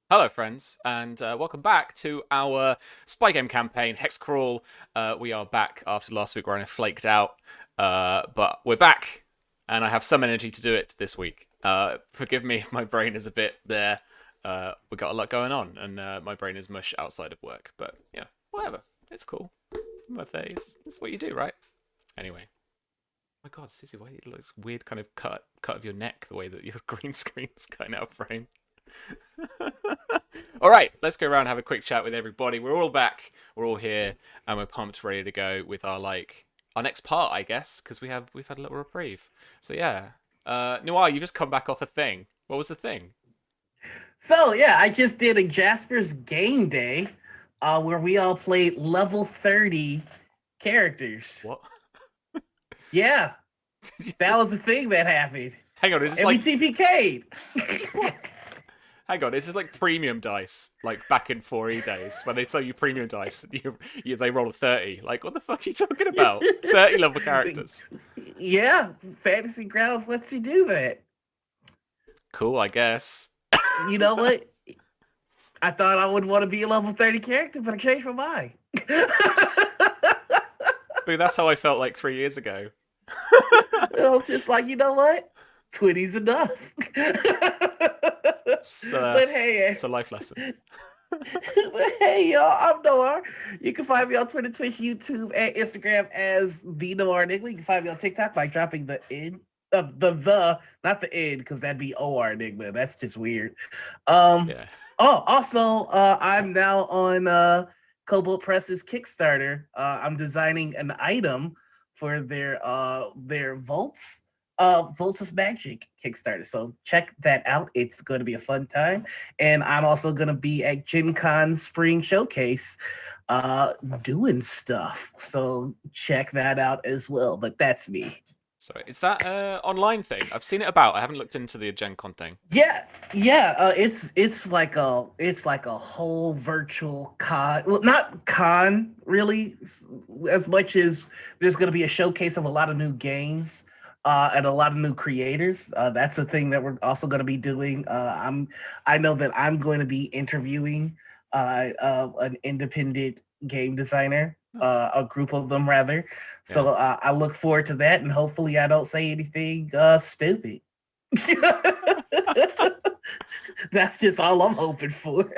Hello, friends, and welcome back to our spy game campaign, HEXCRAWL. We are back after last week where I flaked out, but we're back, and I have some energy to do it this week. Forgive me if my brain is a bit there. We got a lot going on, and my brain is mush outside of work, but yeah, whatever. It's cool. My face. It's what you do, right? Anyway. Oh my God, Susie, why it looks weird kind of cut of your neck, the way that your green screen's kind of out of frame. All right, let's go around and have a quick chat with everybody. We're all back, we're all here, and we're pumped, ready to go with our next part, I guess, because we've had a little reprieve. So yeah, Noir, you just come back off a thing. What was the thing? So yeah, I just did a Jasper's game day, where we all played level 30 characters. What? Yeah, Did you that just was the thing that happened. hang on? Is this And we like TPK'd. hang on? Is this like premium dice, like back in 4E days when they sell you premium dice? And they roll a 30. Like what the fuck are you talking about? 30 level characters. Yeah, Fantasy Grounds lets you do that. Cool, I guess. You know what? I thought I would want to be a level 30 character, but I changed my mind. Dude, that's how I felt like 3 years ago. I was just like, you know what? 20's enough. But hey, It's a life lesson. but hey, y'all, I'm Noir. You can find me on Twitter, Twitch, YouTube, and Instagram as the Noir Enigma. You can find me on TikTok by dropping the N, not the N, because that'd be OR Enigma. That's just weird. Um. Yeah. Oh, also, I'm now on Cobalt Press's Kickstarter. I'm designing an item for their Volts of Magic Kickstarter. So check that out. It's going to be a fun time. And I'm also going to be at Gen Con Spring Showcase doing stuff. So check that out as well. But that's me. Sorry, is that online thing? I've seen it about. I haven't looked into the Gen Con thing. Yeah, yeah. It's like a whole virtual con. Well, not con really, as much as there's going to be a showcase of a lot of new games and a lot of new creators. That's a thing that we're also going to be doing. I know that I'm going to be interviewing an independent game designer, Nice. a group of them rather. Yeah. So I look forward to that, and hopefully I don't say anything stupid. That's just all I'm hoping for.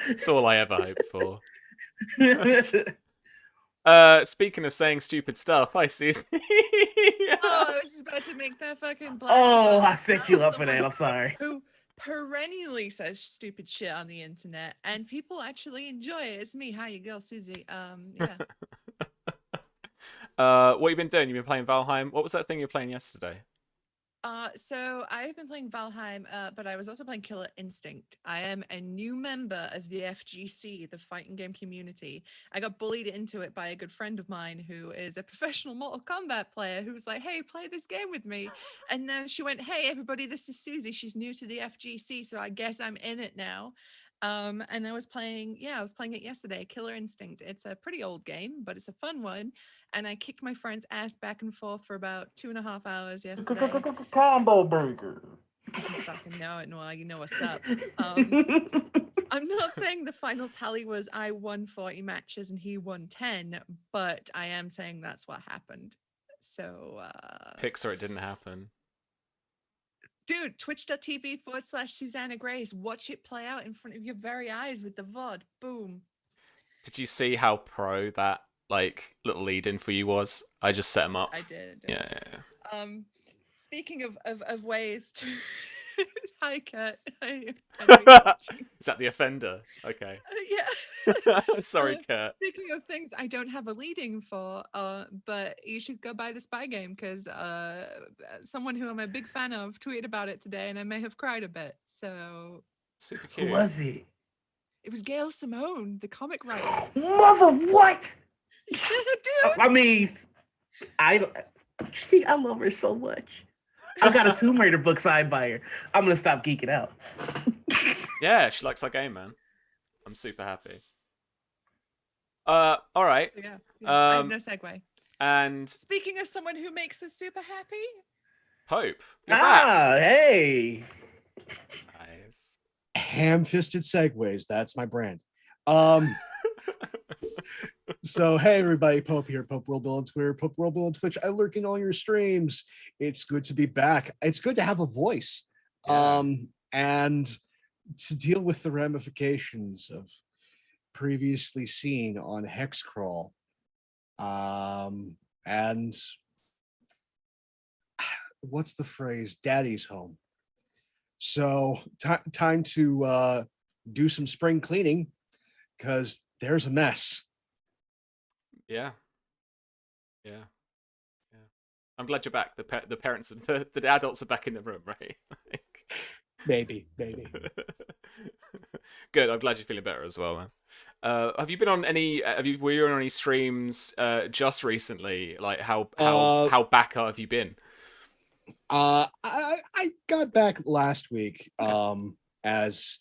It's all I ever hoped for. Speaking of saying stupid stuff, I see. Oh, I was just about to make that fucking black. Oh, I set you up for that. I'm sorry. Who perennially says stupid shit on the internet, and people actually enjoy it. It's me. Hi, your girl Susie. Yeah. What you been doing? You've been playing Valheim. What was that thing you were playing yesterday? So I've been playing Valheim, but I was also playing Killer Instinct. I am a new member of the FGC, the fighting game community. I got bullied into it by a good friend of mine who is a professional Mortal Kombat player who was like, "Hey, play this game with me." And then she went, "Hey, everybody, this is Susie. She's new to the FGC, so I guess I'm in it now." And I was playing it yesterday, Killer Instinct. It's a pretty old game, but it's a fun one. And I kicked my friend's ass back and forth for about 2.5 hours yesterday. Combo burger. You fucking know it, Noah. You know what's up. I'm not saying the final tally was I won 40 matches and he won 10, but I am saying that's what happened. So, Pixar, it didn't happen. dude, twitch.tv/Susanna Grace. Watch it play out in front of your very eyes with the VOD. Boom. Did you see how pro that like little lead in for you was? I just set him up. I did. Yeah, yeah, Speaking of ways to hi Kurt. I yeah. Is that the offender? Okay. yeah. Sorry, Kurt. Speaking of things I don't have a leading for, but you should go buy the spy game because someone who I'm a big fan of tweeted about it today, and I may have cried a bit. So Super Who cute. was it? it was Gail Simone, the comic writer. Mother what? Dude. I mean, I I love her so much. I've got a Tomb Raider book signed by her. I'm gonna stop geeking out. Yeah, she likes our game, man. I'm super happy. All right. So yeah, I have Um, no segue. and Speaking of someone who makes us super happy, Pope, you're back. Hey. Nice. ham-fisted segues. That's my brand. So hey everybody, Pope here, Pope World Bill on Twitter, Pope World Bill on Twitch. I lurk in all your streams. It's good to be back. It's good to have a voice. Yeah. And to deal with the ramifications of previously seen on HEXCRAWL. And what's the phrase? Daddy's home. So time to do some spring cleaning because there's a mess. Yeah. I'm glad you're back. The parents and the adults are back in the room, right? Maybe. Good. I'm glad you're feeling better as well, man. Have you been on any? Were you on any streams just recently? Like how back have you been? I got back last week. As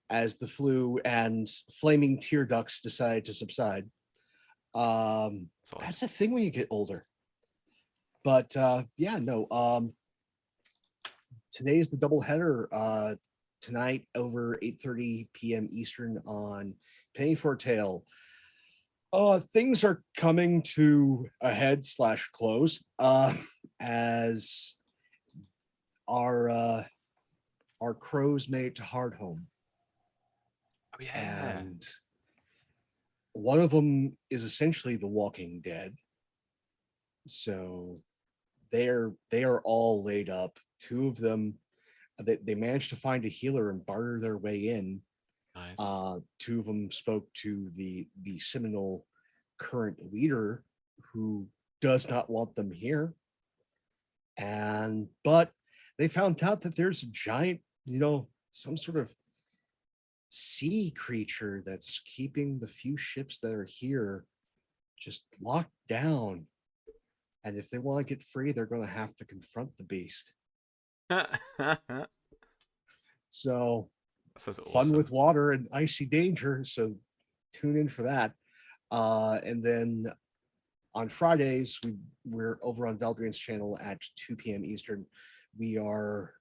the flu and flaming tear ducts decided to subside. That's a thing when you get older. But today is the double header. Tonight over 8:30 p.m. Eastern on Penny for a Tale. Things are coming to a head / close as our crows made it to Hardhome. Oh yeah. And one of them is essentially The Walking Dead. So they are all laid up. Two of them, they managed to find a healer and barter their way in. Nice. Two of them spoke to the Seminole current leader, who does not want them here. But they found out that there's a giant, some sort of sea creature that's keeping the few ships that are here just locked down. And if they want to get free, they're going to have to confront the beast. So fun with water and icy danger. So tune in for that. And then on Fridays, we're over on Valdrian's channel at 2 p.m. Eastern. We are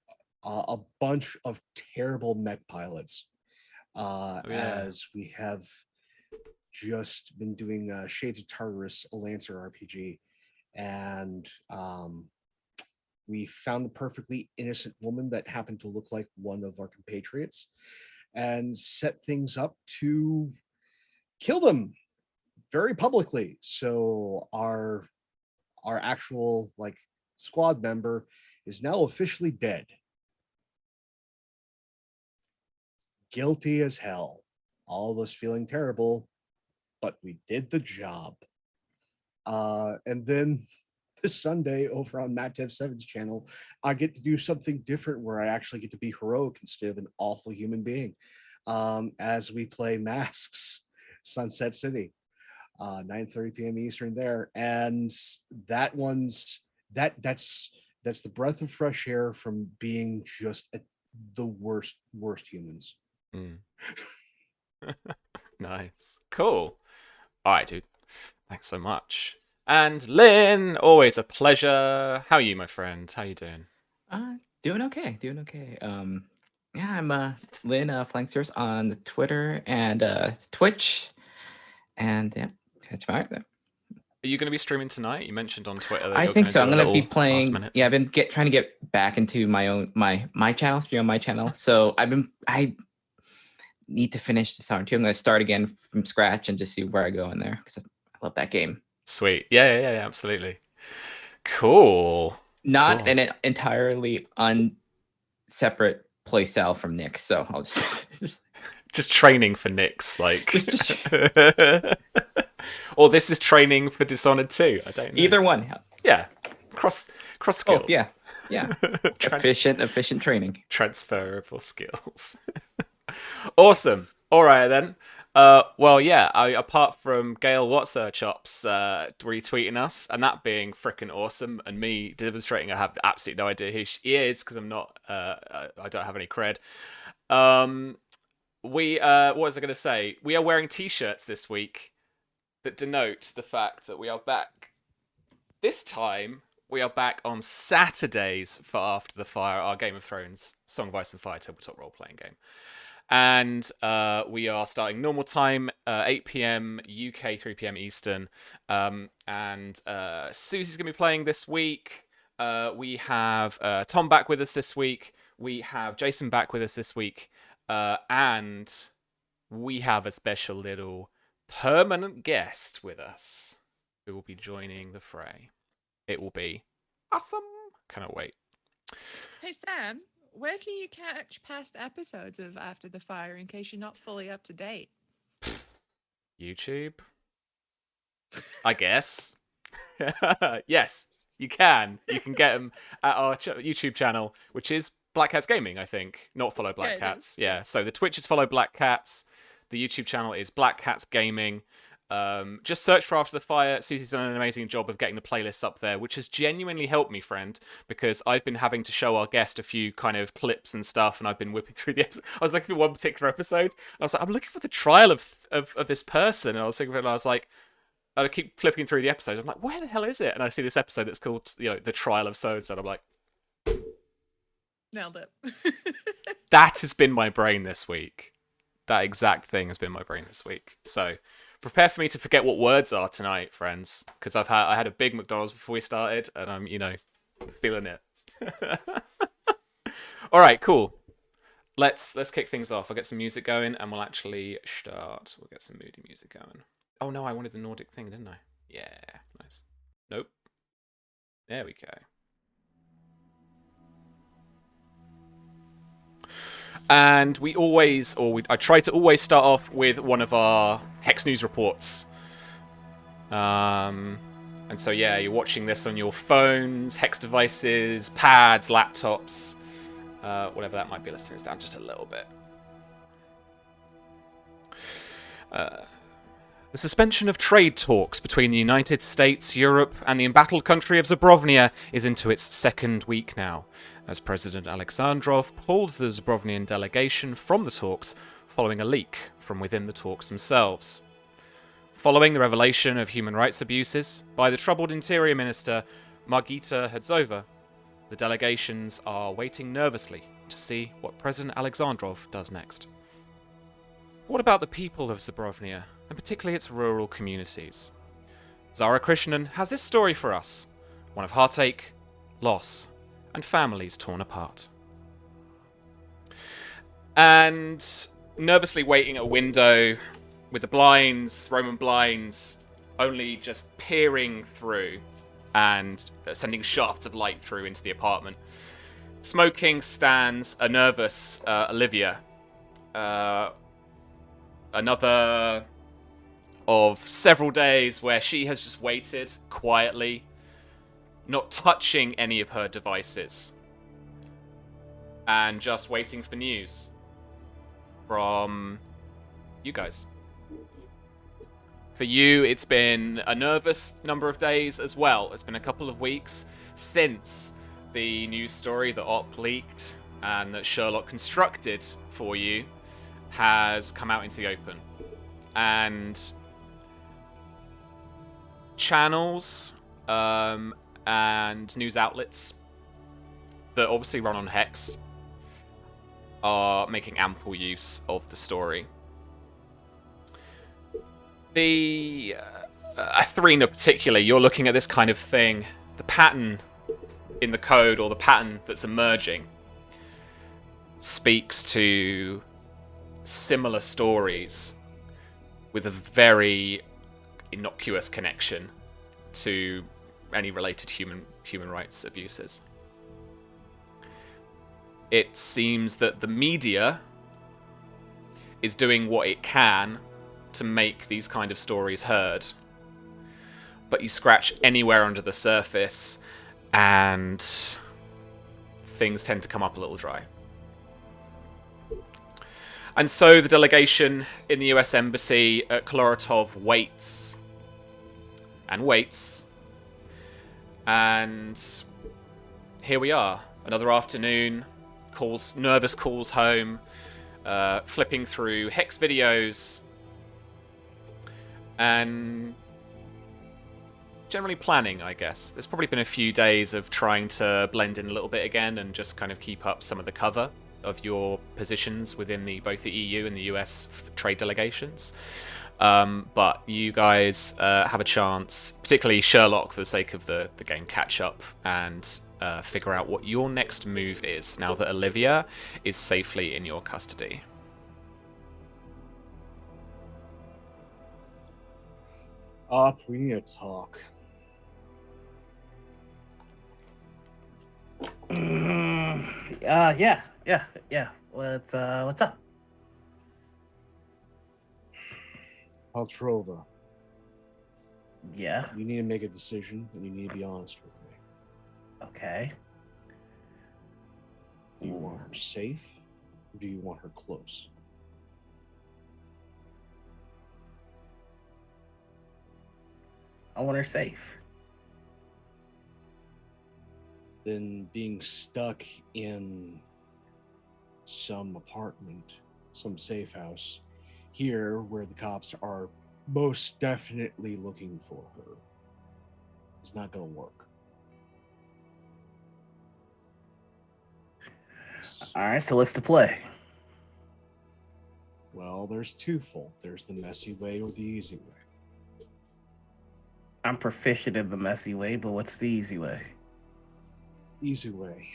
a bunch of terrible mech pilots. As we have just been doing Shades of Tartarus, a Lancer RPG. And we found a perfectly innocent woman that happened to look like one of our compatriots and set things up to kill them very publicly. So our actual squad member is now officially dead. Guilty as hell. All of us feeling terrible, but we did the job. And then this Sunday over on MattDev7's channel, I get to do something different where I actually get to be heroic instead of an awful human being. As we play Masks Sunset City, 9:30 p.m. Eastern there. And that one's that's the breath of fresh air from being just the worst humans. Nice. Cool. All right, dude. Thanks so much. And Lynn, always a pleasure. How are you, my friend? How you doing? Doing okay. Yeah, I'm Lynn Flanksters on the Twitter and Twitch. And yeah, catch me out there. Are you going to be streaming tonight? You mentioned on Twitter that I you're think so. I'm do a going to be little playing. last-minute Yeah, I've thing. been trying to get back into my own my channel, stream on my channel. So I need to finish this one too. I'm going to start again from scratch and just see where I go in there because I love that game. Sweet. Yeah, absolutely. Cool. Not an entirely separate play style from Nick's, so I'll just training for Nick's, like. Or this is training for Dishonored 2. I don't know. Either one. Yeah. Cross skills. Oh, yeah. Efficient training. Transferable skills. Awesome. All right then. Apart from Gail Watser chops retweeting us and that being freaking awesome, and me demonstrating I have absolutely no idea who she is because I'm not I don't have any cred. What was I going to say? We are wearing t-shirts this week that denote the fact that we are back. This time we are back on Saturdays for After the Fire, our Game of Thrones Song of Ice and Fire tabletop role-playing game. And we are starting normal time, 8 p.m. UK, 3 p.m. Eastern. And Susie's going to be playing this week. We have Tom back with us this week. We have Jason back with us this week. And we have a special little permanent guest with us who will be joining the fray. It will be awesome. Cannot wait. Hey, Sam, where can you catch past episodes of After the Fire in case you're not fully up to date? YouTube, I guess. Yes, you can. You can get them at our YouTube channel, which is Black Cats Gaming, I think. Not Follow Black Cats. Yeah, so the Twitch is Follow Black Cats. The YouTube channel is Black Cats Gaming. Just search for After the Fire. Susie's done an amazing job of getting the playlists up there, which has genuinely helped me, friend, because I've been having to show our guest a few kind of clips and stuff, and I've been whipping through the episode. I was looking for one particular episode, and I was like, I'm looking for the trial of this person, and I was thinking, and I was like, I keep flipping through the episodes. I'm like, where the hell is it? And I see this episode that's called, the trial of so and so. I'm like, nailed it. That has been my brain this week. That exact thing has been my brain this week. So prepare for me to forget what words are tonight, friends, because I had a big McDonald's before we started, and I'm feeling it. All right, cool. Let's kick things off. I'll get some music going, and we'll actually start. We'll get some moody music going. Oh no, I wanted the Nordic thing, didn't I? Yeah, nice. Nope. There we go. And I try to always start off with one of our Hex News reports. And so yeah, you're watching this on your phones, Hex devices, pads, laptops, whatever that might be. Let's turn this down just a little bit. The suspension of trade talks between the United States, Europe, and the embattled country of Zabrovnia is into its second week now, as President Alexandrov pulled the Zabrovnian delegation from the talks following a leak from within the talks themselves. Following the revelation of human rights abuses by the troubled Interior Minister Margita Herdzova, the delegations are waiting nervously to see what President Alexandrov does next. What about the people of Zabrovnia, and particularly its rural communities? Zara Krishnan has this story for us, one of heartache, loss, and families torn apart. And nervously waiting at a window with the blinds, Roman blinds, only just peering through and sending shafts of light through into the apartment. Smoking stands a nervous Olivia. Another of several days where she has just waited quietly, not touching any of her devices, and just waiting for news from you guys. For you, it's been a nervous number of days as well. It's been a couple of weeks since the news story that Op leaked and that Sherlock constructed for you has come out into the open. And channels and news outlets that obviously run on Hex are making ample use of the story. The Athrena particularly, you're looking at this kind of thing, the pattern in the code, or the pattern that's emerging, speaks to similar stories with a very innocuous connection to any related human rights abuses. It seems that the media is doing what it can to make these kind of stories heard, but you scratch anywhere under the surface and things tend to come up a little dry. And so the delegation in the US Embassy at Koloratov waits and waits, and here we are, another afternoon, nervous calls home, flipping through Hex videos, and generally planning, I guess. There's probably been a few days of trying to blend in a little bit again and just kind of keep up some of the cover of your positions within both the EU and the US trade delegations. But you guys have a chance, particularly Sherlock, for the sake of the game, catch up and figure out what your next move is now that Olivia is safely in your custody. We need to talk. Yeah. What's up? Paltrova. Yeah. You need to make a decision, and you need to be honest with me. Okay. Do you want her safe, or do you want her close? I want her safe. Then being stuck in some apartment, some safe house, here where the cops are most definitely looking for her, is not going to work. All right, so what's the play? Well, there's twofold. There's the messy way or the easy way. I'm proficient in the messy way, but what's the easy way? Easy way.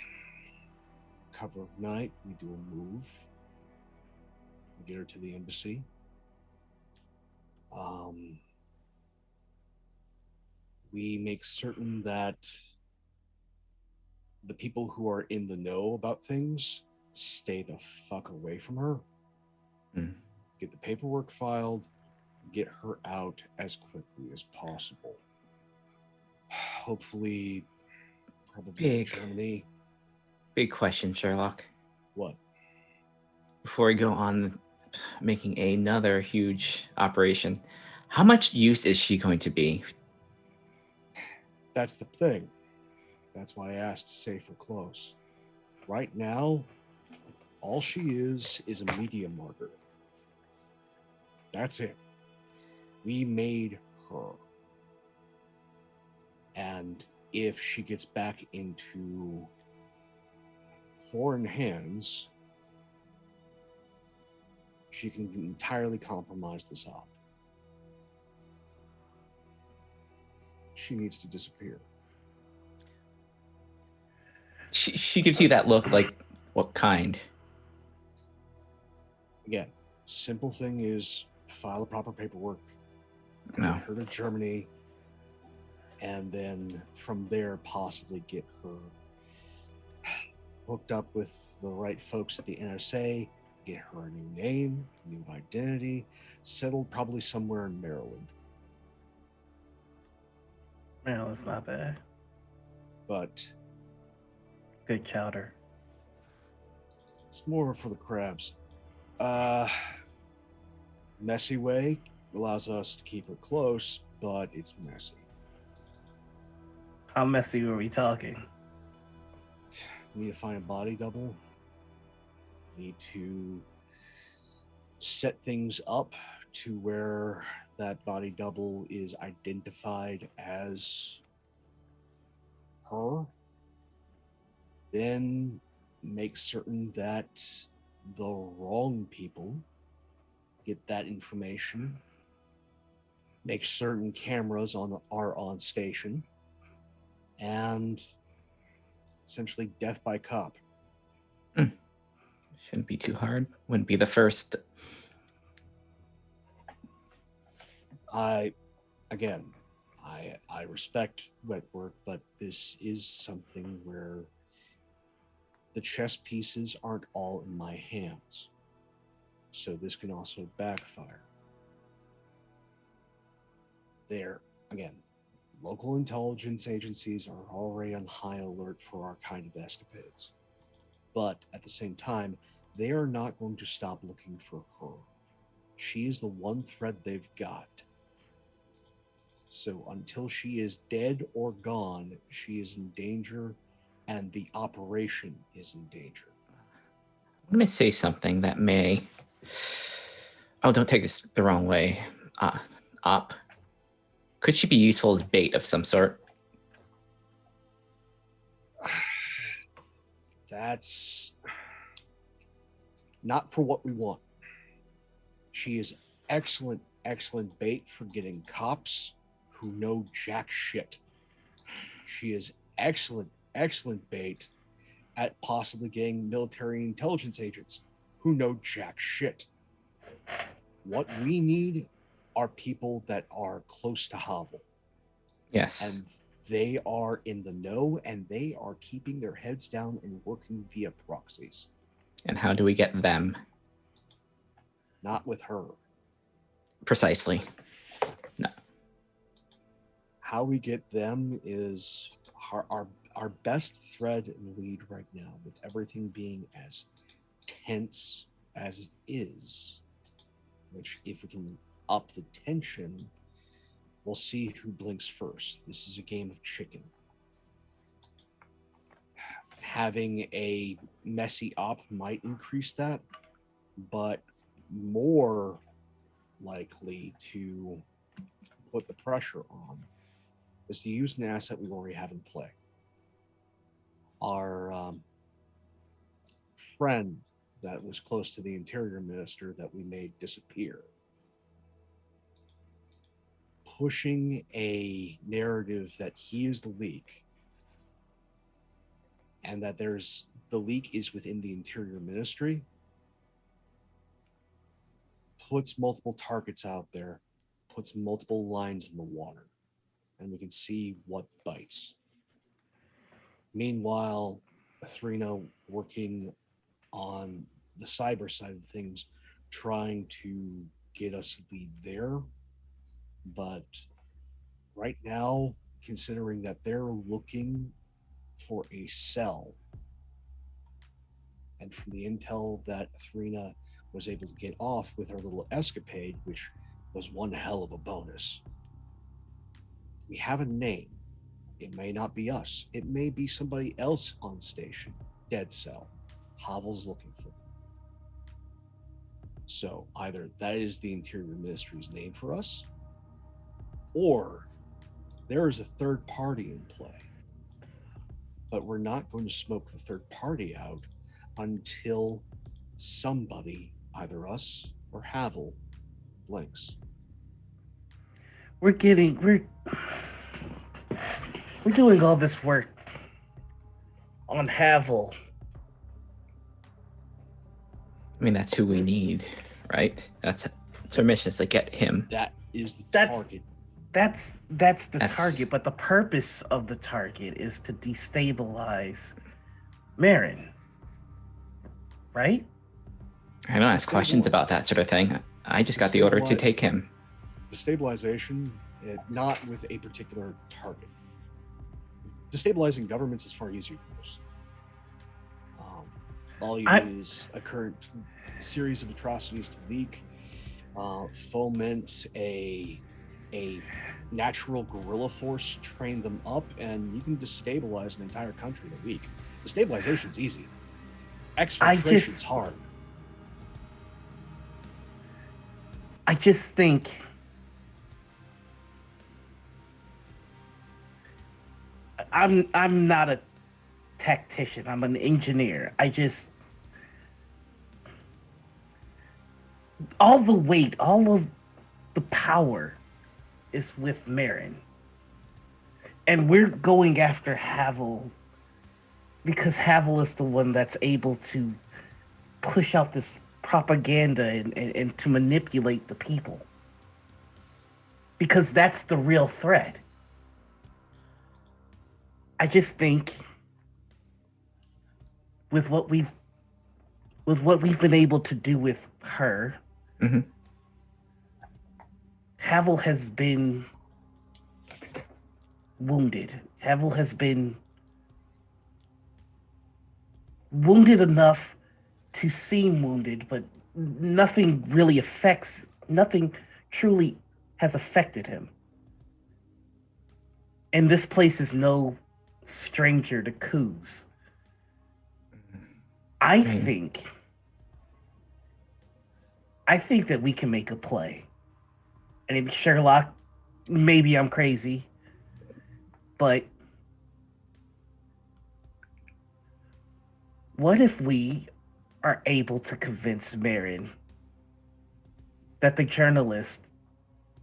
Cover of night, we do a move. We get her to the embassy. We make certain that the people who are in the know about things stay the fuck away from her. Get the paperwork filed, get her out as quickly as possible. Hopefully, probably Germany. Big question, Sherlock. What? Before we go on making another huge operation, how much use is she going to be? That's the thing. That's why I asked safe or close. Right now, all she is a media martyr. That's it. We made her. And if she gets back into foreign hands, she can entirely compromise this op. She needs to disappear. She gives you that look, like, what kind? Again, simple thing is file the proper paperwork, get her to Germany, and then from there possibly get her hooked up with the right folks at the NSA, get her a new name, new identity, settled probably somewhere in Maryland. Maryland's not bad. But good chowder. It's more for the crabs. Messy way allows us to keep her close, but it's messy. How messy are we talking? Need to find a body double. Need to set things up to where that body double is identified as her. Then make certain that the wrong people get that information. Make certain cameras are on station. And essentially death by cop. Shouldn't be too hard. Wouldn't be the first. I respect wet work, but this is something where the chess pieces aren't all in my hands. So this can also backfire. There, again, local intelligence agencies are already on high alert for our kind of escapades. But at the same time, they are not going to stop looking for her. She is the one thread they've got. So until she is dead or gone, she is in danger, and the operation is in danger. I'm going to say something that may... Oh, don't take this the wrong way. Op. Could she be useful as bait of some sort? That's not for what we want. She is excellent bait for getting cops who know jack shit. She is excellent bait at possibly getting military intelligence agents who know jack shit. What we need are people that are close to Havel. Yes. And they are in the know, and they are keeping their heads down and working via proxies. And how do we get them? Not with her. Precisely. No. How we get them is our best thread and lead right now, with everything being as tense as it is, which if we can up the tension, we'll see who blinks first. This is a game of chicken. Having a messy op might increase that, but more likely to put the pressure on is to use an asset we already have in play. Our friend that was close to the interior minister that we made disappear, pushing a narrative that he is the leak, and that the leak is within the interior ministry, puts multiple targets out there, puts multiple lines in the water, and we can see what bites. Meanwhile, Athrena working on the cyber side of things, trying to get us a lead there. But right now, considering that they're looking for a cell, and from the intel that Athrena was able to get off with her little escapade, which was one hell of a bonus, we have a name. It may not be us. It may be somebody else on station. Dead cell. Havel's looking for them. So either that is the Interior Ministry's name for us, or there is a third party in play. But we're not going to smoke the third party out until somebody, either us or Havel, blinks. We're doing all this work on Havel. I mean, that's who we need, right? That's our mission, is to get him. That is the target. That's the target, but the purpose of the target is to destabilize Marin, right? I don't ask questions about that sort of thing. I just got the order to take him. Destabilization, not with a particular target. Destabilizing governments is far easier than this. All you need is a current series of atrocities to leak, foment a natural guerrilla force, train them up, and you can destabilize an entire country in a week. Destabilization's easy. Exfiltration's hard. I just think I'm not a tactician. I'm an engineer. All the weight, all of the power is with Marin. And we're going after Havel because Havel is the one that's able to push out this propaganda and to manipulate the people. Because that's the real threat. I just think with what we've been able to do with her, mm-hmm. Havel has been wounded. Havel has been wounded enough to seem wounded, but nothing truly has affected him. And this place is no stranger to coups. I think that we can make a play. And Sherlock, maybe I'm crazy, but what if we are able to convince Marin that the journalist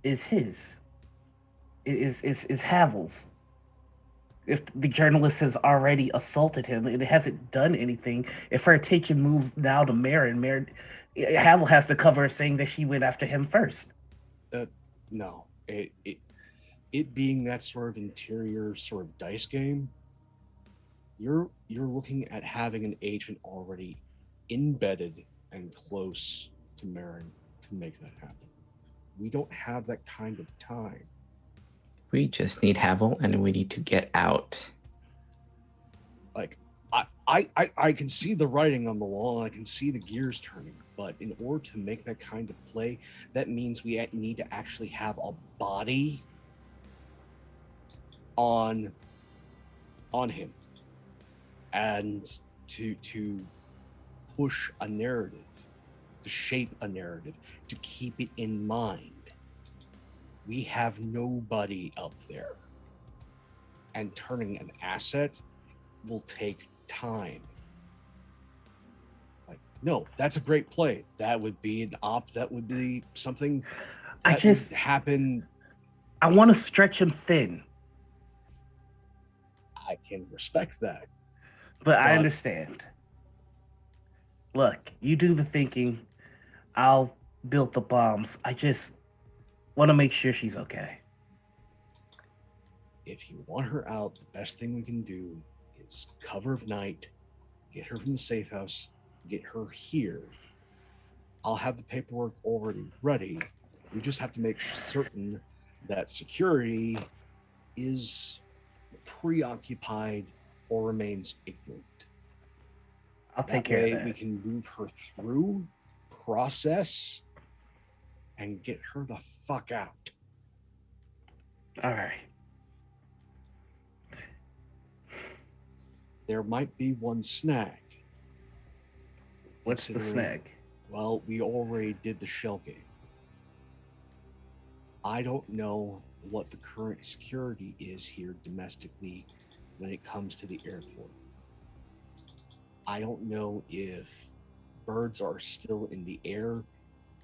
is his, is Havel's. If the journalist has already assaulted him and it hasn't done anything, if her attention moves now to Marin, Havel has to cover saying that she went after him first. No, it being that sort of interior sort of dice game, you're looking at having an agent already embedded and close to Marin to make that happen. We don't have that kind of time. We just need Havel, and we need to get out. Like, I can see the writing on the wall, and I can see the gears turning. But in order to make that kind of play, that means we need to actually have a body on him, and to push a narrative, to shape a narrative, to keep it in mind. We have nobody up there, and turning an asset will take time. Like, no, that's a great play. That would be an op. That would be something that would happen. I want to stretch him thin. I can respect that. But I understand. Look, you do the thinking. I'll build the bombs. I just want to make sure she's okay. If you want her out, the best thing we can do is cover of night, get her from the safe house, get her here. I'll have the paperwork already ready. We just have to make certain that security is preoccupied or remains ignorant. I'll take care of that. We can move her through, process, and get her the fuck out. All right. There might be one snag. What's the snag? Well, we already did the shell game. I don't know what the current security is here domestically when it comes to the airport. I don't know if birds are still in the air,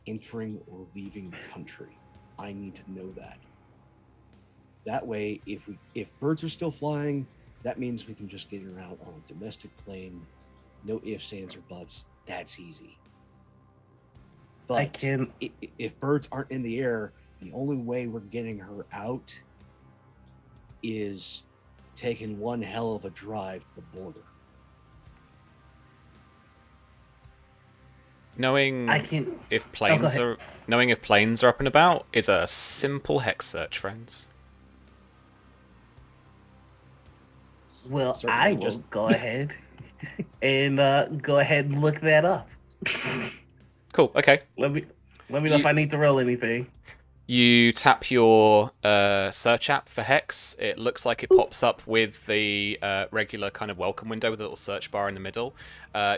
entering or leaving the country. I need to know that. That way, if birds are still flying, that means we can just get her out on a domestic plane. No ifs, ands, or buts. That's easy. But if birds aren't in the air, the only way we're getting her out is taking one hell of a drive to the border. Knowing if planes are up and about is a simple hex search, friends. Well, I will go ahead and look that up. Cool. Okay. Let me know if I need to roll anything. You tap your search app for hex. It looks like it pops up with the regular kind of welcome window with a little search bar in the middle.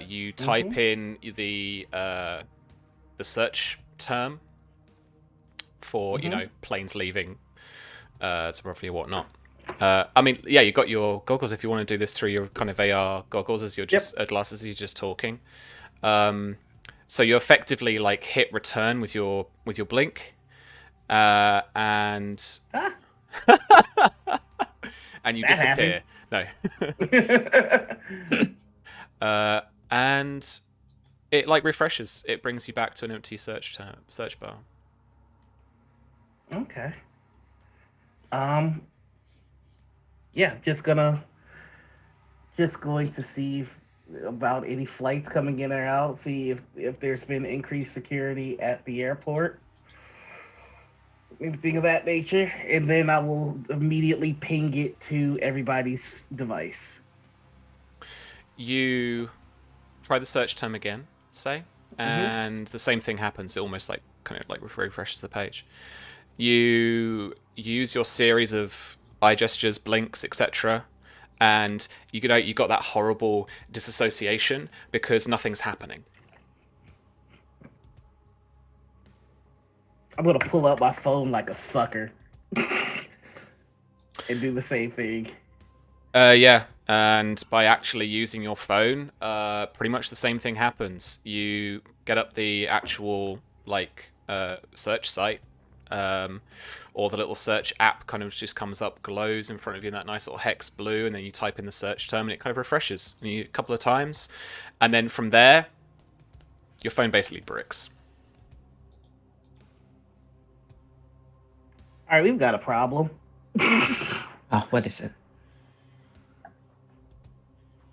You type in the search term for planes leaving, so roughly whatnot. I mean, yeah, you got your goggles if you want to do this through your kind of AR goggles as you're just glasses as you're just talking. So you effectively like hit return with your blink. And you disappear. No. And it like refreshes. It brings you back to an empty search bar. Okay. Yeah, just going to see about any flights coming in or out. See if there's been increased security at the airport. Anything of that nature, and then I will immediately ping it to everybody's device. You try the search term again, say, and the same thing happens. It almost like kind of like refreshes the page. You use your series of eye gestures, blinks, etc., and you got that horrible disassociation because nothing's happening. I'm gonna pull out my phone like a sucker and do the same thing. Yeah, and by actually using your phone, pretty much the same thing happens. You get up the actual search site, or the little search app kind of just comes up, glows in front of you in that nice little hex blue, and then you type in the search term, and it kind of refreshes a couple of times, and then from there, your phone basically bricks. All right, we've got a problem. Oh, what is it?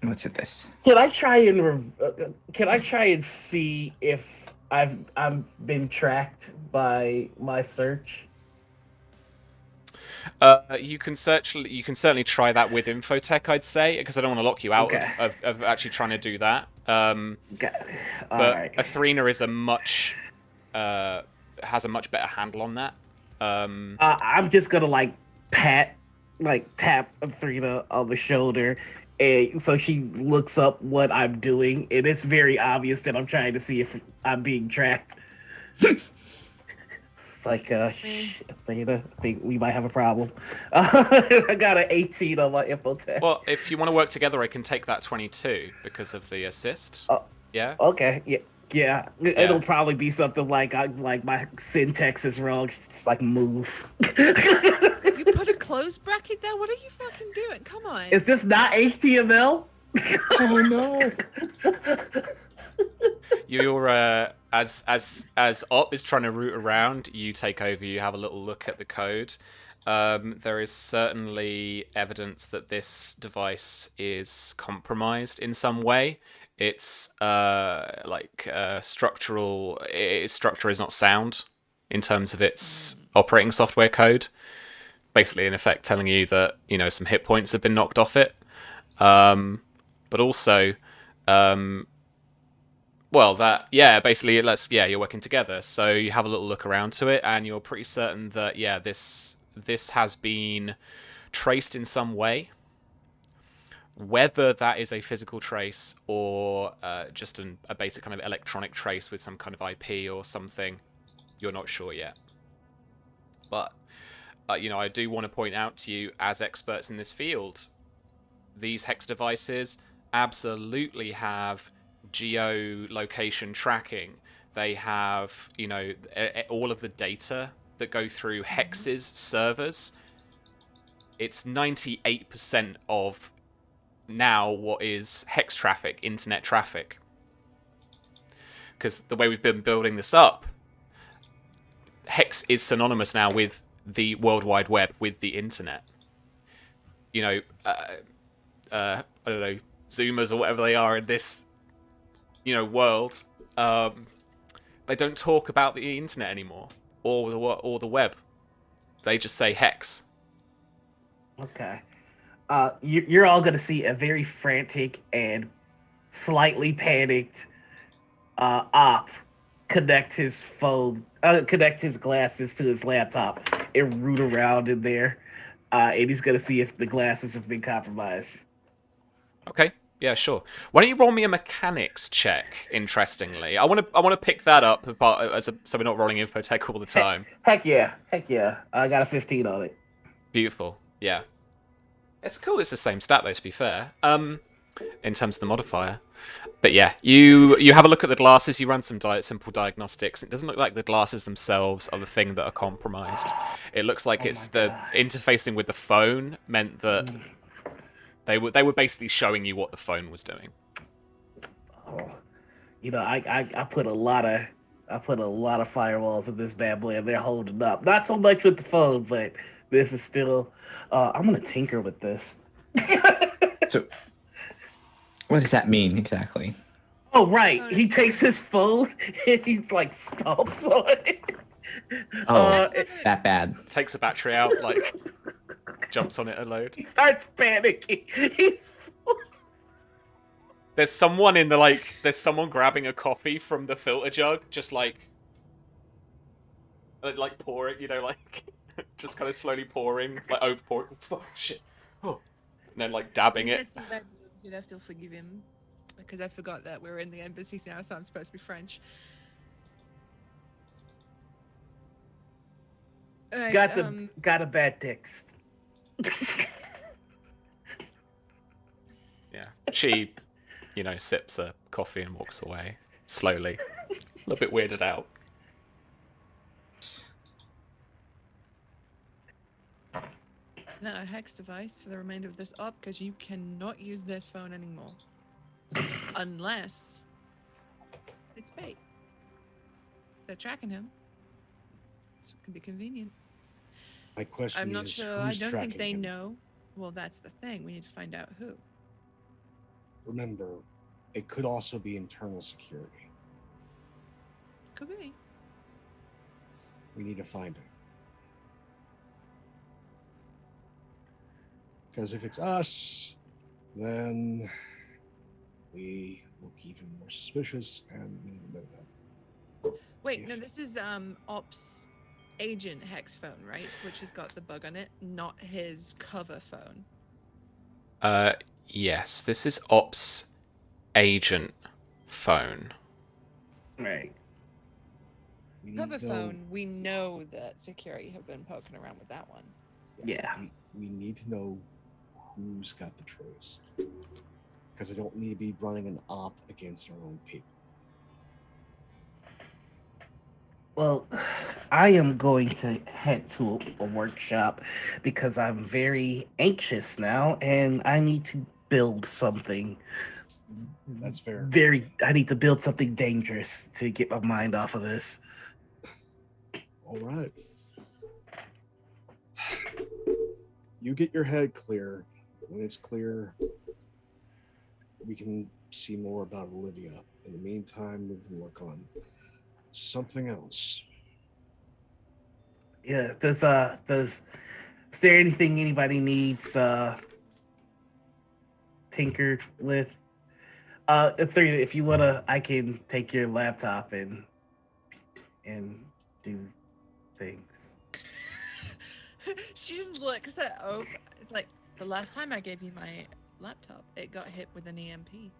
What's it? This? Can I try and see if I've been tracked by my search? You can certainly try that with Infotech, I'd say, because I don't want to lock you out of actually trying to do that. But right. Athrena is has a much better handle on that. I'm just gonna tap Athrena on the shoulder, and so she looks up what I'm doing, and it's very obvious that I'm trying to see if I'm being tracked. It's like, Athrena, I think we might have a problem. I got an 18 on my Infotech. Well, if you want to work together, I can take that 22 because of the assist. Yeah. Okay. Yeah. It'll probably be something like my syntax is wrong. It's just like move. You put a close bracket there? What are you fucking doing? Come on. Is this not HTML? Oh no. You're as Op is trying to root around, you take over. You have a little look at the code. There is certainly evidence that this device is compromised in some way. Its structural its structure is not sound in terms of its operating software code. Basically, in effect, telling you that some hit points have been knocked off it, but also. Basically, you're working together. So you have a little look around to it, and you're pretty certain that this has been traced in some way. Whether that is a physical trace or just a basic kind of electronic trace with some kind of IP or something, you're not sure yet. But I do want to point out to you, as experts in this field, these hex devices absolutely have geolocation tracking. They have, all of the data that go through Hex's servers. It's 98% of now what is Hex traffic, internet traffic. Because the way we've been building this up, Hex is synonymous now with the World Wide Web, with the internet. I don't know, Zoomers or whatever they are in this world, they don't talk about the internet anymore or the web. They just say Hex. Okay. You're all gonna see a very frantic and slightly panicked Op connect his glasses to his laptop and root around in there, and he's gonna see if the glasses have been compromised. Okay. Yeah, sure. Why don't you roll me a mechanics check? Interestingly, I want to pick that up so we're not rolling Infotech all the time. Heck yeah! I got a 15 on it. Beautiful. Yeah, it's cool. It's the same stat though, to be fair. In terms of the modifier, but yeah, you have a look at the glasses. You run some simple diagnostics. It doesn't look like the glasses themselves are the thing that are compromised. It looks like it's the interfacing with the phone meant that. They were basically showing you what the phone was doing. Oh, I put a lot of firewalls in this bad boy, and they're holding up. Not so much with the phone, but this is still. I'm gonna tinker with this. So, what does that mean exactly? Oh right, he takes his phone and he's like stomps on it. Oh, that bad. Takes the battery out, jumps on it a load. He starts panicking. There's someone there's someone grabbing a coffee from the filter jug, just pour it, just kind of slowly pouring, over pouring. Oh, fuck, shit. Oh. And then dabbing it. Some bad moves, you'd have to forgive him, because I forgot that we're in the embassies now, so I'm supposed to be French. Right, got a bad text. Yeah. She, sips a coffee and walks away slowly, a little bit weirded out. Now a hex device for the remainder of this op, because you cannot use this phone anymore. Unless it's bait. They're tracking him. So it can be convenient. My question I'm not is, sure. who's I don't think tracking they him? know. Well, that's the thing. We need to find out who. Remember, it could also be internal security. Could be. We need to find out. Because if it's us, then we look even more suspicious, and we need to know that. Wait, no, this is Ops agent hex phone, right? Which has got the bug on it, not his cover phone. Yes, this is Ops agent phone. Right. Cover phone, we know that security have been poking around with that one. Yeah. We need to know who's got the trace. Because I don't need to be running an op against our own people. Well, I am going to head to a workshop because I'm very anxious now and I need to build something. That's fair. I need to build something dangerous to get my mind off of this. All right. You get your head clear. When it's clear, we can see more about Olivia. In the meantime, we can work on something else. Yeah, is there anything anybody needs tinkered with? If you wanna, I can take your laptop and do things. She just looks at Oak like, the last time I gave you my laptop, it got hit with an EMP.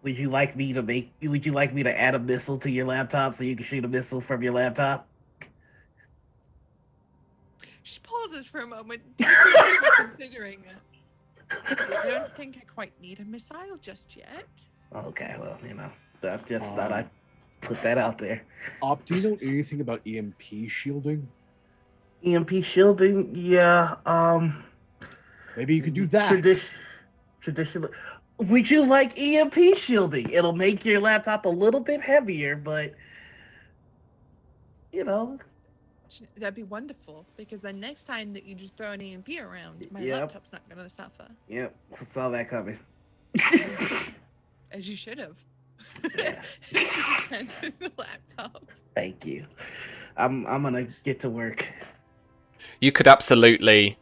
Would you like me to add a missile to your laptop so you can shoot a missile from your laptop? She pauses for a moment, considering it. I don't think I quite need a missile just yet. Okay, well, I just thought I'd put that out there. Op, do you know anything about EMP shielding? EMP shielding, yeah. Maybe you could do that. Traditionally, would you like EMP shielding? It'll make your laptop a little bit heavier, but that'd be wonderful, because then next time that you just throw an EMP around, my Yep. laptop's not gonna suffer. Yep, I saw that coming. As you should have. Yeah. The laptop. Thank you. I'm gonna get to work. You could absolutely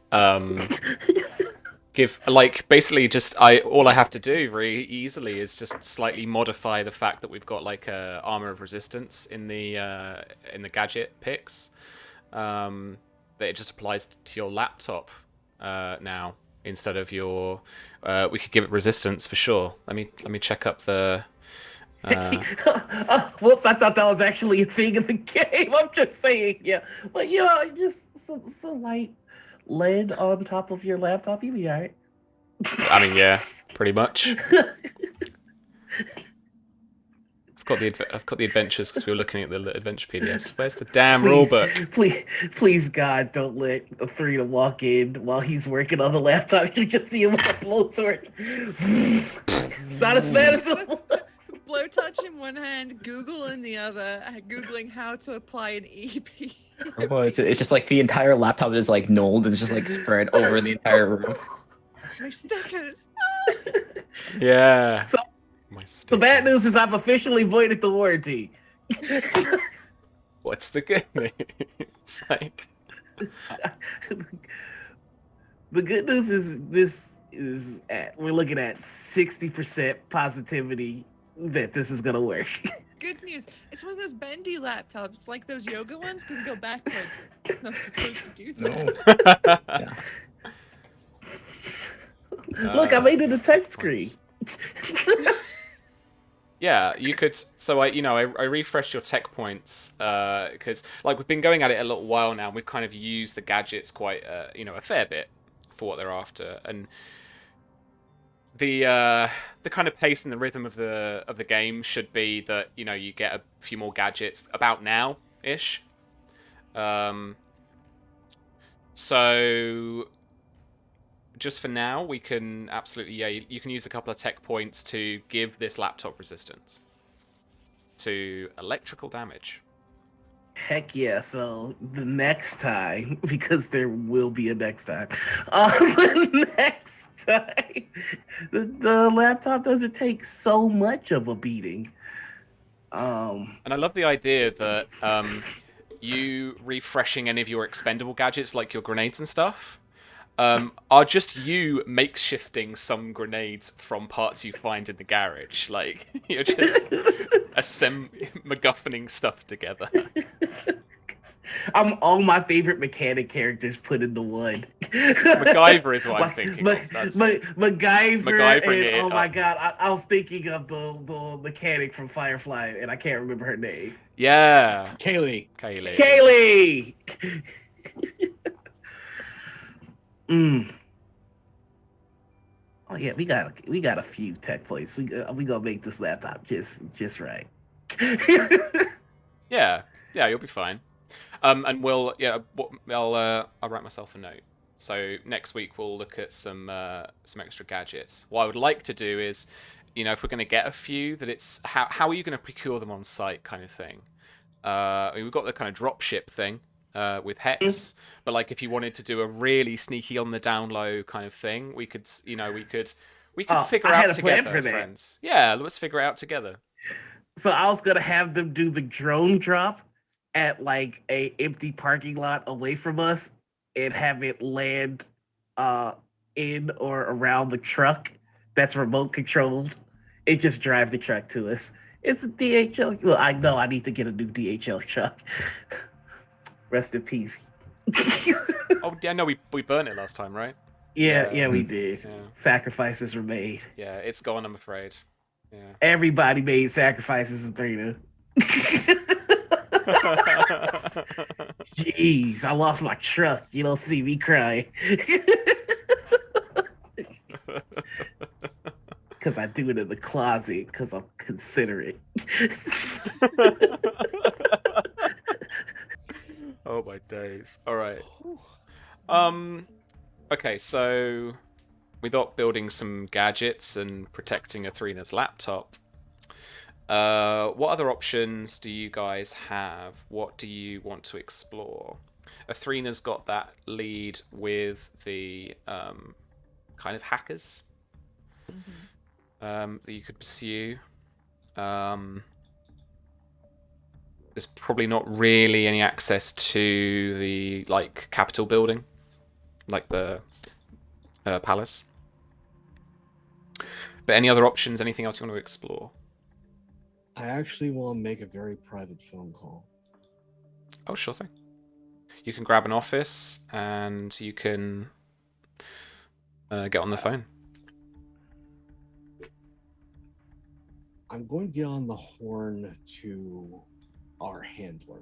give, basically just all I have to do really easily is just slightly modify the fact that we've got a armor of resistance in the gadget picks, that it just applies to your laptop now instead of your. We could give it resistance for sure. Let me check up the. Whoops! I thought that was actually a thing in the game. I'm just saying, yeah. But just some light lead on top of your laptop, you'll be alright. I mean, yeah, pretty much. I've got the adventures because we were looking at the adventure PDFs. Where's the damn rulebook? Please, God, don't let a 3 to walk in while he's working on the laptop. You just see him with a blowtorch. It's not as bad as it looks. Blowtorch in one hand, Google in the other, Googling how to apply an EP. Well, it's just the entire laptop is nulled. It's just spread over the entire room. My stickers. Yeah. So, the bad news is I've officially voided the warranty. What's the good news? The good news is we're looking at 60% positivity that this is gonna work. Good news. It's one of those bendy laptops, like those yoga ones, can go backwards. It's not supposed to do that. No. Yeah. Look, I made it a touchscreen. Yeah, you could. So I refreshed your tech points because we've been going at it a little while now. We've kind of used the gadgets quite a fair bit for what they're after, and the kind of pace and the rhythm of the game should be that you get a few more gadgets about now-ish. So just for now, we can absolutely you can use a couple of tech points to give this laptop resistance to electrical damage. Heck yeah. So the next time, because there will be a next time, the next time, the laptop doesn't take so much of a beating. And I love the idea that you refreshing any of your expendable gadgets, like your grenades and stuff, are just you makeshifting some grenades from parts you find in the garage. Like, you're just MacGuffining stuff together. I'm all my favorite mechanic characters put into one. MacGyver is what I'm thinking of. MacGyver and, oh my up. god, I was thinking of the mechanic from Firefly, and I can't remember her name. Yeah. Kaylee. Oh yeah, we got a few tech points. We gonna make this laptop just right. Yeah, you'll be fine. And I'll write myself a note. So next week we'll look at some extra gadgets. What I would like to do is, if we're going to get a few, that it's how are you going to procure them on site, kind of thing. We've got the kind of drop ship thing with Hex, but like if you wanted to do a really sneaky on the down low kind of thing, we could figure out together, friends. Yeah, let's figure it out together. So I was gonna have them do the drone drop at like a empty parking lot away from us and have it land in or around the truck that's remote controlled. It just drive the truck to us. It's a DHL. Well, I know I need to get a new DHL truck. Rest in peace. Oh yeah, no, we burnt it last time, right? Yeah, we did. Yeah. Sacrifices were made. Yeah, it's gone, I'm afraid. Yeah. Everybody made sacrifices in 3. Jeez, I lost my truck. You don't see me crying. Because I do it in the closet because I'm considerate. Oh my days. All right. Okay, so we got building some gadgets and protecting Athrina's laptop. What other options do you guys have? What do you want to explore? Athrina's got that lead with the kind of hackers that you could pursue. There's probably not really any access to the Capitol building, like the palace. But any other options? Anything else you want to explore? I actually want to make a very private phone call. Oh, sure thing. You can grab an office and you can get on the phone. I'm going to get on the horn to our handler,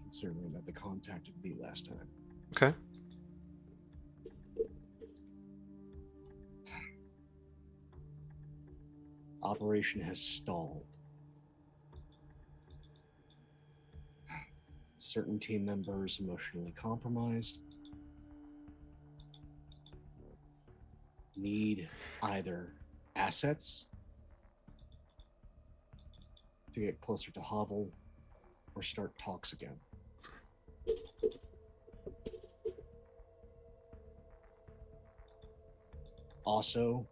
considering that the contacted me last time. Okay. Operation has stalled. Certain team members emotionally compromised. Need either assets to get closer to Hovel or start talks again. Also,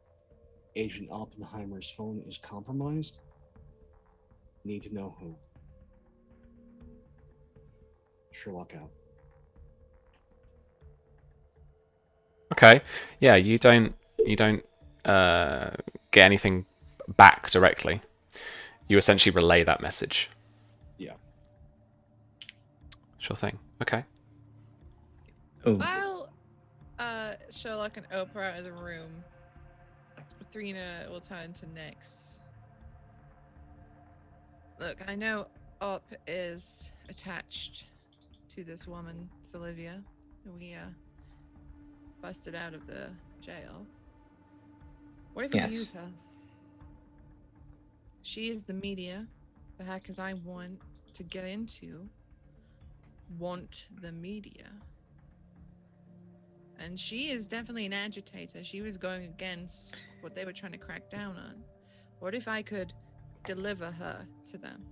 Agent Oppenheimer's phone is compromised. Need to know who. Sherlock out. Okay. Yeah, you don't get anything back directly. You essentially relay that message. Yeah. Sure thing. Okay. Oh, While Sherlock and Oprah are out of the room, Athrina will turn to Nyx. Look, I know Op is attached to this woman, Olivia. We busted out of the jail. What if we Yes. use her? She is the media. The hackers I want to get into want the media. And she is definitely an agitator. She was going against what they were trying to crack down on. What if I could deliver her to them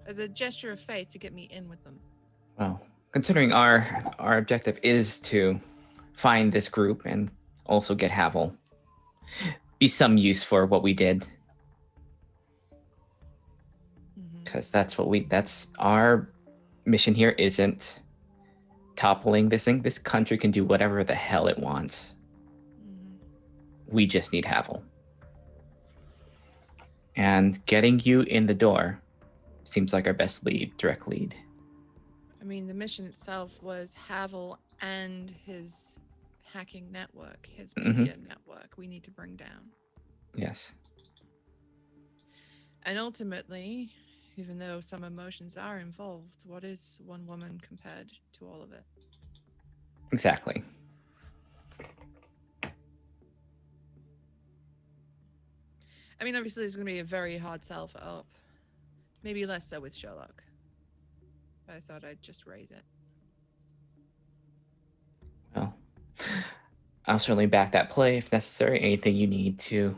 as a gesture of faith to get me in with them? Well, considering our objective is to find this group and also get Havel, be some use for what we did. Because that's our mission here. Isn't toppling this thing. This country can do whatever the hell it wants. We just need Havel. And getting you in the door seems like our best direct lead. I mean, the mission itself was Havel and his hacking network, his media network, we need to bring down. Yes. And ultimately, even though some emotions are involved, what is one woman compared to all of it? Exactly. I mean, obviously, there's going to be a very hard sell for Up. Maybe less so with Sherlock. But I thought I'd just raise it. Well, I'll certainly back that play if necessary. Anything you need to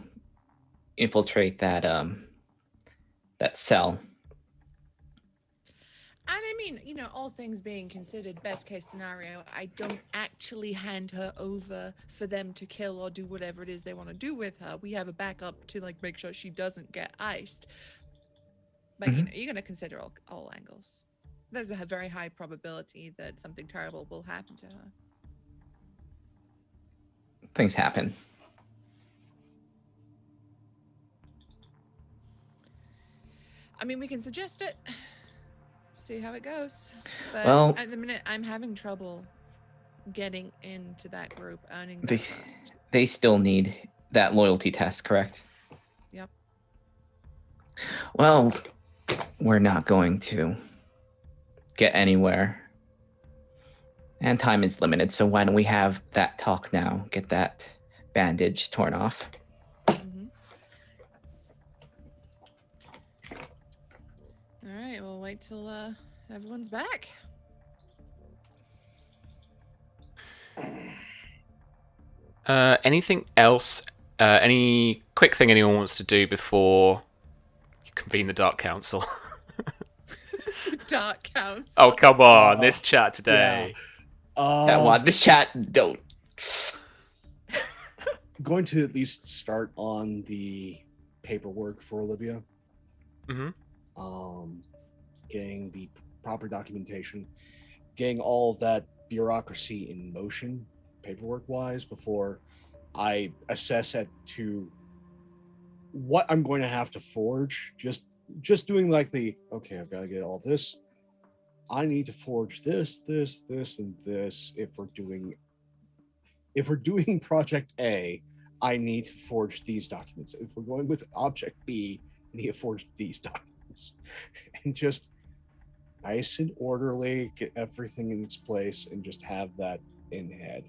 infiltrate that that cell. And I mean, you know, all things being considered, best case scenario, I don't actually hand her over for them to kill or do whatever it is they want to do with her. We have a backup to like make sure she doesn't get iced. But you know, you're going to consider all angles. There's a very high probability that something terrible will happen to her. Things happen. I mean, we can suggest it. See how it goes. But well, at the minute, I'm having trouble getting into that group, earning their trust. They still need that loyalty test, correct? Yep. Well, we're not going to get anywhere. And time is limited, so why don't we have that talk now? Get that bandage torn off. All right, we'll wait till everyone's back. Anything else? Any quick thing anyone wants to do before you convene the Dark Council? Dark Council. Oh, come on. This chat today. This chat, don't. Going to at least start on the paperwork for Olivia. Getting the proper documentation, getting all of that bureaucracy in motion, paperwork-wise, before I assess it to what I'm going to have to forge. Just doing like okay, I've got to get all this. I need to forge this, and this. If we're doing Project A, I need to forge these documents. If we're going with Object B, I need to forge these documents, and just nice and orderly, get everything in its place, and just have that in head.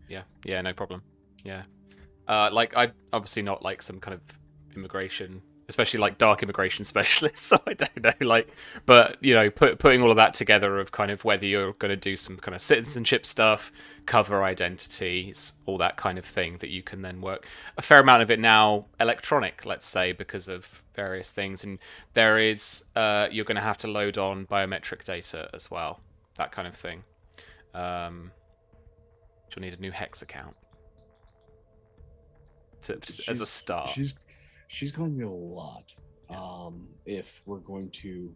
Yeah, no problem. Yeah. Like, I'm obviously not like some kind of immigration, especially like dark immigration specialist, so I don't know, like, but you know, putting all of that together of kind of whether you're going to do some kind of citizenship stuff, cover identities, all that kind of thing that you can then work. A fair amount of it now electronic, let's say, because of various things, and there is you're going to have to load on biometric data as well, that kind of thing. You'll need a new Hex account as a start. She's going to need a lot if we're going to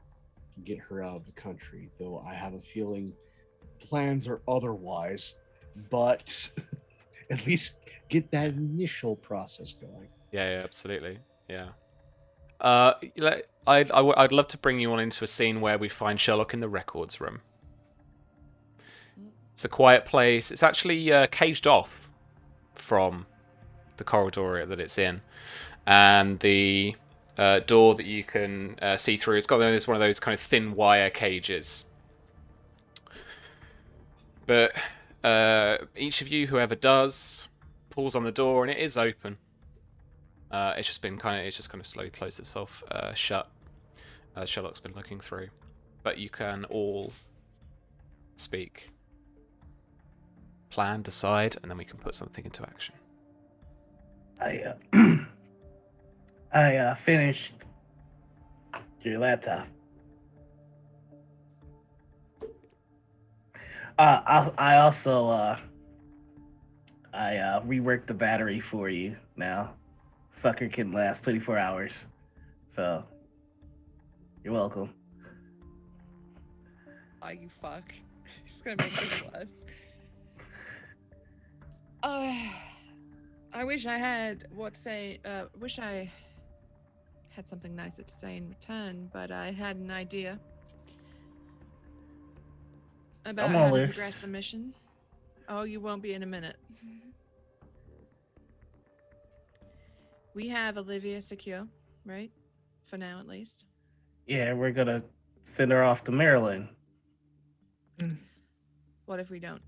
get her out of the country, though I have a feeling plans are otherwise, but at least get that initial process going. Yeah, absolutely. Yeah. I'd love to bring you on into a scene where we find Sherlock in the records room. It's a quiet place. It's actually caged off from the corridor that it's in, and the door that you can see through, it's got one of those kind of thin wire cages. But each of you, whoever does, pulls on the door and it is open. It's just kind of slowly closed itself shut. Sherlock's been looking through, but you can all speak, plan, decide, and then we can put something into action. I finished your laptop. I also reworked the battery for you now. Sucker can last 24 hours. So you're welcome. Oh, you fuck. He's gonna make this worse. I wish I had wish I had something nicer to say in return, but I had an idea about how to progress the mission. Oh, you won't be in a minute. We have Olivia secure, right? For now, at least. Yeah, we're gonna send her off to Maryland. What if we don't?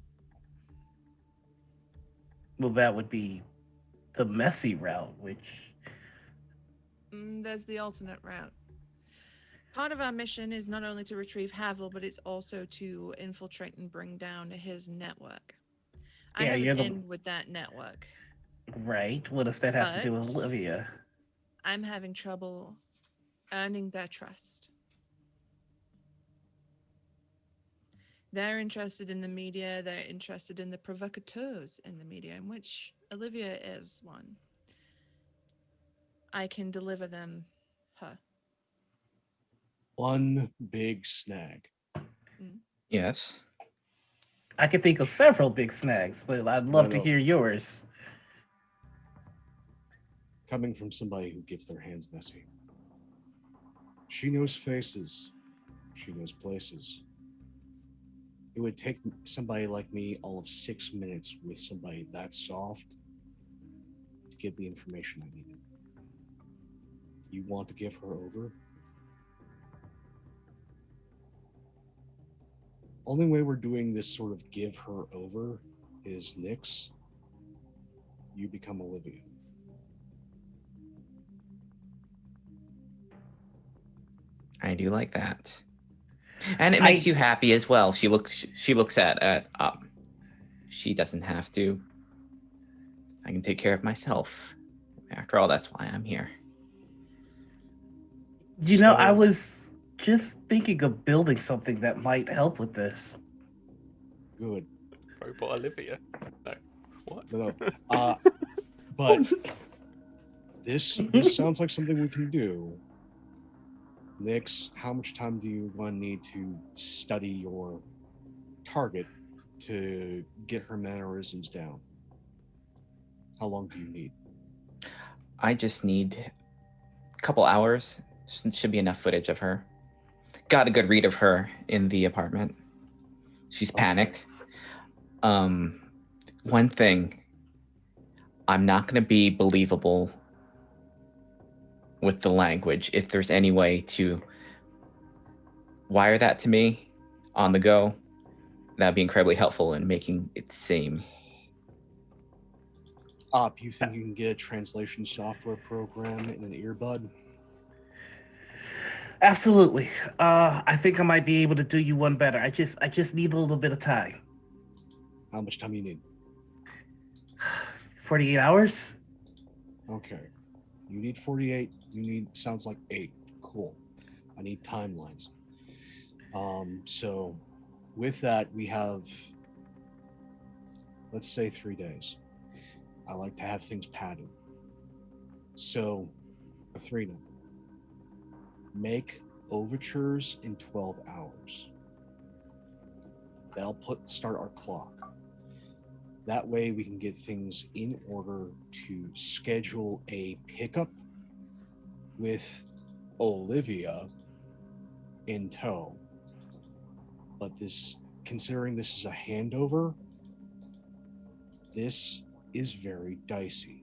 Well, that would be the messy route, which... There's the alternate route. Part of our mission is not only to retrieve Havel, but it's also to infiltrate and bring down his network. I have an in with that network. Right. What does that have to do with Olivia? I'm having trouble earning their trust. They're interested in the media. They're interested in the provocateurs in the media, in which Olivia is one. I can deliver them her. One big snag. Yes. I could think of several big snags, but I'd love to hear yours. Coming from somebody who gets their hands messy. She knows faces. She knows places. It would take somebody like me all of 6 minutes with somebody that soft to get the information I needed. You want to give her over? Only way we're doing this sort of give her over is Nyx. You become Olivia. I do like that. And it makes you happy as well. She looks at she doesn't have to. I can take care of myself. After all, that's why I'm here. You know, I was just thinking of building something that might help with this. Good. Robot Olivia. No. What? No. But this sounds like something we can do. Nyx, how much time do you want to need to study your target to get her mannerisms down? How long do you need? I just need a couple hours. Should be enough footage of her. Got a good read of her in the apartment. She's panicked. One thing, I'm not going to be believable with the language. If there's any way to wire that to me on the go, that'd be incredibly helpful in making it seem. You think you can get a translation software program in an earbud? Absolutely. I think I might be able to do you one better. I just need a little bit of time. How much time you need? 48 hours? Okay. You need 48. You need, sounds like 8. Cool. I need timelines. So with that, we have, let's say 3 days. I like to have things padded. So, Athrena, make overtures in 12 hours. That'll start our clock. That way we can get things in order to schedule a pickup with Olivia in tow. But considering this is a handover, this is very dicey.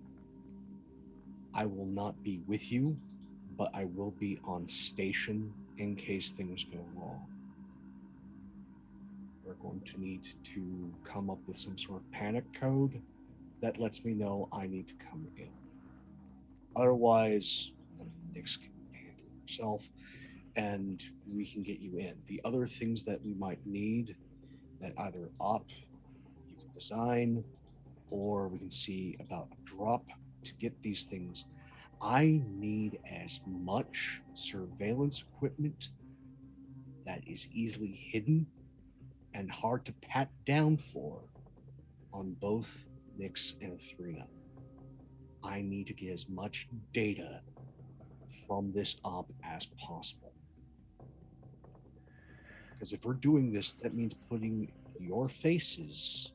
I will not be with you, but I will be on station in case things go wrong. We're going to need to come up with some sort of panic code that lets me know I need to come in. Otherwise, Nick's yourself, and we can get you in. The other things that we might need that either you can design, or we can see about a drop to get these things. I need as much surveillance equipment that is easily hidden and hard to pat down for on both Nyx and Thrina. I need to get as much data from this op as possible. Because if we're doing this, that means putting your faces,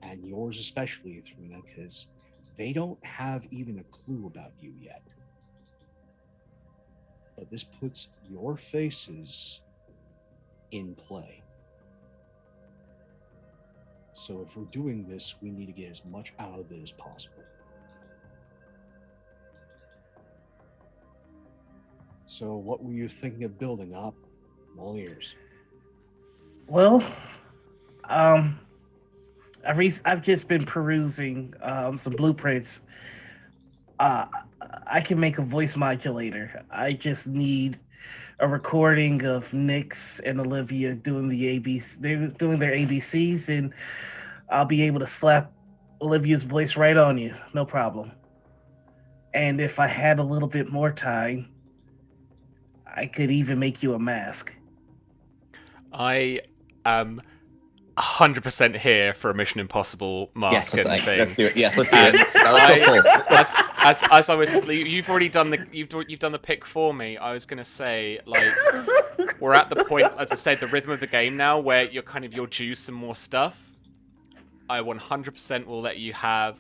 and yours especially, Thrina, because they don't have even a clue about you yet. But this puts your faces in play. So if we're doing this, we need to get as much out of it as possible. So what were you thinking of building up? I'm all ears. Well, I've just been perusing some blueprints. I can make a voice modulator. I just need a recording of Nyx and Olivia doing the ABC. They're doing their ABCs, and I'll be able to slap Olivia's voice right on you, no problem. And if I had a little bit more time, I could even make you a mask. I am 100% here for a Mission Impossible mask and thing. Let's do it. Yes, let's do it. As I was, you've already done the pick for me. I was gonna say, like, we're at the point, as I said, the rhythm of the game now, where you're due some more stuff. I 100% will let you have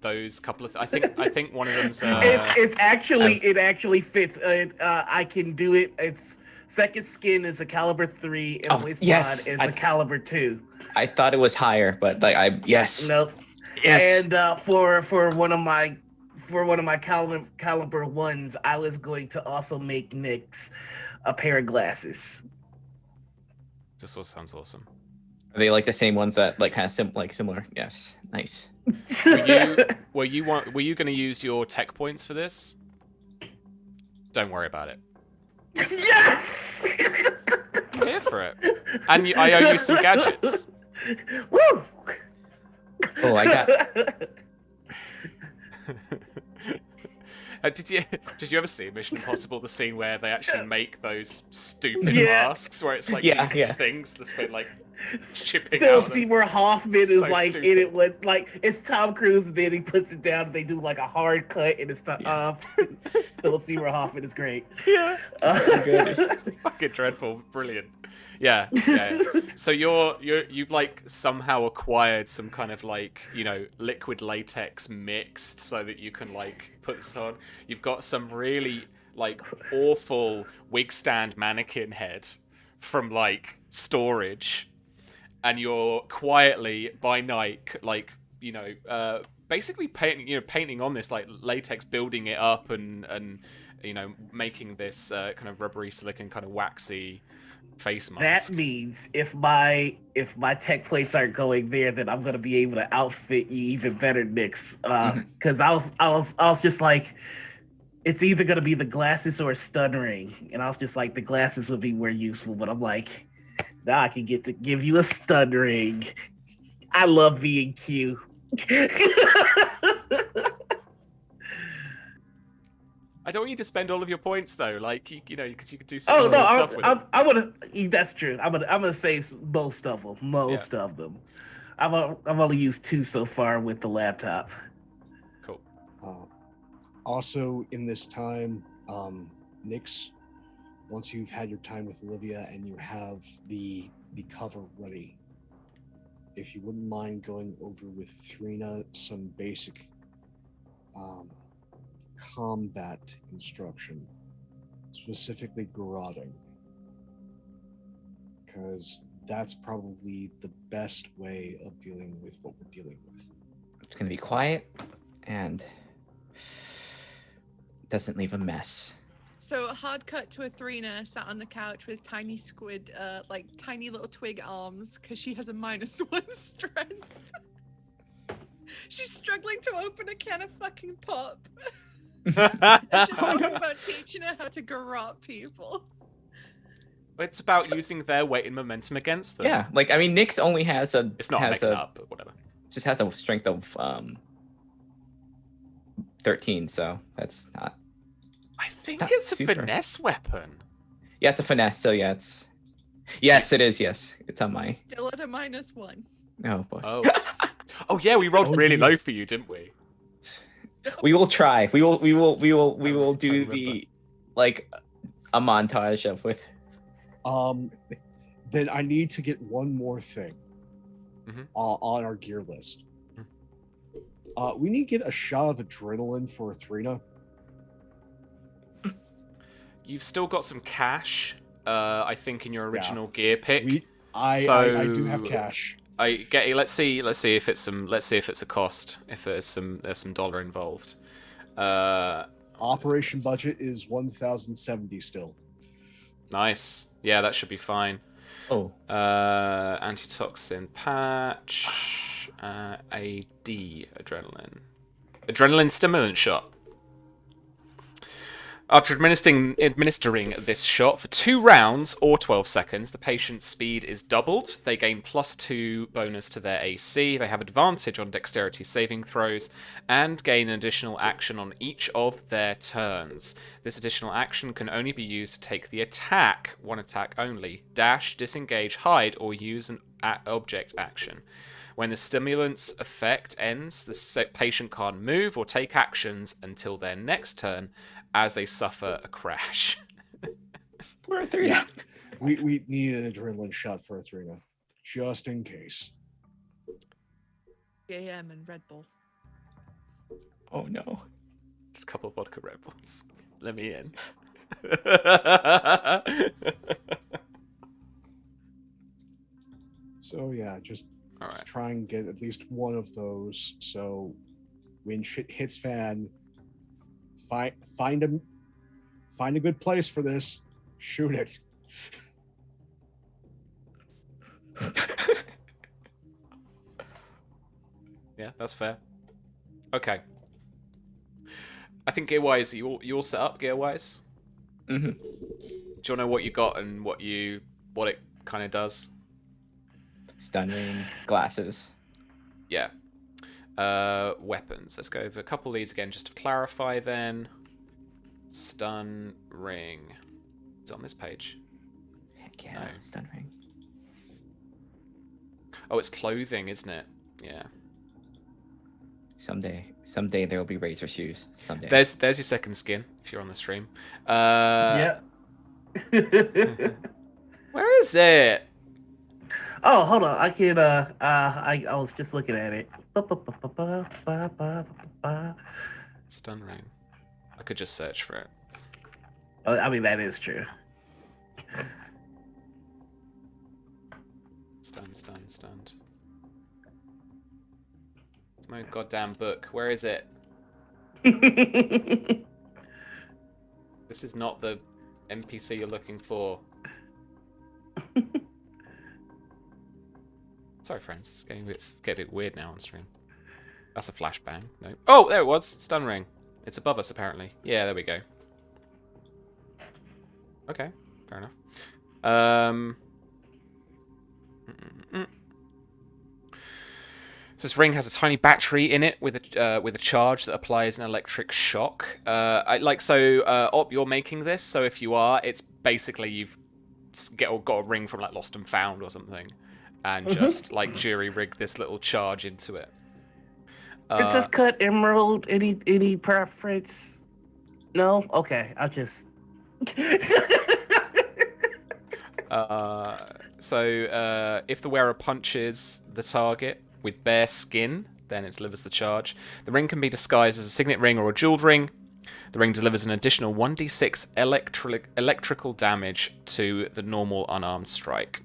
those couple of. I think one of them's. It actually fits. I can do it. It's. Second Skin is a caliber 3, and Voice Mod is a caliber 2. I thought it was higher, but yes. Nope. Yes. And for one of my caliber 1s, I was going to also make Nyx a pair of glasses. This all sounds awesome. Are they like the same ones that kind of similar? Yes. Nice. Were you going to use your tech points for this? Don't worry about it. Yes! I'm here for it. And I owe you some gadgets. Woo! Oh, I got... Did you ever see Mission Impossible, the scene where they actually make those stupid masks, where it's like these things that's been like chipping Phil out? Seymour Hoffman is like stupid. in it with it's Tom Cruise, and then he puts it down and they do like a hard cut, and it's Philip Seymour Hoffman is great. Yeah, it's fucking dreadful, brilliant. Yeah. So you've like somehow acquired some kind of like, liquid latex mixed so that you can like put this on. You've got some really like awful wig stand mannequin head from like storage, and you're quietly by night like basically painting on this like latex, building it up and making this kind of rubbery silicone kind of waxy face mask. That means if my tech plates aren't going there, then I'm gonna be able to outfit you even better, Nyx. Because I was just like, it's either gonna be the glasses or a stun ring, and I was just like, the glasses would be more useful. But I'm like, now I can get to give you a stun ring. I love being cute. I don't want you to spend all of your points though, like because you could do some stuff with it. I would. That's true. I'm gonna say most of them. Most of them. I've only used 2 so far with the laptop. Cool. Also, in this time, Nyx, once you've had your time with Olivia and you have the cover ready, if you wouldn't mind going over with Thrina some basic combat instruction, specifically garroting, because that's probably the best way of dealing with what we're dealing with. It's going to be quiet and doesn't leave a mess. So a hard cut to Thrina sat on the couch with tiny squid, like tiny little twig arms, because she has a -1 strength. She's struggling to open a can of fucking pop. And she's talking about teaching her how to garrot people. It's about using their weight and momentum against them. Yeah, like I mean, Nyx only has a. It's not making it up, but whatever. Just has a strength of 13, so that's not. I think it's a super. finesse weapon. Yeah, it's a finesse. So yeah, it's. Yes, it is. Yes, it's on my. Still at a -1. Oh boy. Oh. Oh yeah, we rolled really low for you, didn't we? We will try. We will do the like a montage of with. Then I need to get one more thing on our gear list. We need to get a shot of adrenaline for Athrena. You've still got some cash, I think, in your original gear pick. I do have cash. Let's see if it's a cost. If there's some dollar involved. Operation budget is 1,070 still. Nice. Yeah, that should be fine. Oh. Antitoxin patch. AD adrenaline. Adrenaline stimulant shot. After administering this shot for 2 rounds or 12 seconds, the patient's speed is doubled. They gain +2 bonus to their AC. They have advantage on dexterity saving throws and gain an additional action on each of their turns. This additional action can only be used to take the attack, one attack only, dash, disengage, hide, or use an object action. When the stimulant's effect ends, the patient can't move or take actions until their next turn, as they suffer a crash. We're Athrena. Yeah. We need an adrenaline shot for Athrena, just in case. AM and Red Bull. Oh no. Just a couple of vodka Red Bulls. Let me in. So yeah, just try and get at least one of those. So when shit hits fan, find a good place for this. Shoot it. Yeah, that's fair. Okay. I think gear-wise, you all set up gear-wise? Mm-hmm. Do you know what you got and what it kind of does? Stun ring, glasses. Yeah. Weapons. Let's go over a couple of these again just to clarify then. Stun ring. It's on this page. Heck yeah, No. stun ring. Oh, it's clothing, isn't it? Yeah. Someday there will be razor shoes. Someday. There's your second skin if you're on the stream. Yeah. Where is it? Oh, hold on. I can. I was just looking at it. Stun ring. I could just search for it. Oh, I mean, that is true. Stunned. It's my goddamn book. Where is it? This is not the NPC you're looking for. Sorry, friends. It's getting a bit weird now on stream. That's a flashbang. No. Oh, there it was. Stun ring. It's above us, apparently. Yeah, there we go. Okay, fair enough. So this ring has a tiny battery in it with a charge that applies an electric shock. Op, you're making this, so if you are, it's basically you've got a ring from like Lost and Found or something, and just like jury rig this little charge into it. Princess Cut, Emerald, any preference? No? Okay, I'll just... If the wearer punches the target with bare skin, then it delivers the charge. The ring can be disguised as a signet ring or a jeweled ring. The ring delivers an additional 1d6 electrical damage to the normal unarmed strike.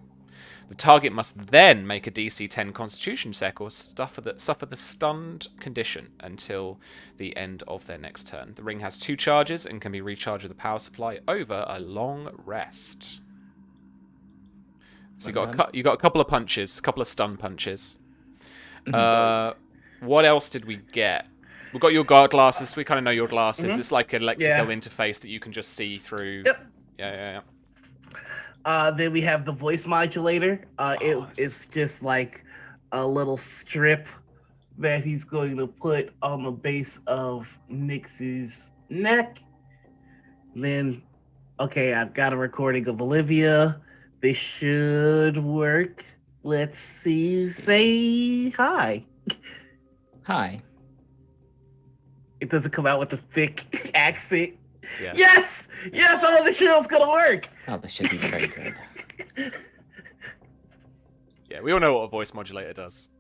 The target must then make a DC 10 Constitution check or suffer the stunned condition until the end of their next turn. The ring has 2 charges and can be recharged with a power supply over a long rest. So you got a couple of punches, a couple of stun punches. What else did we get? We've got your guard glasses. We kind of know your glasses. Mhm. It's like an electrical interface that you can just see through. Yep. Yeah. Then we have the voice modulator. It's just like a little strip that he's going to put on the base of Nyx's neck. Then, okay, I've got a recording of Olivia. This should work. Let's see. Say hi. Hi. It doesn't come out with a thick accent. Yeah. Yes! Yes, I wasn't sure it was gonna work. Oh, this should be very good. Yeah, we all know what a voice modulator does.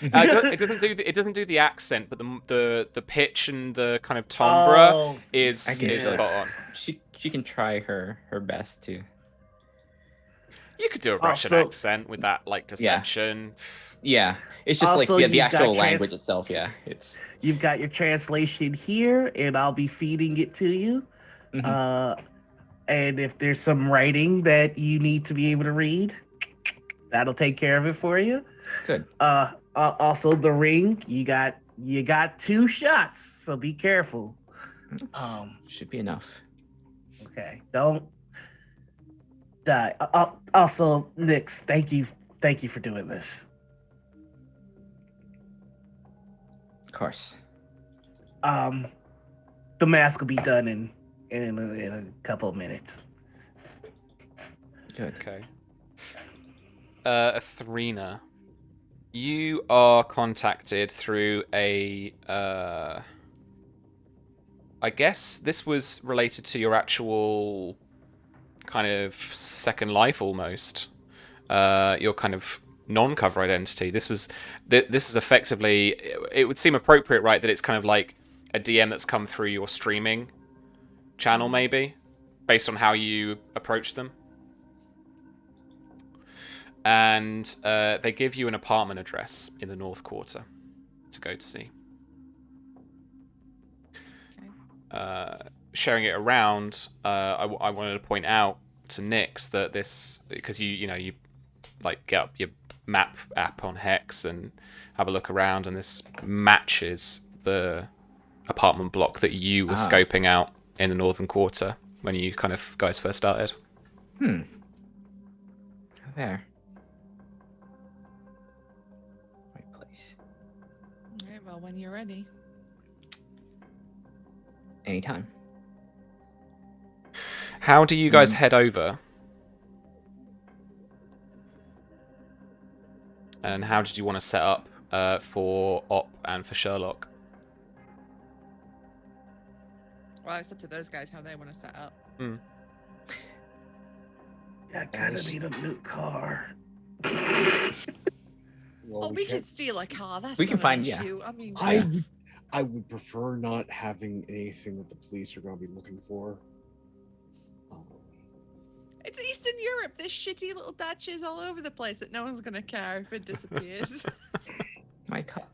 It doesn't do the accent, but the pitch and the kind of timbre is spot on. She can try her best to. You could do a Russian accent with that like deception. Yeah, it's just Also, like the actual language itself. Yeah, it's. You've got your translation here, and I'll be feeding it to you. And if there's some writing that you need to be able to read, that'll take care of it for you. Good. Also the ring, you got 2 shots, so be careful. Should be enough. Okay, don't die. Also, Nyx, thank you for doing this. Of course. The mask will be done in a couple of minutes. Good. Okay. Athrena, you are contacted through a. I guess this was related to your actual kind of second life almost. Your kind of non-cover identity. This is effectively. It would seem appropriate, right? That it's kind of like a DM that's come through your streaming channel, maybe, based on how you approach them. And they give you an apartment address in the North Quarter to go to see. Okay. Sharing it around, I wanted to point out to Nyx that this, because you like get up your map app on Hex and have a look around, and this matches the apartment block that you were scoping out in the Northern Quarter when you kind of guys first started. There. Alright, well, when you're ready. Anytime. How do you guys head over? And how did you want to set up for Op and for Sherlock? Well, it's up to those guys how they want to set up. I kind of need a new car. Well, we can steal a car. That's we can not find. an issue. Yeah. I mean, I would prefer not having anything that the police are going to be looking for. it's Eastern Europe. There's shitty little datches all over the place that no one's gonna care if it disappears. My car.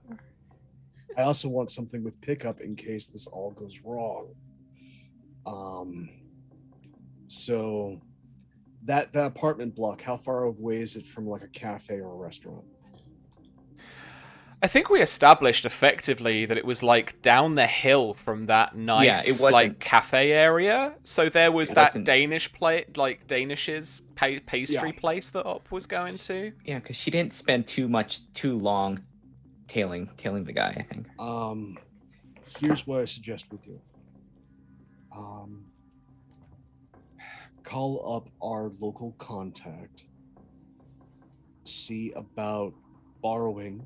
I also want something with pickup in case this all goes wrong. So that apartment block, how far away is it from like a cafe or a restaurant? I think we established effectively that it was like down the hill from that nice like cafe area. So there was that Danish Danish's pastry place that Op was going to. Yeah, because she didn't spend too long tailing the guy, I think. Here's what I suggest we do. Call up our local contact. See about borrowing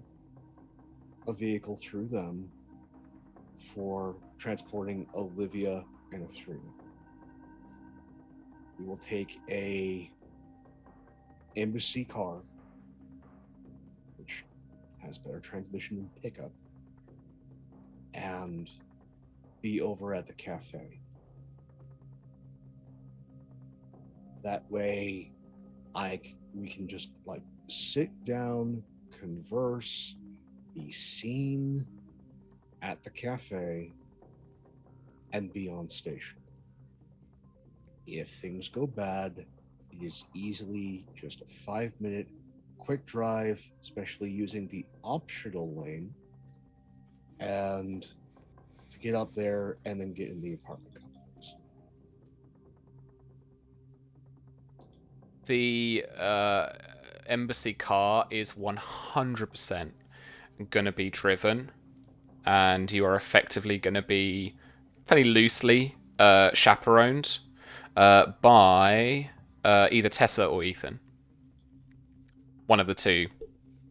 a vehicle through them for transporting Olivia and Athrena. We will take a embassy car, which has better transmission and pickup, and be over at the cafe. That way, we can just like sit down, converse, be seen at the cafe, and be on station. If things go bad, it is easily just a 5-minute quick drive, especially using the optional lane, and to get up there and then get in the apartment complex. The embassy car is 100% going to be driven, and you are effectively going to be fairly loosely chaperoned by either Tessa or Ethan. One of the two,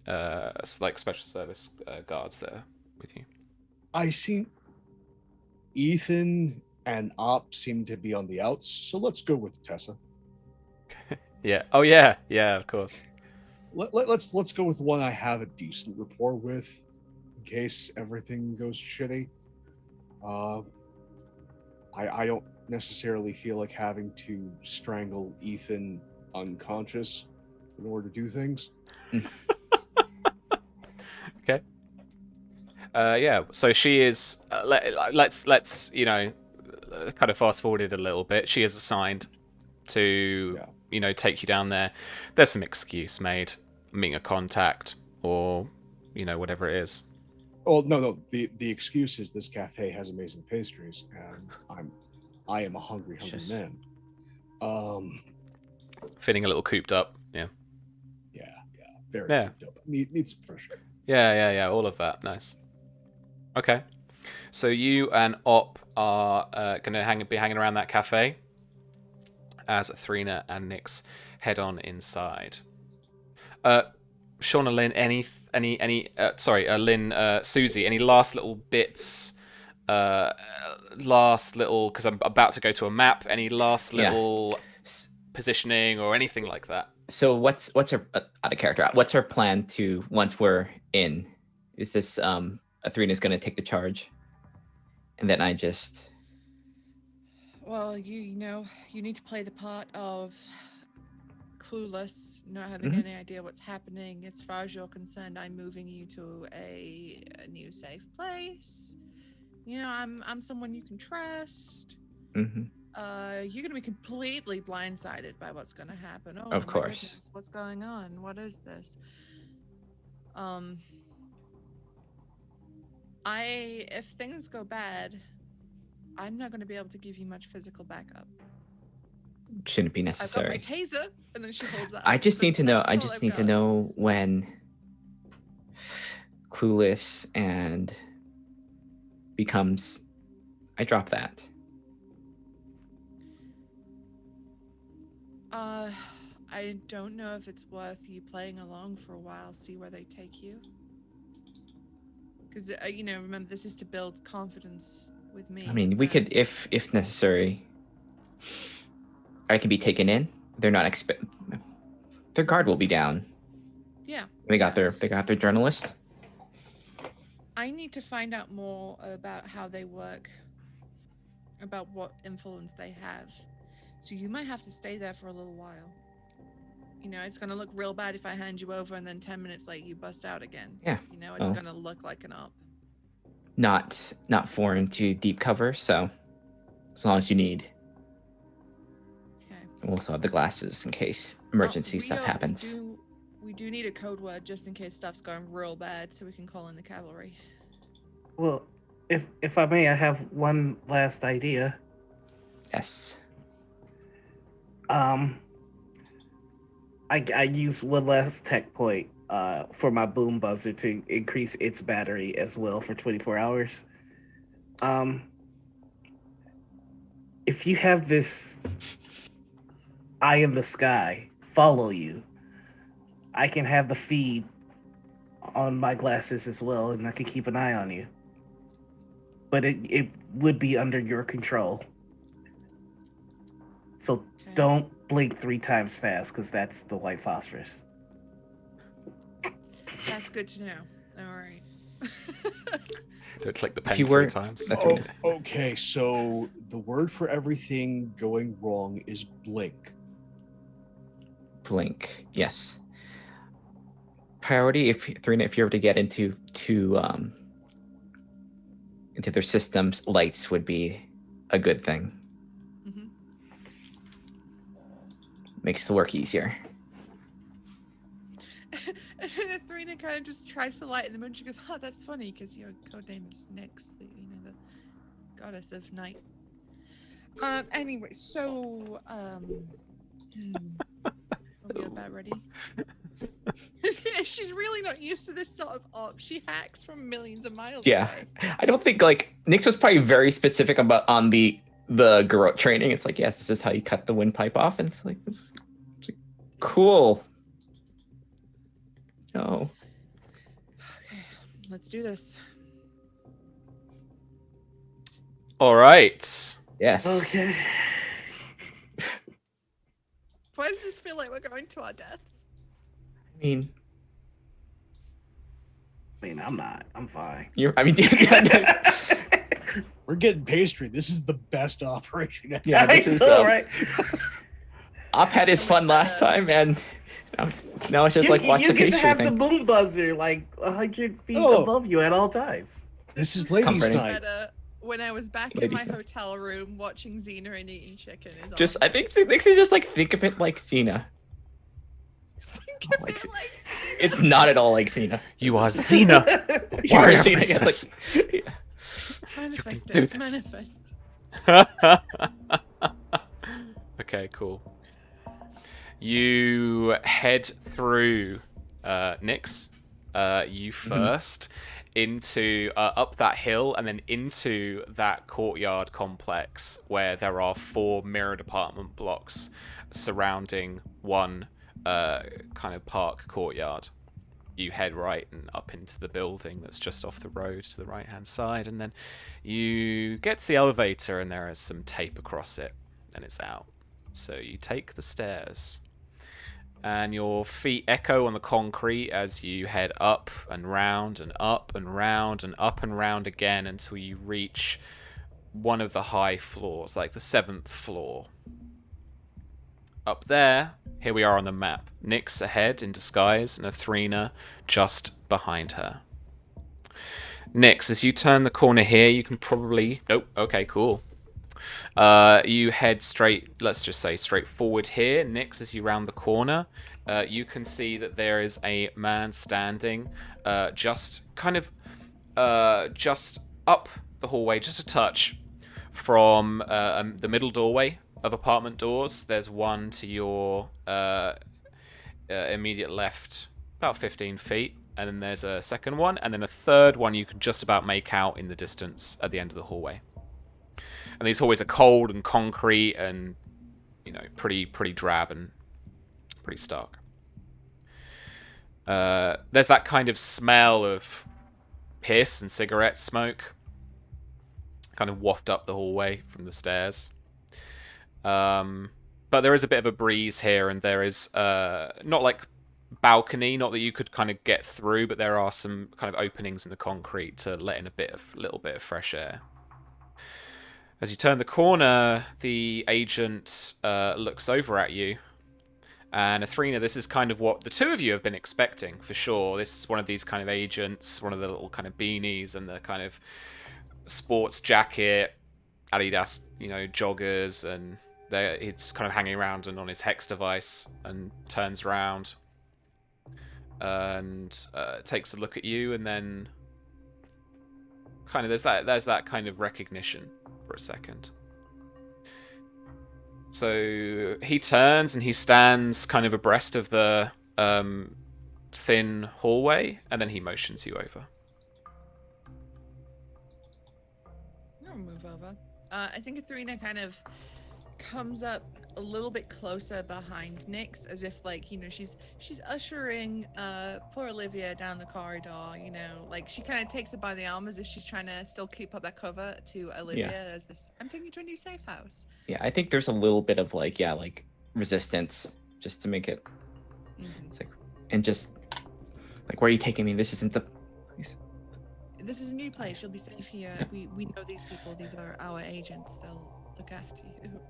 like special service guards there with you. I see Ethan and Op seem to be on the outs, so let's go with Tessa. Yeah. Oh yeah. Yeah. Of course. Let's go with one I have a decent rapport with, in case everything goes shitty. I don't necessarily feel like having to strangle Ethan unconscious in order to do things. Okay. Yeah. So she is. Let's kind of fast forward it a little bit. She is assigned to take you down there. There's some excuse made, meeting a contact or whatever it is. Oh no. The excuse is this cafe has amazing pastries, and I am a hungry man. Feeling a little cooped up. Yeah. Yeah. Very cooped up. Need some fresh air. Yeah. All of that. Nice. Okay. So you and Op are gonna be hanging around that cafe as Athrena and Nyx head on inside. Shauna, Lynn, Lynn, Susie, any last little bits? Because I'm about to go to a map. Any last little positioning or anything like that? So what's her out of character? What's her plan to once we're in? Is this Athrena's going to take the charge, and then I just? Well, you need to play the part of clueless, not having any idea what's happening. As far as you're concerned, I'm moving you to a new safe place. I'm someone you can trust. Mm-hmm. You're gonna be completely blindsided by what's gonna happen. Oh, of course. My goodness, what's going on? What is this? If things go bad, I'm not gonna be able to give you much physical backup. Shouldn't be necessary. I've got my taser, and then she holds up. I just need to know when clueless and becomes. I drop that. I don't know if it's worth you playing along for a while, see where they take you. Because remember, this is to build confidence with me. I mean, we could, if necessary. I can be taken in. They're not their guard will be down. Yeah. They got their journalist. I need to find out more about how they work, about what influence they have. So you might have to stay there for a little while. It's gonna look real bad if I hand you over and then 10 minutes later you bust out again. Yeah. It's gonna look like an op. Not foreign to deep cover, so as long as you need. We'll also have the glasses in case emergency stuff happens. We do need a code word just in case stuff's going real bad, so we can call in the cavalry. Well, if I may, I have one last idea. Yes. I use one last tech point for my boom buzzer to increase its battery as well for 24 hours. If you have this eye in the sky follow you, I can have the feed on my glasses as well, and I can keep an eye on you. But it would be under your control. So don't blink 3 times fast, because that's the white phosphorus. That's good to know. All right. Don't click the pen 3 times. Okay, so the word for everything going wrong is blink. Blink, yes. Priority, if you're able to get into their systems, lights would be a good thing. Mm-hmm. Makes the work easier. Three Thrina kind of just tries to lighten the mood. She goes, "Oh, that's funny because your code name is Nyx, the goddess of night." Anyway, so are we about ready? She's really not used to this sort of op. She hacks from millions of miles away. I don't think like Nyx was probably very specific about on the garrote training. It's like, yes, this is how you cut the windpipe off, and it's like, cool. Oh. Okay, let's do this. All right. Yes. Okay. Why does this feel like we're going to our deaths? I mean, I'm not. I'm fine. We're getting pastry. This is the best operation ever. Yeah, this is right. Op had his fun last time, and now it's just like watch the You get to pastry have the thing. boom buzzer like 100 feet above you at all times. This is ladies' Comforting. night. When I was back in my hotel room watching Xena and eating chicken. I think they just like think of it like Xena. It's not at all like Xena. You are Xena. You are Warrior Xena. princess. It's like, Manifest do it. this. Manifest. Okay, cool. You head through Nyx. You first into up that hill and then into that courtyard complex where there are 4 mirrored apartment blocks surrounding one kind of park courtyard. You head right and up into the building that's just off the road to the right hand side, and then you get to the elevator and there is some tape across it and it's out. So you take the stairs and your feet echo on the concrete as you head up and round and up and round and up and round again until you reach one of the high floors, like the 7th floor. Up there, here we are on the map. Nyx ahead in disguise and Athrina just behind her. Nyx, as you turn the corner here, you can probably... Nope, okay, cool. You head straight, let's just say straight forward here. Nyx, as you round the corner, you can see that there is a man standing just up the hallway, just a touch from the middle doorway of apartment doors. There's one to your immediate left, about 15 feet, and then there's a second one, and then a third one you can just about make out in the distance at the end of the hallway. And these hallways are cold and concrete and, you know, pretty drab and pretty stark. There's that kind of smell of piss and cigarette smoke kind of waft up the hallway from the stairs. But there is a bit of a breeze here, and there is not like balcony, not that you could kind of get through, but there are some kind of openings in the concrete to let in a little bit of fresh air. As you turn the corner, the agent looks over at you. And Athrina, this is kind of what the two of you have been expecting, for sure. This is one of these kind of agents, one of the little kind of beanies and the kind of sports jacket, Adidas, you know, joggers, and he's kind of hanging around and on his hex device, and turns around and takes a look at you, and then kind of there's that kind of recognition for a second. So he turns and he stands kind of abreast of the thin hallway, and then he motions you over. I'll move over. I think Athrina kind of comes up a little bit closer behind Nyx, as if, like, you know, she's ushering poor Olivia down the corridor, you know, like she kind of takes her by the arm as if she's trying to still keep up that cover to Olivia as this, I'm taking you to a new safe house. Yeah, I think there's a little bit of like resistance just to make it. It's like, and just like, where are you taking me? This isn't the place. This is a new place. You'll be safe here. We know these people. These are our agents. They'll look after you.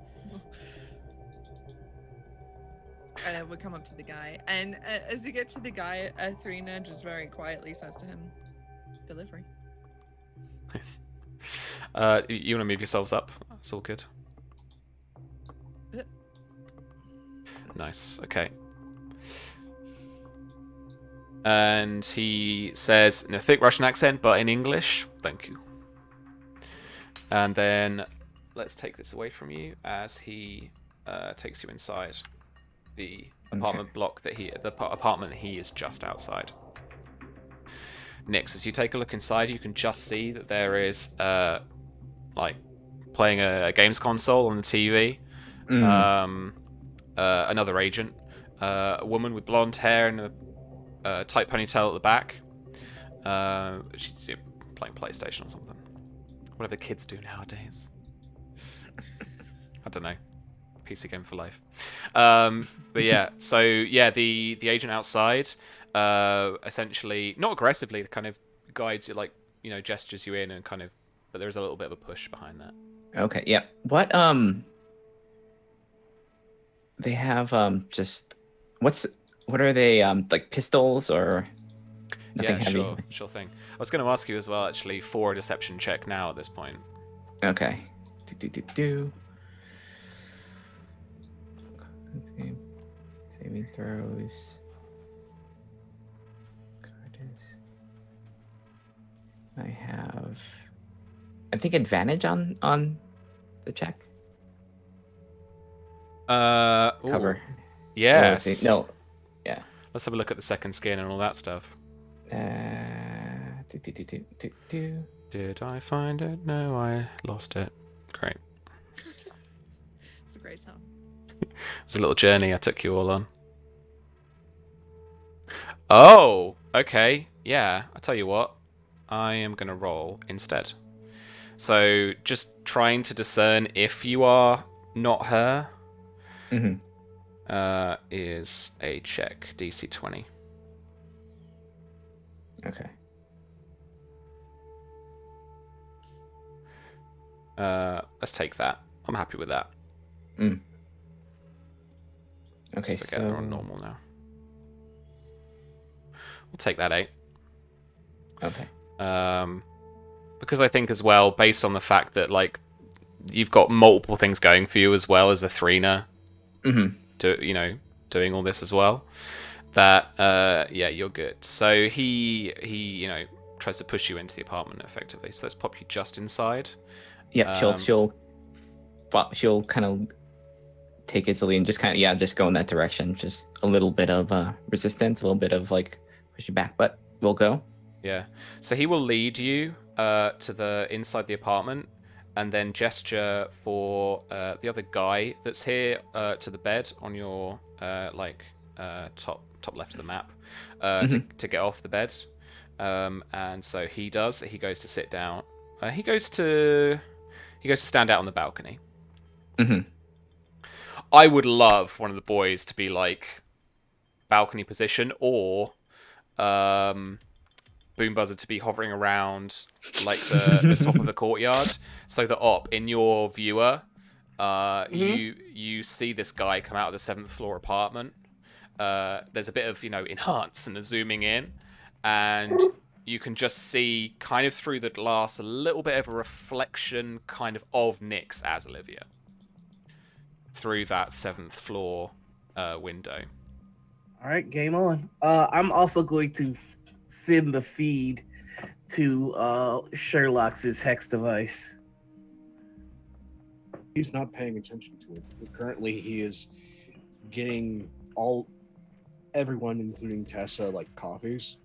We come up to the guy, and as you get to the guy, Athrina just very quietly says to him, "Delivery." Nice. You want to move yourselves up? That's all good. Yep. Nice. Okay. And he says in a thick Russian accent, but in English. Thank you. And then let's take this away from you as he takes you inside the apartment block that apartment he is just outside. Nix, as you take a look inside, you can just see that there is like playing a games console on the TV. Another agent, a woman with blonde hair and a tight ponytail at the back. She's playing PlayStation or something. Whatever kids do nowadays. I don't know. PC game for life. But yeah, so yeah, the agent outside, essentially not aggressively, kind of guides you, like, you know, gestures you in and kind of, but there's a little bit of a push behind that. Okay, yeah. What they have just what are they like pistols or nothing heavy? Yeah, sure thing. I was going to ask you as well, actually, for a deception check now at this point. Okay. Saving throws. I have, I think, advantage on the check. Cover. Yes. No. Yeah. Let's have a look at the second skin and all that stuff. Did I find it? No, I lost it. Great. It's a great song. It was a little journey I took you all on. Oh, okay. Yeah, I tell you what. I am going to roll instead. So just trying to discern if you are not her is a check, DC 20. Okay. Let's take that. I'm happy with that. Okay, Let's forget they're on normal now. We'll take that 8. Okay. Because I think as well, based on the fact that, like, you've got multiple things going for you as well as a Threener, doing all this as well, that yeah, you're good. So he tries to push you into the apartment effectively. So let's pop you just inside. Yeah, she'll kind of take it easily and just kind of just go in that direction. Just a little bit of resistance, a little bit of like push you back, but we'll go. Yeah. So he will lead you to the inside the apartment, and then gesture for the other guy that's here to the bed on your top left of the map to get off the bed. And so he does. He goes to sit down. He goes to stand out on the balcony. I would love one of the boys to be like balcony position, or Boom Buzzer to be hovering around like the top of the courtyard, so that in your viewer, you see this guy come out of the 7th floor apartment. There's a bit of enhance and the zooming in, and you can just see kind of through the glass a little bit of a reflection kind of Nyx as Olivia through that 7th floor window. All right, game on. I'm also going to send the feed to Sherlock's hex device. He's not paying attention to it. Currently, he is getting everyone, including Tessa, like coffees.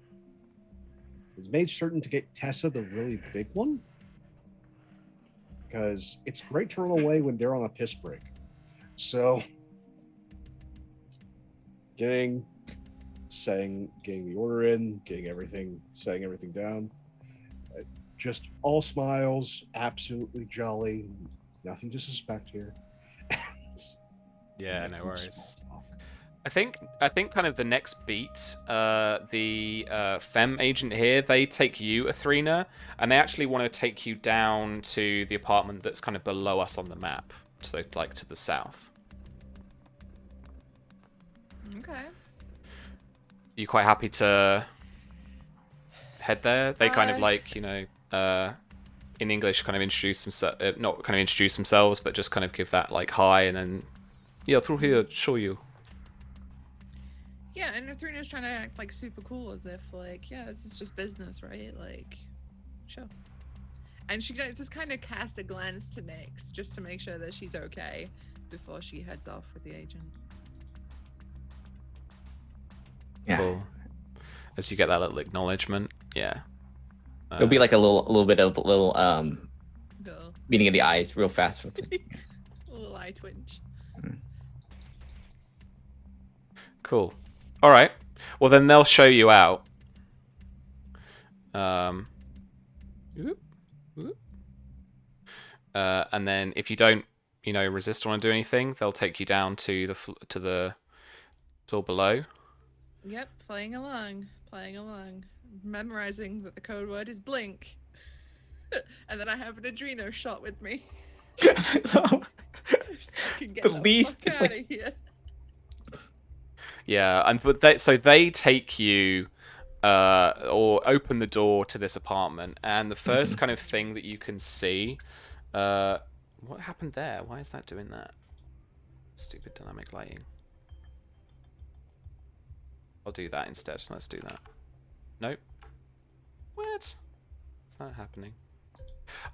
He's made certain to get Tessa the really big one, because it's great to run away when they're on a piss break. So, getting the order in, saying everything down. Just all smiles, absolutely jolly, nothing to suspect here. Yeah, no worries. I think kind of the next beat, the Fem agent here, they take you, Athrena, and they actually want to take you down to the apartment that's kind of below us on the map, so like to the south. Okay. You quite happy to head there? They kind of like, in English, kind of introduce themselves, not kind of introduce themselves, but just kind of give that like hi, and then through here, show you. Yeah, and Athrina's trying to act like super cool, as if like, yeah, this is just business, right? Like, sure. And she just kind of cast a glance to Nyx just to make sure that she's okay before she heads off with the agent. Yeah. Cool. As you get that little acknowledgement, yeah. It'll be like a little bit of little Go. meeting of the eyes, real fast. A little eye twinge. Cool. All right. Well, then they'll show you out. And then if you don't, resist or want to do anything, they'll take you down to the door below. Yep, playing along, memorizing that the code word is blink, and then I have an Adreno shot with me. So I can get The least, fuck it's out like- of here. Yeah, but they take you or open the door to this apartment, and the first kind of thing that you can see, what happened there? Why is that doing that? Stupid dynamic lighting. I'll do that instead. Let's do that. Nope. What? What's that happening?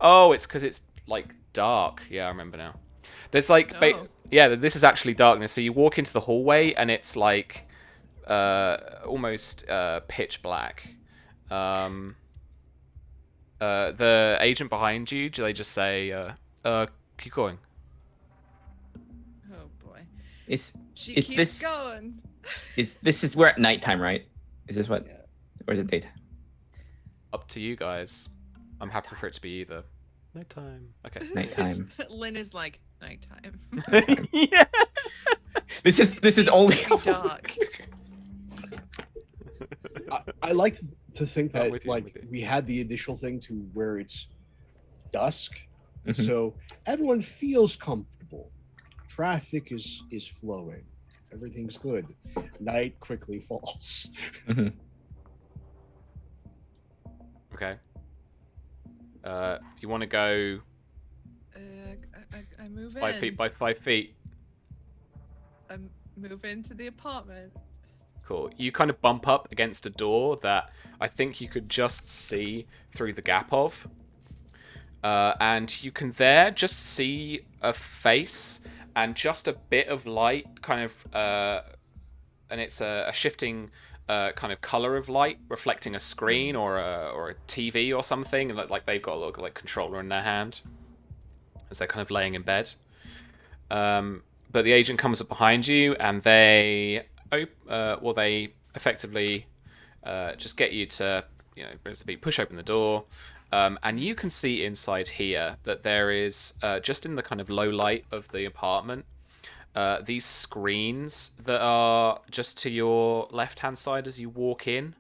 Oh, it's because it's like dark. Yeah, I remember now. There's like, yeah, this is actually darkness. So you walk into the hallway and it's like almost pitch black. The agent behind you, do they just say, keep going? Oh boy. She keeps this going. We're at nighttime, right? Is this what? Yeah. Or is it daytime? Up to you guys. I'm happy for it to be either. Nighttime. Okay. Nighttime. Lynn is like nighttime. Yeah. This is only dark. I like to think I'm that with you, I'm with you. we had the initial thing to where it's dusk, Mhm. so everyone feels comfortable. Traffic is flowing. Everything's good. Night quickly falls. Mhm. Okay. You want to go I move in. 5 feet by 5 feet? I move into the apartment. Cool. You kind of bump up against a door that I think you could just see through the gap of. And you can there just see a face and just a bit of light, kind of, and it's a shifting kind of color of light reflecting a screen or a TV or something, and like they've got a little like controller in their hand as they're kind of laying in bed. But the agent comes up behind you and they effectively just get you to, push open the door. And you can see inside here that there is, just in the kind of low light of the apartment, these screens that are just to your left-hand side as you walk in.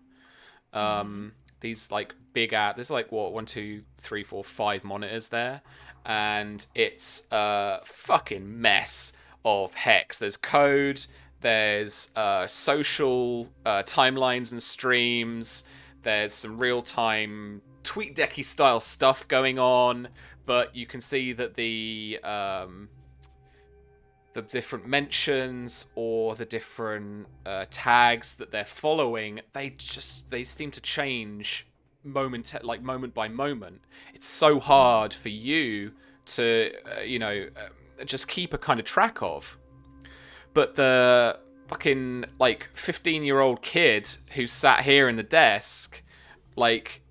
These like big there's like, what, 1, 2, 3, 4, 5 monitors there. And it's a fucking mess of hex. There's code, there's social timelines and streams, there's some real-time TweetDecky style stuff going on, but you can see that the different mentions or the different tags that they're following, they seem to change moment by moment. It's so hard for you to just keep a kind of track of. But the fucking like 15-year-old kid who sat here in the desk, like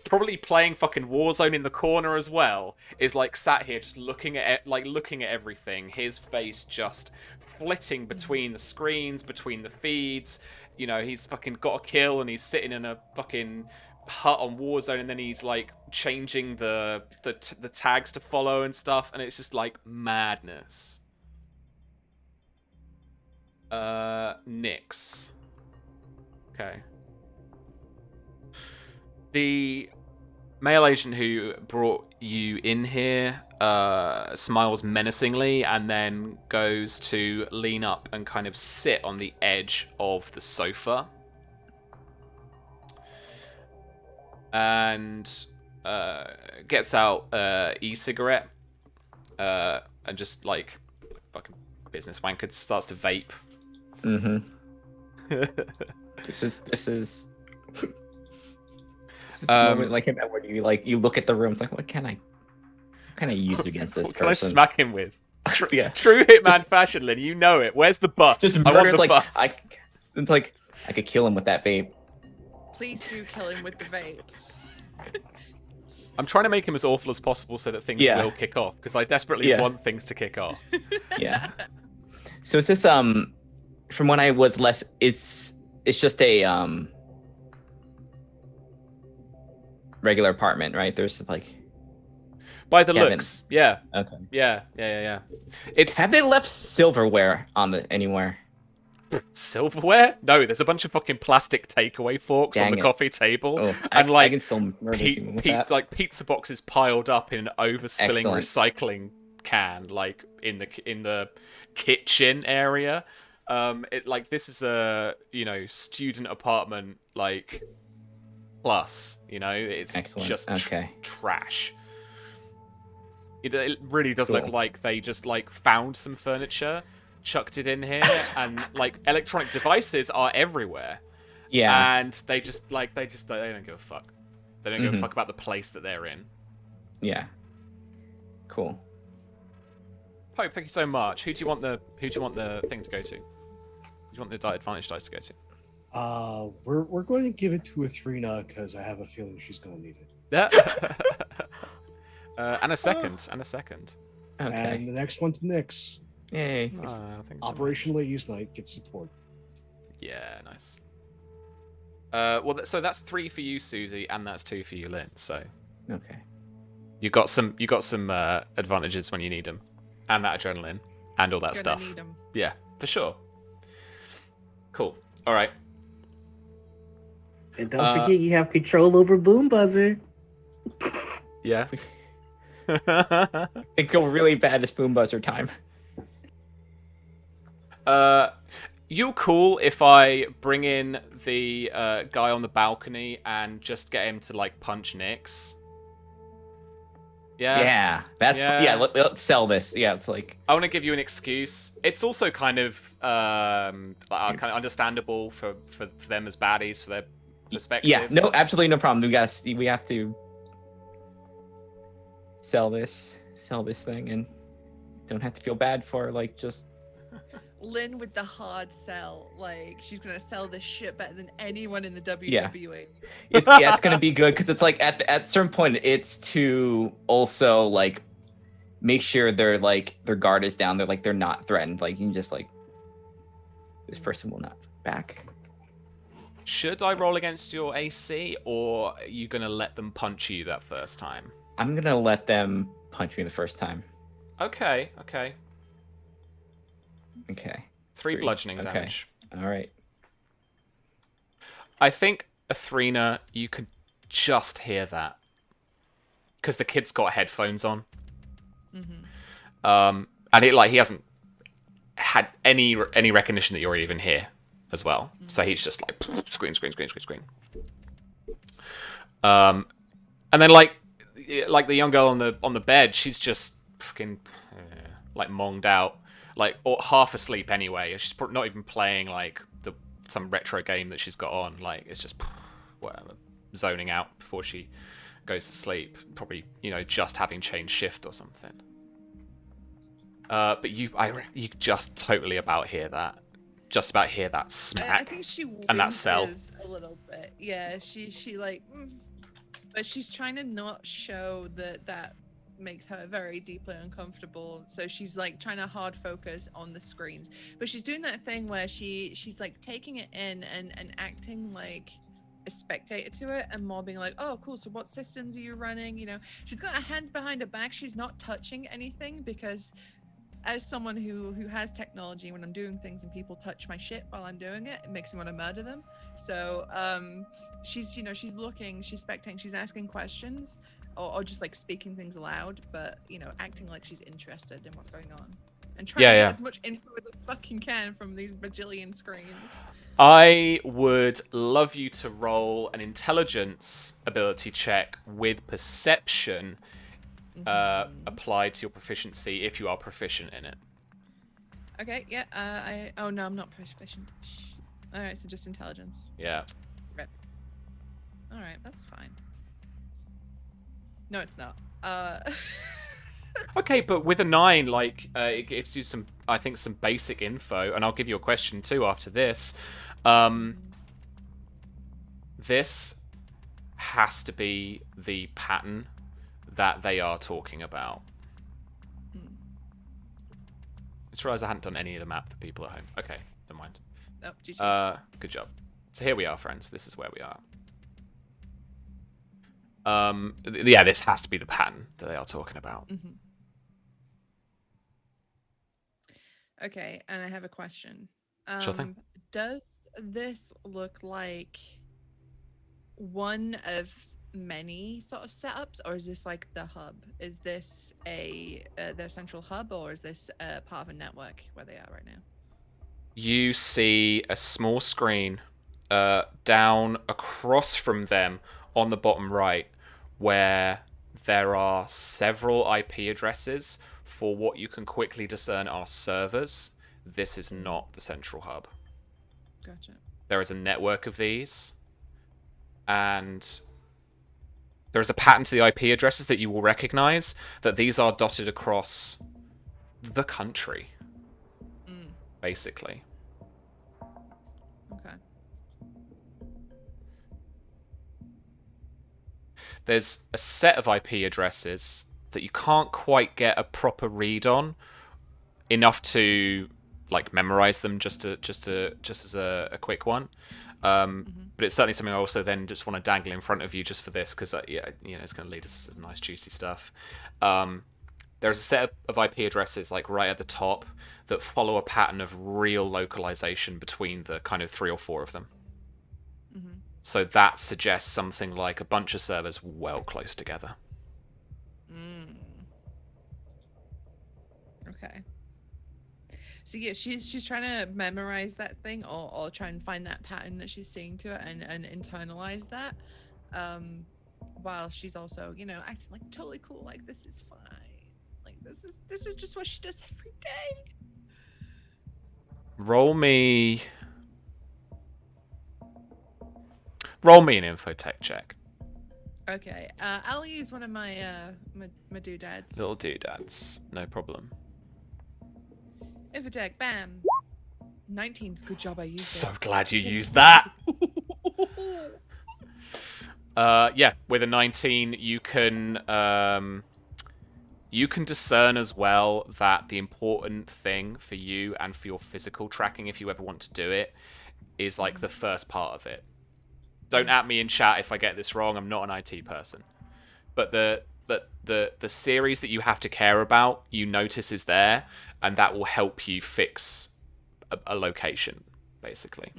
probably playing fucking Warzone in the corner as well, is like sat here just looking at everything. His face just flitting between the screens, between the feeds. He's fucking got a kill and he's sitting in a fucking hut on Warzone, and then he's like changing the tags to follow and stuff, and it's just like madness. Nyx. Okay. The male agent who brought you in here smiles menacingly and then goes to lean up and kind of sit on the edge of the sofa. And gets out e-cigarette and just like fucking business wanker starts to vape. Mm-hmm. This is the moment like him where you look at the room. It's like, what can I use against this What person? can I smack him with? Yeah. True Hitman fashion, Lynn. You know it. Where's the bust? Just I want murdered the like bust. it's like I could kill him with that vape. Please do kill him with the vape. I'm trying to make him as awful as possible so that things will kick off, because I desperately want things to kick off. Yeah. So is this from when I was less? It's just a regular apartment, right? There's like. By the looks, yeah. Okay. Yeah. It's have they left silverware on anywhere? Silverware? No, there's a bunch of fucking plastic takeaway forks on the coffee table, and I can still like pizza boxes piled up in an overspilling recycling can, like in the kitchen area. This is a student apartment like plus. It's just trash. It really does look like they just found some furniture, chucked it in here, and electronic devices are everywhere. Yeah. And they don't give a fuck. They don't give a fuck about the place that they're in. Yeah. Cool. Pope, thank you so much. Who do you want the thing to go to? Who do you want the advantage dice to go to? We're going to give it to Athrena because I have a feeling she's going to need it. Yeah. And a second. Okay. And the next one's Nyx. Yay. Operation Ladies Night gets support. Yeah, nice. So that's 3 for you, Susie, and that's 2 for you, Lynn. So. Okay. You got some advantages when you need them, and that adrenaline, and all that stuff. Need 'em. Yeah, for sure. Cool. All right. And don't forget, you have control over Boom Buzzer. Yeah. It go really bad this Boom Buzzer time. You cool if I bring in the guy on the balcony and just get him to punch Nyx? Yeah. Let's sell this. Yeah, it's like I want to give you an excuse. It's also kind of kind of understandable for them as baddies, for their perspective. Yeah, no, absolutely no problem. We have to sell this thing and don't have to feel bad for just Lynn with the hard sell. She's gonna sell this shit better than anyone in the WWE. It's gonna be good because it's at a certain point it's to also make sure their guard is down. They're not threatened. You can just this person will not back. Should I roll against your AC, or are you gonna let them punch you that first time? I'm gonna let them punch me the first time. Okay. 3 bludgeoning damage. All right. I think, Athrena, you could just hear that. Because the kid's got headphones on. And he hasn't had any recognition that you're even here as well. So he's just screen. And then the young girl on the bed, she's just fucking monged out. Or half asleep anyway. She's not even playing some retro game that she's got on. It's just whatever, zoning out before she goes to sleep. Probably just having changed shift or something. But you just totally about hear that. Just about hear that smack. I think she and that cell a little bit. Yeah, she but she's trying to not show that makes her very deeply uncomfortable, so she's trying to hard focus on the screens, but she's doing that thing where she's taking it in and acting like a spectator to it, and more being oh cool, so what systems are you running? She's got her hands behind her back. She's not touching anything, because as someone who has technology, when I'm doing things and people touch my shit while I'm doing it, it makes me want to murder them. So she's looking, she's spectating, she's asking questions, or just speaking things aloud, but acting like she's interested in what's going on, and trying to get as much info as I fucking can from these bajillion screens. I would love you to roll an intelligence ability check with perception applied to your proficiency if you are proficient in it. Okay, yeah. I'm not proficient. All right, so just intelligence. Yeah. Rip. All right, that's fine. No, it's not. Okay, but with a 9, like, it gives you some, I think, some basic info, and I'll give you a question too after this. This has to be the pattern that they are talking about. I just realised I hadn't done any of the map for people at home. Okay, never mind. Oh, GG's. Good job. So here we are, friends. This is where we are. Yeah, this has to be the pattern that they are talking about. Okay, and I have a question. Sure thing. Does this look like one of many sort of setups, or is this like the hub? Is this their central hub, or is this part of a network where they are right now? You see a small screen down across from them on the bottom right, where there are several IP addresses for what you can quickly discern are servers. This is not the central hub. Gotcha. There is a network of these, and there is a pattern to the IP addresses that you will recognize, that these are dotted across the country, basically. Okay. There's a set of IP addresses that you can't quite get a proper read on, enough to like memorize them just as a quick one. But it's certainly something I also then just want to dangle in front of you just for this, because it's going to lead us to some nice juicy stuff. There's a set of IP addresses like right at the top that follow a pattern of real localization between the kind of 3 or 4 of them. So that suggests something like a bunch of servers well close together. Okay. So yeah, she's trying to memorize that thing, or try and find that pattern that she's seeing to it and internalize that, while she's also, acting like totally cool, like this is fine, like this is just what she does every day. Roll me an infotech check. Okay, I'll use one of my my doodads. Little doodads, no problem. Infotech, bam. 19's good job I used it. So glad you used that. Yeah, with a 19, you can discern as well that the important thing for you and for your physical tracking, if you ever want to do it, is like the first part of it. Don't at me in chat if I get this wrong. I'm not an IT person, but the series that you have to care about, you notice is there, and that will help you fix a location, basically.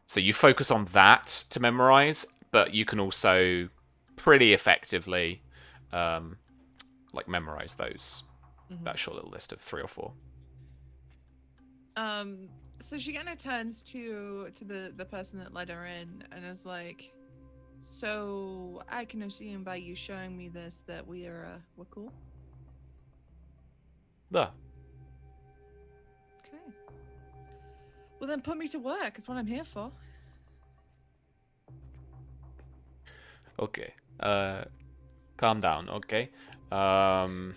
So you focus on that to memorize, but you can also pretty effectively memorize those. That short little list of 3 or 4. So she kind of turns to the person that led her in and is like, so I can assume by you showing me this that we're cool? The. Okay. Well then put me to work. It's what I'm here for. Okay. Calm down, okay? And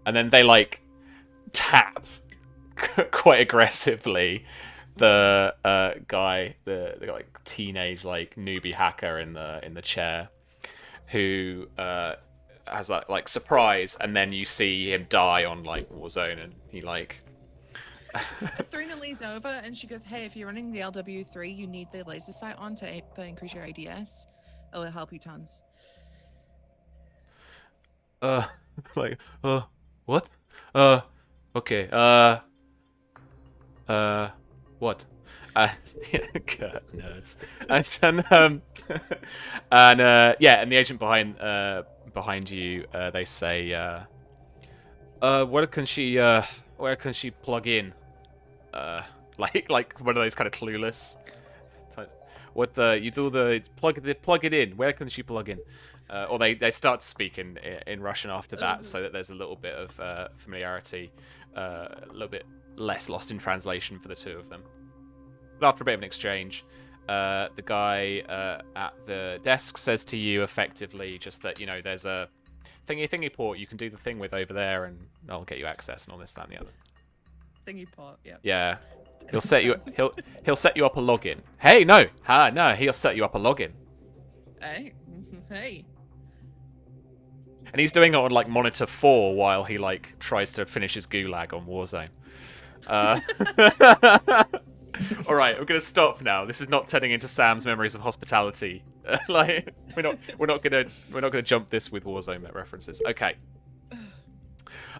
then they tap quite aggressively the guy, the teenage newbie hacker in the chair, who has surprise, and then you see him die on Warzone, and he Thrina leans over and she goes, hey, if you're running the LW3, you need the laser sight on to increase your ADS. It'll help you tons. What? Okay, what? God, nerds. And the agent behind you, they say, where can she plug in? Like one of those kind of clueless types. What you do the plug it in? Where can she plug in? Or they start to speak in Russian after that, so that there's a little bit of familiarity. less lost in translation for the two of them. But after a bit of an exchange, the guy at the desk says to you effectively just that, there's a thingy port you can do the thing with over there, and I'll get you access and all this, that, and the other. Thingy port, yeah. Yeah. He'll set you up a login. Hey, no. No, he'll set you up a login. Hey. And he's doing it on like monitor 4 while he like tries to finish his gulag on Warzone. All right, I'm gonna stop now. This is not turning into Sam's memories of hospitality. Like we're not gonna jump this with Warzone references. Okay.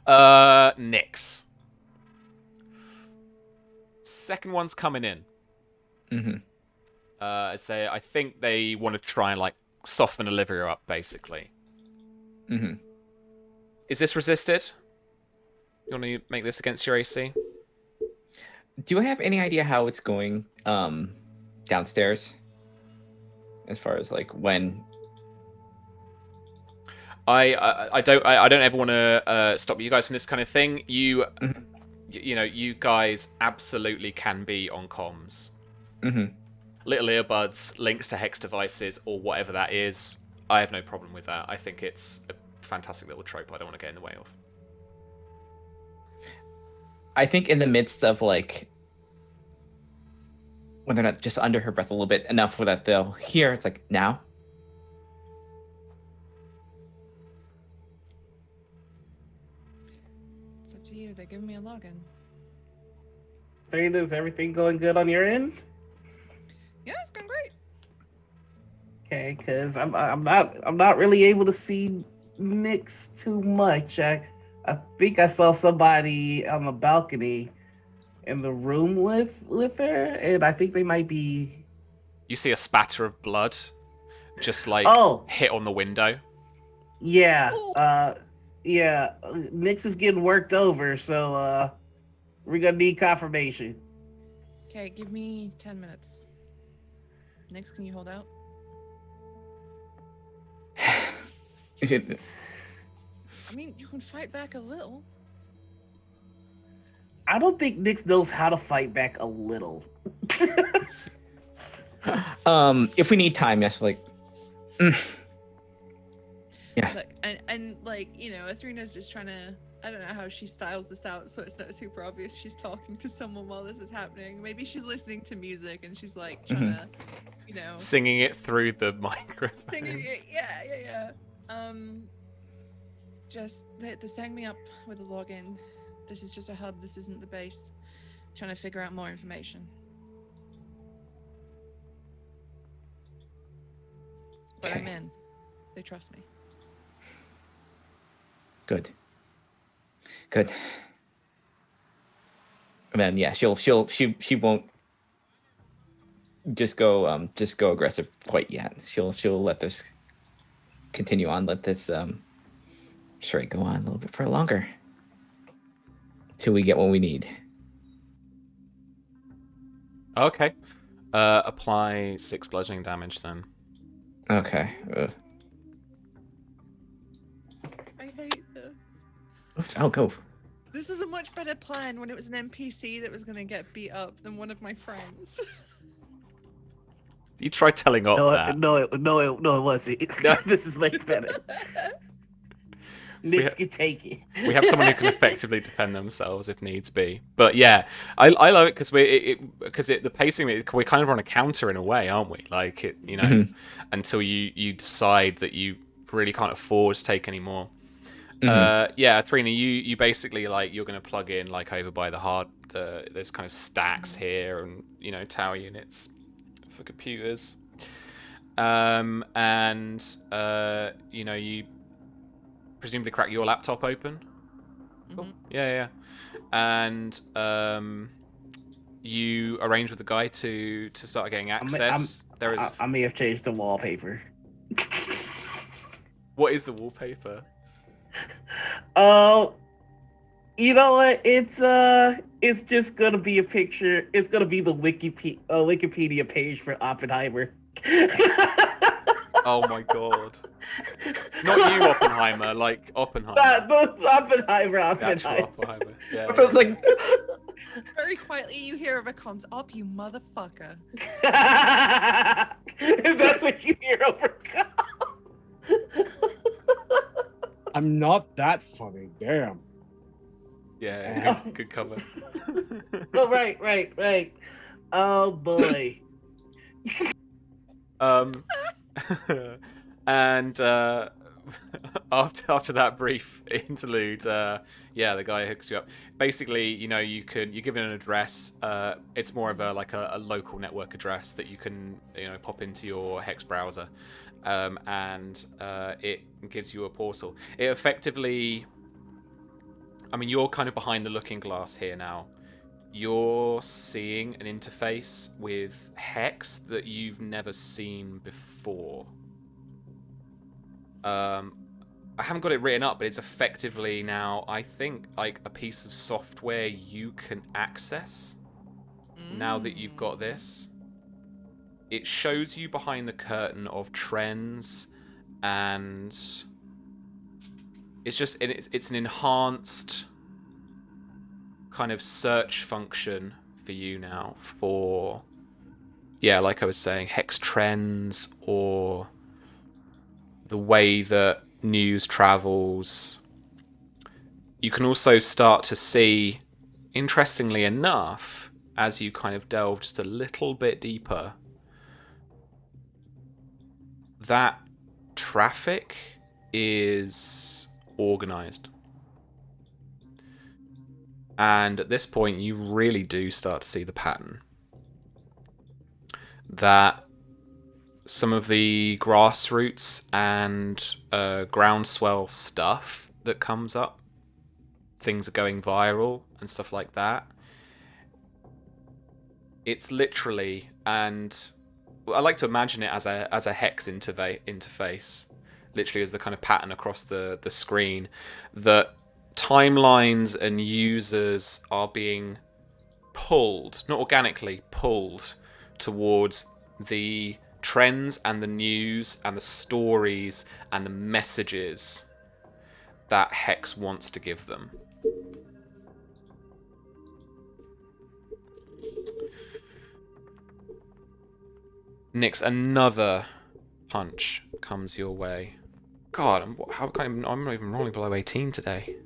Nyx. Second one's coming in. Mm-hmm. I think they want to try and like soften Olivia up, basically. Mm-hmm. Is this resisted? You want to make this against your AC? Do I have any idea how it's going downstairs? As far as like when? I don't ever want to stop you guys from this kind of thing. You guys absolutely can be on comms. Mm-hmm. Little earbuds, links to hex devices, or whatever that is. I have no problem with that. I think it's a fantastic little trope I don't want to get in the way of. I think in the midst of like when they're not just under her breath a little bit enough that they'll hear, it's like, now? It's up to you. They're giving me a login. Thrina, is everything going good on your end? Yeah, it's going great. Okay, because I'm not really able to see Nyx too much. I think I saw somebody on the balcony in the room with her, and I think they might be. You see a spatter of blood, just like hit on the window. Yeah, yeah. Nyx is getting worked over, so we're gonna need confirmation. Okay, give me 10 minutes. Nyx, can you hold out? I mean, you can fight back a little. I don't think Nyx knows how to fight back a little. If we need time, yes, like. Yeah. Look, and like, Athrina's just trying to. I don't know how she styles this out so it's not super obvious she's talking to someone while this is happening. Maybe she's listening to music and she's like trying to, singing it through the microphone. Singing it, yeah. Just they're setting me up with a login. This is just a hub. This isn't the base. Trying to figure out more information. But I'm in. They trust me. Good. And then yeah, she won't just go aggressive quite yet. She'll let this continue on. Let this charade go on a little bit for longer till we get what we need. Okay. Apply 6 bludgeoning damage then. Okay. I hate this. I'll go. This was a much better plan when it was an NPC that was going to get beat up than one of my friends. You tried telling Op that. No, it wasn't. This is much better. Nyx can take it. We have someone who can effectively defend themselves if needs be. But yeah, I love it because the pacing, we're kind of on a counter in a way, aren't we? Like it, until you decide that you really can't afford to take any more. Yeah, Thrina, you basically like you're going to plug in like over by there's kind of stacks here and tower units for computers, and you presumably crack your laptop open. Cool. Yeah. And you arrange with the guy to start getting access. I may have changed the wallpaper. What is the wallpaper? You know what? It's just gonna be a picture. It's gonna be the Wikipedia page for Oppenheimer. Oh my god. Not you, Oppenheimer, like Oppenheimer. Oppenheimer. Actual Oppenheimer. Yeah. So it's like, Very quietly, you hear over comms, "Up, you motherfucker." That's what you hear over. I'm not that funny. Damn. Yeah, good cover. Oh, right. Oh boy. And after that brief interlude, yeah, the guy hooks you up. Basically, you're given an address. It's more of a local network address that you can pop into your Hex browser, and it gives you a portal. It effectively, I mean, you're kind of behind the looking glass here now. You're seeing an interface with Hex that you've never seen before. I haven't got it written up, but it's effectively now, I think, like a piece of software you can access now that you've got this. It shows you behind the curtain of trends, and it's an enhanced kind of search function for you now for, yeah, like I was saying, hex trends or the way that news travels. You can also start to see, interestingly enough, as you kind of delve just a little bit deeper, that traffic is organized. And at this point, you really do start to see the pattern. That some of the grassroots and groundswell stuff that comes up, things are going viral and stuff like that. It's literally, and I like to imagine it as a hex interface, literally as the kind of pattern across the screen, that timelines and users are being pulled, not organically, pulled towards the trends and the news and the stories and the messages that Hex wants to give them. Nix, another punch comes your way. God, I'm not even rolling below 18 today.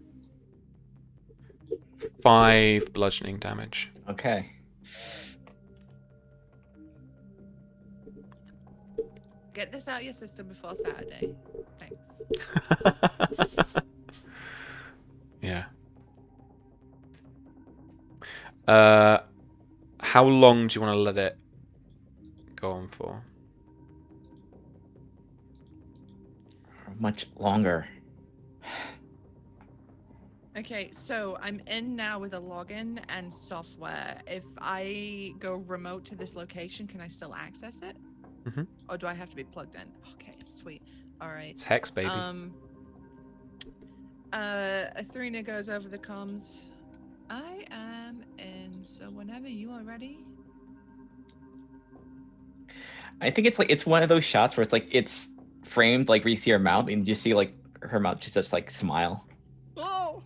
5 bludgeoning damage. okay. Get this out of your system before Saturday. Thanks. Yeah. How long do you want to let it go on for? Much longer. Okay, so I'm in now with a login and software. If I go remote to this location, can I still access it? Mm-hmm. Or do I have to be plugged in? Okay, sweet. All right. It's Hex, baby. Athrena goes over the comms. I am in, so whenever you are ready. I think it's one of those shots where it's framed like where you see her mouth and you see like her mouth just like smile. Oh.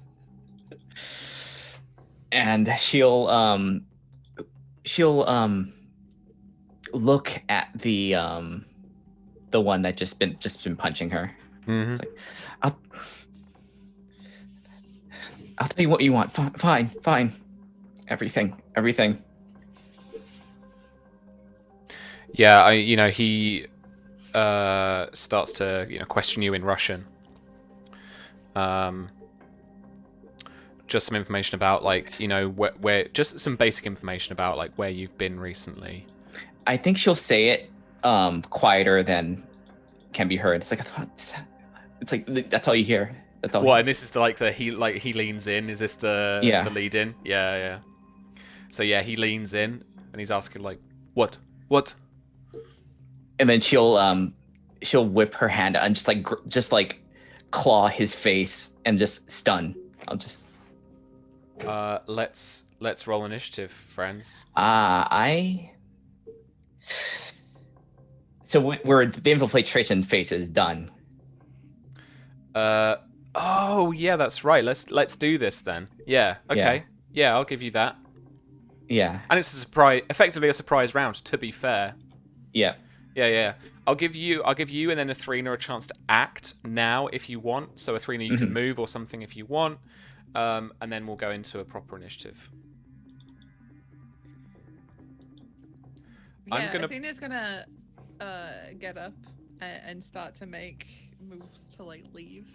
And she'll look at the one that just been punching her. Mm-hmm. It's like, I'll tell you what you want. Fine. Everything. Yeah, he starts to question you in Russian. Just some information about where just some basic information about like where you've been recently. I think she'll say it quieter than can be heard. It's like that's all you hear. That's all. What? And this is he leans in. Is this the lead in? Yeah. So yeah, he leans in and he's asking like, what? And then she'll whip her hand out and just claw his face and just stun. I'll just. Let's roll initiative, friends. I So the infiltration phase is done. Oh yeah, that's right. Let's do this then. Yeah. Okay. Yeah, I'll give you that. Yeah. And it's a surprise, effectively a surprise round. To be fair. Yeah. Yeah. I'll give you and then Athrena a chance to act now if you want. So Athrena, you can move or something if you want, and then we'll go into a proper initiative. Yeah, Athena's gonna get up and start to make moves to like leave.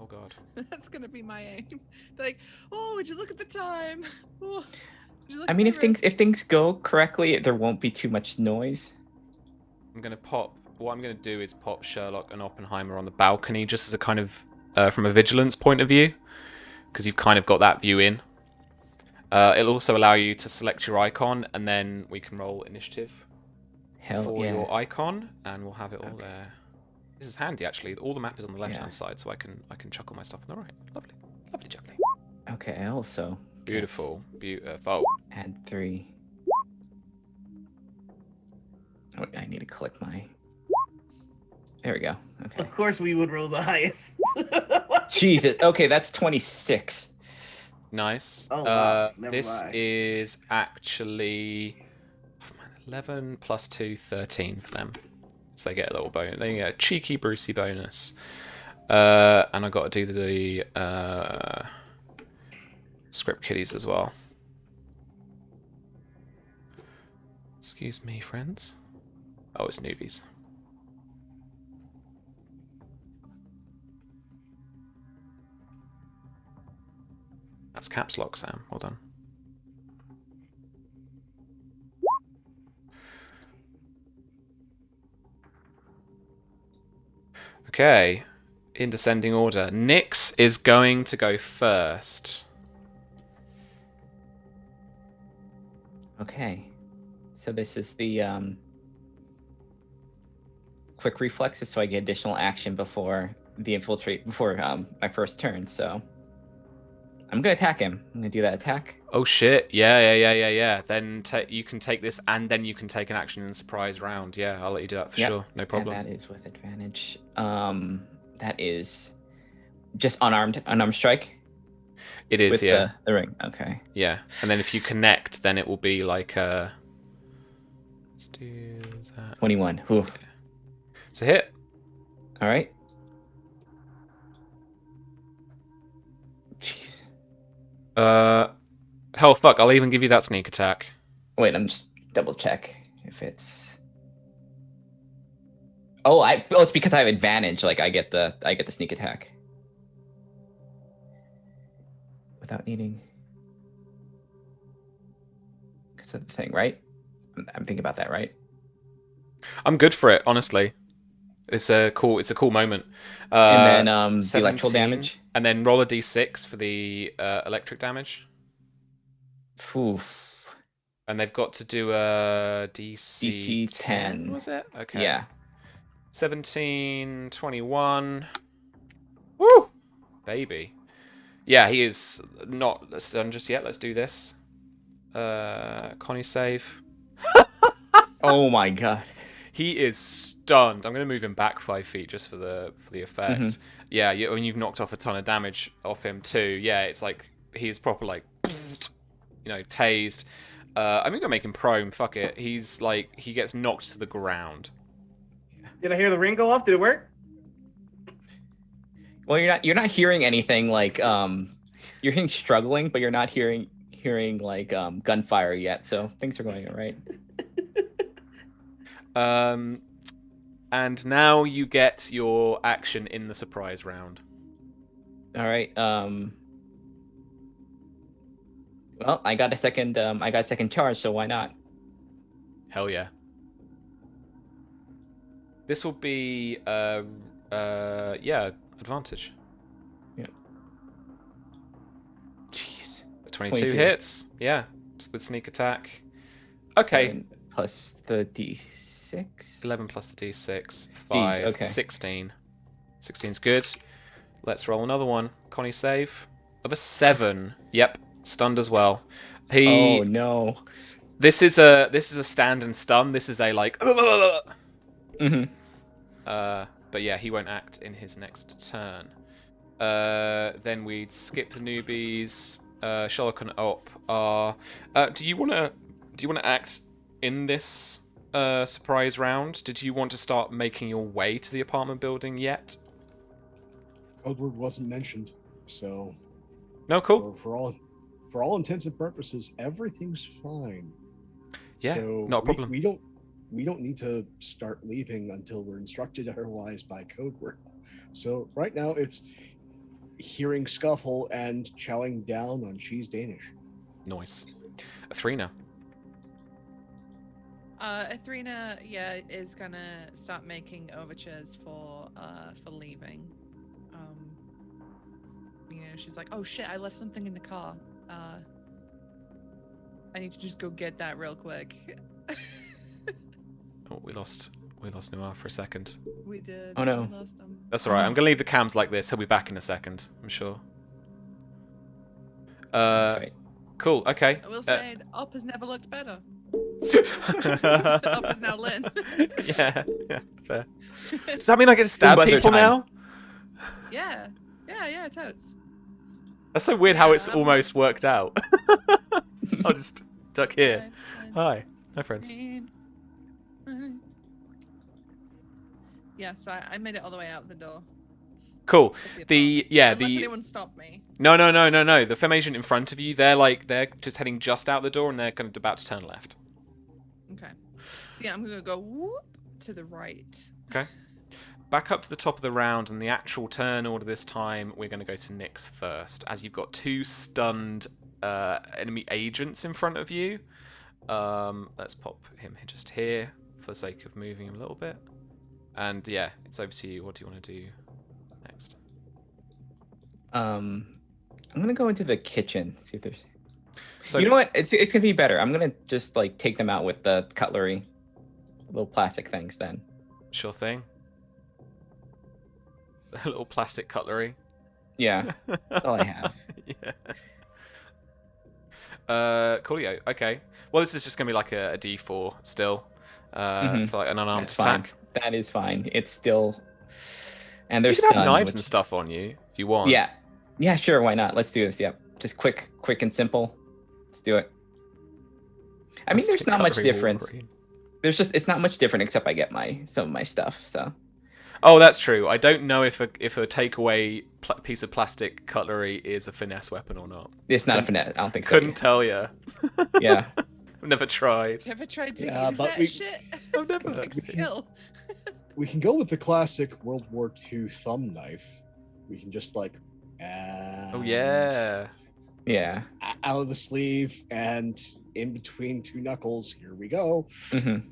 Oh god. That's gonna be my aim. Like, oh, would you look at the time? Oh, I mean, if things go correctly, there won't be too much noise. I'm gonna pop. What I'm gonna do is pop Sherlock and Oppenheimer on the balcony, just as a kind of from a vigilance point of view, because you've kind of got that view in. It'll also allow you to select your icon, and then we can roll initiative for your icon, and we'll have it all there. This is handy, actually. All the map is on the left-hand side, so I can chuck all my stuff on the right. Lovely, lovely jubbly. Okay, also. Beautiful. Add 3. Oh, I need to click my. There we go. Okay. Of course, we would roll the highest. Jesus. Okay, that's 26. Nice. Oh, wow. This is actually 11 plus 2, 13 for them. So they get a little bonus. They get a cheeky Brucey bonus. And I got to do the script kiddies as well. Excuse me, friends. Oh, it's newbies. That's caps lock, Sam. Well done. Okay. In descending order. Nyx is going to go first. Okay. So this is the quick reflexes, so I get additional action before my first turn. So I'm gonna attack him. I'm gonna do that attack. Oh shit! Yeah. Then you can take this, and then you can take an action in the surprise round. Yeah, I'll let you do that for sure. No problem. And that is with advantage. That is just unarmed strike. It is, with yeah. The ring. Okay. Yeah, and then if you connect, then it will be like let's do that. 21. Ooh. It's a hit. All right. Jeez. Hell, fuck! I'll even give you that sneak attack. Wait, I'm just double check if it's. Oh, it's because I have advantage. Like I get the sneak attack without needing. Because of the thing, right? I'm thinking about that, right? I'm good for it, honestly. It's a cool moment. And then the electrical damage, and then roll a d6 for the electric damage. Oof. And they've got to do a DC 10. Was it? Okay. Yeah. 17, 21. Woo! Baby. Yeah, he is not done just yet. Let's do this. Connie save. Oh my god. He is stunned. I'm going to move him back 5 feet just for the effect. Mm-hmm. Yeah, when you've knocked off a ton of damage off him too. Yeah, it's like he's proper like, tased. I'm going to make him prone. Fuck it. He's like he gets knocked to the ground. Did I hear the ring go off? Did it work? Well, you're not hearing anything like you're hearing struggling, but you're not hearing like gunfire yet. So things are going all right. And now you get your action in the surprise round. All right. Well, I got a second charge, so why not? Hell yeah. This will be advantage. Yeah. Jeez. 22 hits. Yeah, with sneak attack. Okay. 7 plus the D6. 11 plus the D6. 5. Jeez, okay. 16. 16's good. Let's roll another one. Connie save of a 7. Yep, stunned as well. Oh no. This is a stand and stun. This is a like. Mm-hmm. But yeah, he won't act in his next turn. Then we'd skip the newbies. Sherlock and Op are. Do you want to act in this surprise round? Did you want to start making your way to the apartment building yet? Codeword wasn't mentioned, so. No, cool. For all intents and purposes, everything's fine. Yeah, so not a problem. We don't need to start leaving until we're instructed otherwise by Codeword. So right now it's hearing scuffle and chowing down on cheese Danish. Nice. Athrena. Athrena, is gonna start making overtures for leaving. She's like, oh shit, I left something in the car. I need to just go get that real quick. Oh, we lost Noir for a second. We did. Oh no. We lost him. That's alright. I'm gonna leave the cams like this. He'll be back in a second, I'm sure. That's right. Cool. Okay. I will say, Up has never looked better. Up is now Lynn. yeah, fair. Does that mean I get to stab Buzzer people time. now? Yeah, totes. That's so weird how Yeah, it's that almost worked out. I'll just duck here. Fine. Hi friends. Yeah, so I made it all the way out the door. Cool. Unless The anyone stopped me. No. The femme agent in front of you, they're just heading just out the door and they're kind of about to turn left. Okay. So yeah, I'm gonna go whoop to the right. Okay. Back up to the top of the round, and the actual turn order this time, we're going to go to Nyx first, as you've got 2 stunned enemy agents in front of you. Let's pop him just here for the sake of moving him a little bit. And yeah, it's over to you. What do you want to do next? I'm gonna go into the kitchen. See if there's. So You know what? It's gonna be better. I'm gonna just like take them out with the cutlery, little plastic things. Then. Sure thing. A little plastic cutlery. Yeah, that's all I have. Yeah. Coolio. Okay. Well, this is just gonna be like a D4 still, for like an unarmed That's fine. attack. That is fine. It's still, and You there's can have knives and stuff on you if you want. Yeah, sure. Why not? Let's do this. Yep. Just quick and simple. Let's do it. I mean, there's not much difference. It's not much different except I get some of my stuff. So. Oh, that's true. I don't know if a takeaway piece of plastic cutlery is a finesse weapon or not. It's not a finesse. I don't think so. Couldn't tell you. Yeah. I've never tried. You ever tried to Yeah, use but that shit? I've never. Like skill. We can go with the classic World War II thumb knife. We can just like Oh yeah. Yeah. out of the sleeve and in between 2 knuckles. Here we go. Mm-hmm.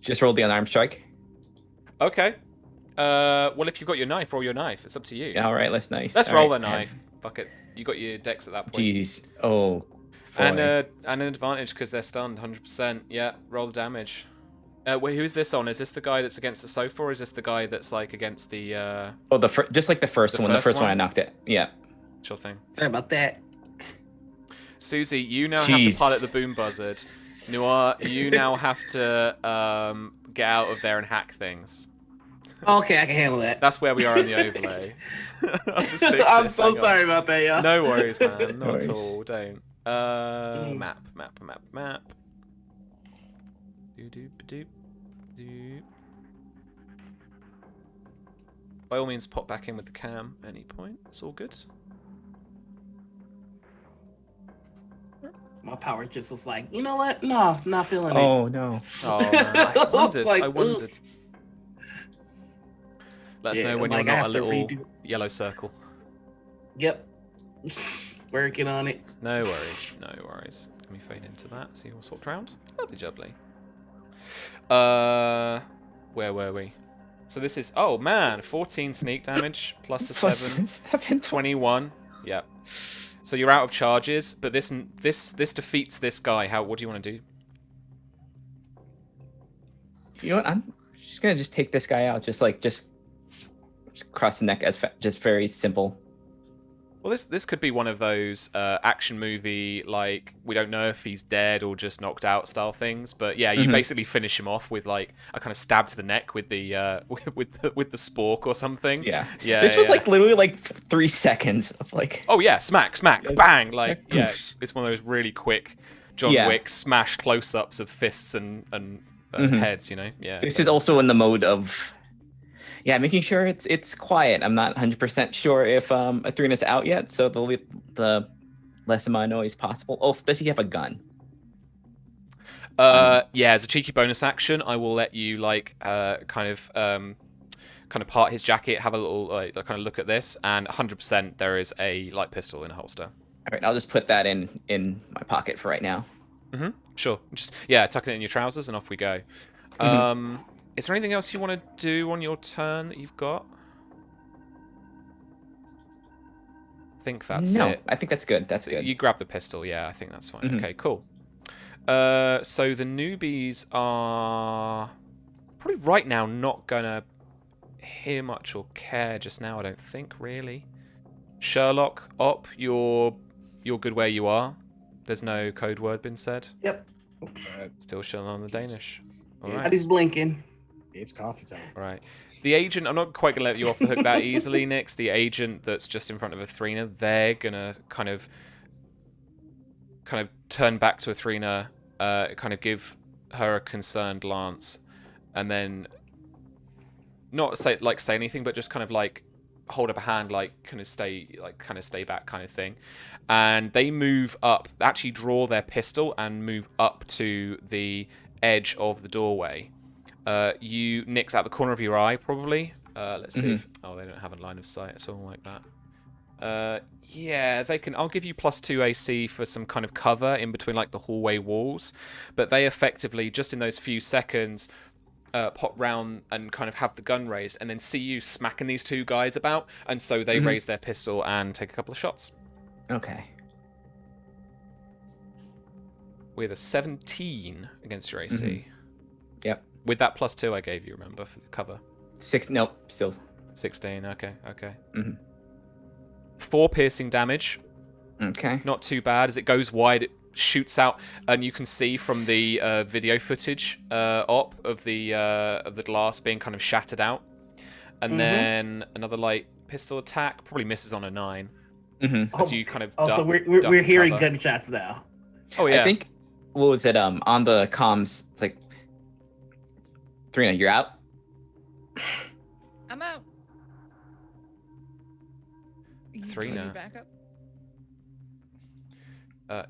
Just roll the unarmed strike. Okay. Well, if you've got your knife, roll your knife. It's up to you. Yeah, all right, that's nice. Let's All roll right, the knife. Fuck it. You got your dex at that point. Jeez. Oh. Boy. And an advantage because they're stunned. 100%. Yeah. Roll the damage. Wait, who is this on? Is this the guy that's against the sofa, or is this the guy that's like against the? Oh, just like the first one. The first one I knocked it. Yeah. Sure thing. Sorry about that. Susie, you now have to pilot the boom buzzard. Noir, you now have to get out of there and hack things. Okay, I can handle that. That's where we are on the overlay. I'll just fix I'm this, so hang on. sorry about that, y'all. No worries, man. Not worries. at all. Don't. Map. Doop. By all means, pop back in with the cam at any point. It's all good. My power just was like, you know what? No, not feeling it. Oh no. Oh, man. I wondered. like, I wondered. oof. Let us Yeah, know when like, you're I not a have to little redo- yellow circle. Yep. Working on it. No worries. Let me fade into that. See what's swapped around. Lovely jubbly. Where were we? So this is, oh man, 14 sneak damage plus the 7. 21. Yep. So you're out of charges, but this defeats this guy. What do you want to do? You know what? I'm just gonna take this guy out. Just cross the neck just very simple. Well, this could be one of those action movie, like, we don't know if he's dead or just knocked out style things. But yeah, you basically finish him off with like a kind of stab to the neck with the with the spork or something. Yeah. Yeah. This was like literally like 3 seconds of like. Oh yeah, smack, bang! Like yeah, it's one of those really quick John Wick smash close-ups of fists and heads. You know. Yeah. This is also in the mode of. Yeah, making sure it's quiet. I'm not 100% sure if Athrina's out yet, so the less amount of noise possible. Also, does he have a gun? Yeah, as a cheeky bonus action, I will let you like kind of part his jacket, have a little kind of look at this, and 100% there is a light pistol in a holster. All right, I'll just put that in my pocket for right now. Sure. Just tuck it in your trousers and off we go. Is there anything else you want to do on your turn that you've got? I think that's it. No, I think that's good. That's good. You grab the pistol. Yeah, I think that's fine. Okay, cool. So the newbies are probably right now not gonna hear much or care just now. I don't think really. Sherlock, Op, you're good where you are. There's no code word been said. Yep. Still shilling on the Danish. All right. Everybody's blinking. It's coffee time. All right. The agent, I'm not quite going to let you off the hook that easily, Nix. The agent that's just in front of Athrina, they're going to kind of turn back to Athrina, kind of give her a concerned glance, and then not say anything, but just kind of like hold up a hand, like kind of stay back kind of thing. And they move up, actually draw their pistol and move up to the edge of the doorway. You Nix out the corner of your eye, probably. Let's see if... Oh, they don't have a line of sight at all like that. Yeah, they can... I'll give you +2 AC for some kind of cover in between, like, the hallway walls. But they effectively, just in those few seconds, pop round and kind of have the gun raised and then see you smacking these two guys about. And so they raise their pistol and take a couple of shots. Okay. With a 17 against your AC. Yep. With that +2 I gave you, remember, for the cover. 6. Nope. Still. 16. Okay. 4 piercing damage. Okay. Not too bad. As it goes wide, it shoots out, and you can see from the video footage of the glass being kind of shattered out. And then another light pistol attack probably misses on a 9. As you kind of so we're hearing gunshots now. Oh yeah. I think what was it? On the comms, it's like, Athrina, you're out. I'm out. Athrina. Back up.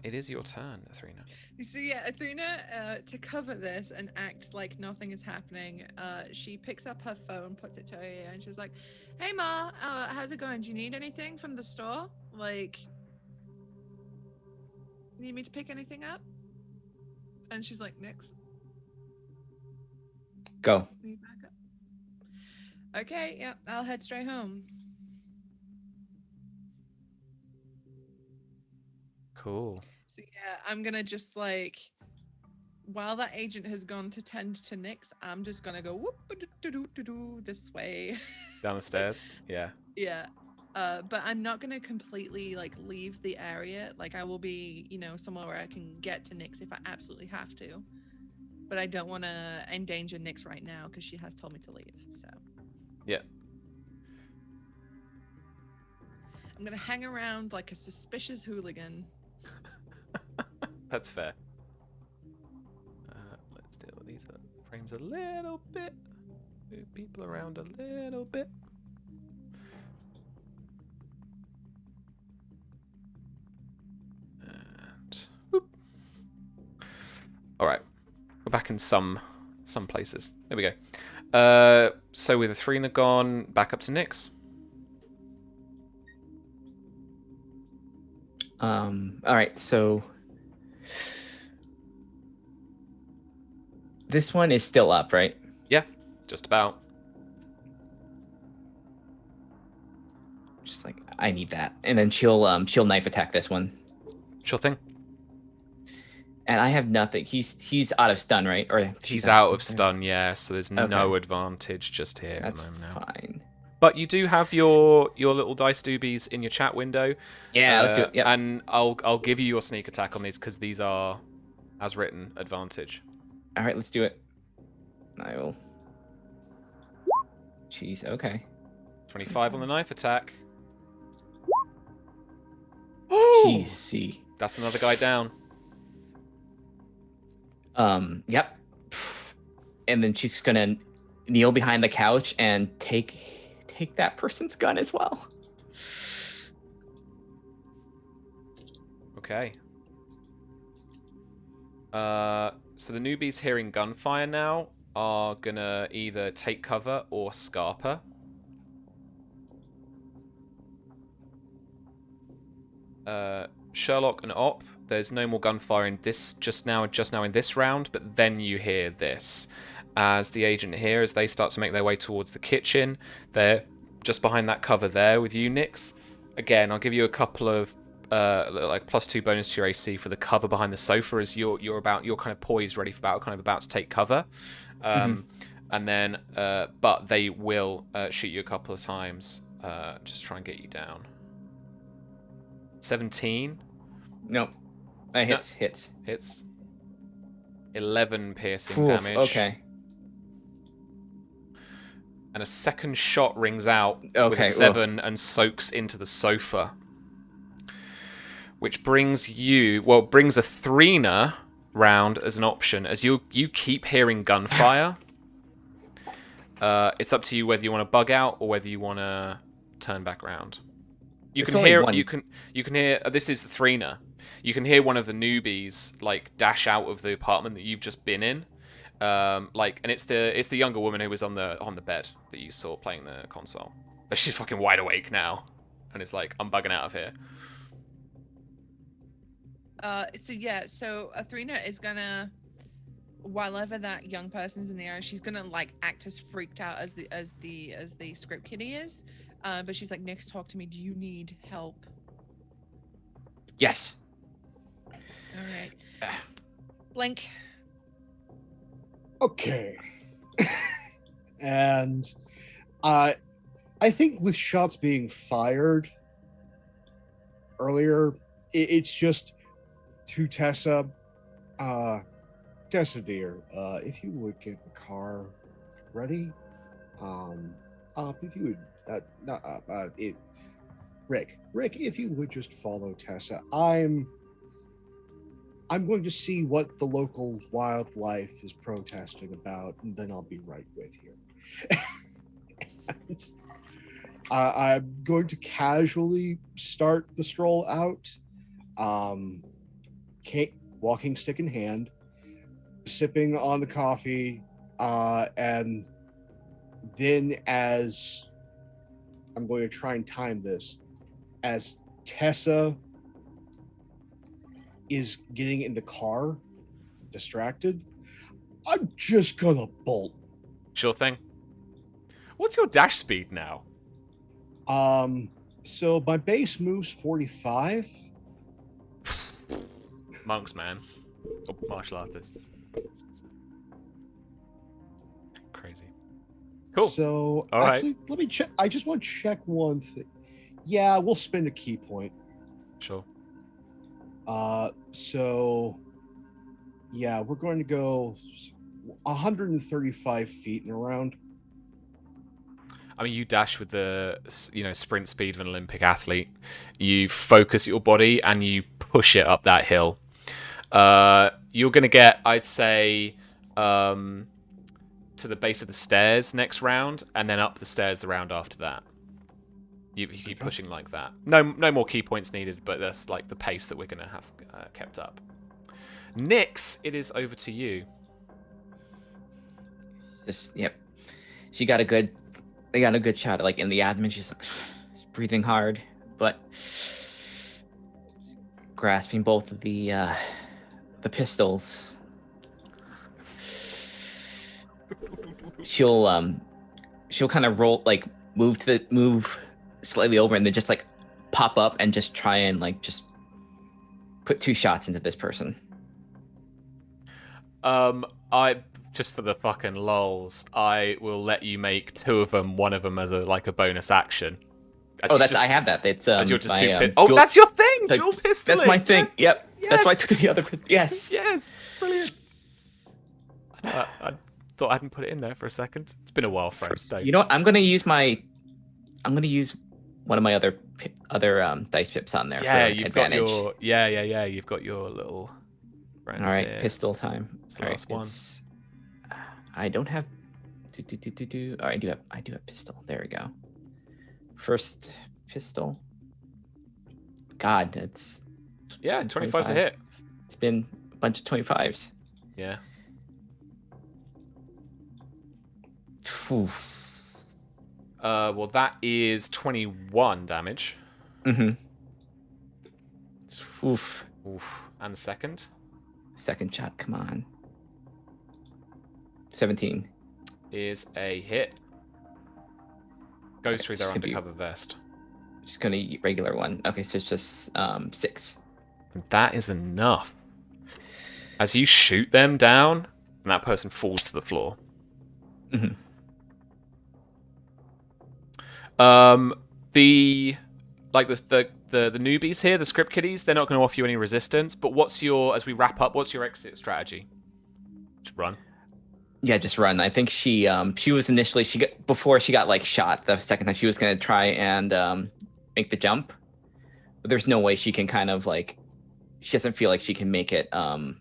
It is your turn, Athrina. So yeah, Athrina, to cover this and act like nothing is happening, she picks up her phone, puts it to her ear, and she's like, "Hey Ma, how's it going? Do you need anything from the store? Like, need me to pick anything up?" And she's like, "Nix." Go. Back up. Okay, yeah, I'll head straight home. Cool. So yeah, I'm gonna just like, while that agent has gone to tend to Nix, I'm just gonna go whoop-a-doo-doo-doo-doo this way. Down the stairs? Yeah. Yeah. But I'm not gonna completely like leave the area. Like I will be, somewhere where I can get to Nix if I absolutely have to. But I don't want to endanger Nix right now because she has told me to leave. So. Yeah. I'm gonna hang around like a suspicious hooligan. That's fair. Let's deal with these frames a little bit. Move people around a little bit. And whoop. All right, we're back in some places. There we go. So with Athrina gone, back up to Nix. All right, so this one is still up, right? Yeah, just about. Just like, I need that. And then she'll knife attack this one. Sure thing. And I have nothing. He's out of stun, right? Or he's out of stun, yeah, so there's no advantage just here That's at the moment now. fine. But you do have your little dice doobies in your chat window. Yeah, let's do it. Yep. And I'll give you your sneak attack on these because these are, as written, advantage. All right, let's do it. I will. Jeez. Okay. 25 on the knife attack. Jeez. See. That's another guy down. Yep. And then she's gonna kneel behind the couch and take that person's gun as well. Okay. So the newbies hearing gunfire now are gonna either take cover or scarper. Sherlock and Op, there's no more gunfire in this just now in this round, but then you hear this. As the agent here, as they start to make their way towards the kitchen, they're just behind that cover there with you, Nix. Again, I'll give you a couple of like +2 bonus to your AC for the cover behind the sofa as you're kind of poised, ready for battle, kind of about to take cover. And then, but they will shoot you a couple of times, just try and get you down. 17. Nope. Hits. 11 piercing Oof, damage. Okay. And a second shot rings out with Okay, a 7 and soaks into the sofa. Which brings brings a Threener round as an option. As you keep hearing gunfire. It's up to you whether you want to bug out or whether you want to turn back around. You can hear. This is the Threener. You can hear one of the newbies like dash out of the apartment that you've just been in, and it's the younger woman who was on the bed that you saw playing the console. But she's fucking wide awake now, and it's like, I'm bugging out of here. So Athrena is gonna, while ever that young person's in the area, she's gonna like act as freaked out as the script kiddie is. But she's like, Nix, talk to me. Do you need help? Yes. All right. Blink. Okay. And I think with shots being fired earlier, it's just to Tessa. Tessa, dear, if you would get the car ready. If you would, Rick, if you would just follow Tessa. I'm going to see what the local wildlife is protesting about, and then I'll be right with you. And, I'm going to casually start the stroll out, walking stick in hand, sipping on the coffee, and then as I'm going to try and time this, as Tessa is getting in the car, distracted, I'm just gonna bolt. Sure thing. What's your dash speed now? So my base moves 45. Monks, man. Or martial artists. Crazy. Cool. So all actually, right. Let me check. I just want to check one thing. Yeah, we'll spend a key point. Sure. So yeah, we're going to go 135 feet and around. I mean, you dash with the sprint speed of an Olympic athlete. You focus your body and you push it up that hill. You're going to get, I'd say, to the base of the stairs next round, and then up the stairs the round after that. You keep pushing like that. No more key points needed, but that's like the pace that we're going to have kept up. Nix, it is over to you. Yep. They got a good shot like in the abdomen. She's like breathing hard, but grasping both of the pistols. She'll kind of move slightly over and then just like pop up and just try and like just put 2 shots into this person. just for the fucking lols, I will let you make 2 of them. One of them as a bonus action. I have that. It's as you're just my, oh, that's your thing. So dual pistol. That's my thing. Yep. Yes. That's why I took the other. Yes. Yes. Brilliant. I thought I hadn't put it in there for a second. It's been a while, friends. You know what? I'm gonna use one of my other dice pips on there. Yeah, for you've advantage. got your yeah. You've got your little. All right, here. pistol time. It's the last one. I don't have. Oh, I do have pistol. There we go. First pistol. God, it's. Yeah, 25's a hit. It's been a bunch of 25s. Yeah. Oof. Well, that is 21 damage. Mm-hmm. Oof. And the second? Second shot, come on. 17. Is a hit. Goes through their undercover vest. Just gonna eat regular one. Okay, so it's just 6. And that is enough. As you shoot them down, and that person falls to the floor. Mm-hmm. The newbies here, the script kiddies, they're not going to offer you any resistance. But as we wrap up, what's your exit strategy? Just run. Yeah, just run. I think she was initially before she got like shot the second time, she was gonna try and make the jump, but there's no way she can kind of like, she doesn't feel like she can make it with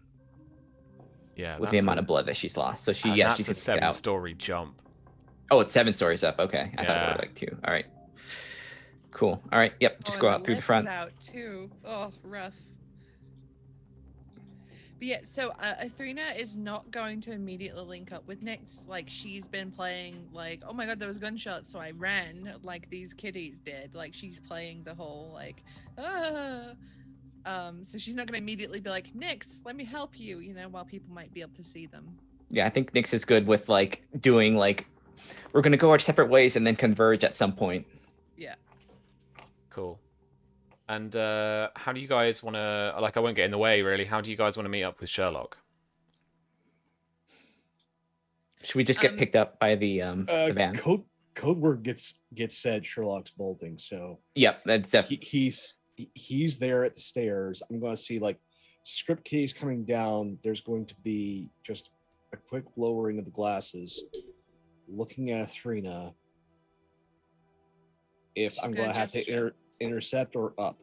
the amount of blood that she's lost. So she's a gonna 7-story jump. Oh, it's 7 stories up. Okay, I thought it were like 2. All right, cool. All right, yep. Just go out through the front. Out too. Oh, rough. But yeah, so Athrena is not going to immediately link up with Nyx. Like, she's been playing like, oh my god, there was gunshots, so I ran like these kiddies did. Like, she's playing the whole like, ah. So she's not going to immediately be like, Nyx, let me help you, while people might be able to see them. Yeah, I think Nyx is good with like doing like, we're gonna go our separate ways and then converge at some point. Yeah. Cool. And how do you guys want to, I won't get in the way, really. How do you guys want to meet up with Sherlock? Should we just get picked up by the van? Code word gets said Sherlock's bolting, so... Yep, that's definitely... He's there at the stairs. I'm going to see, script keys coming down. There's going to be just a quick lowering of the glasses, looking at Athrena. If I'm going to have to intercept or up.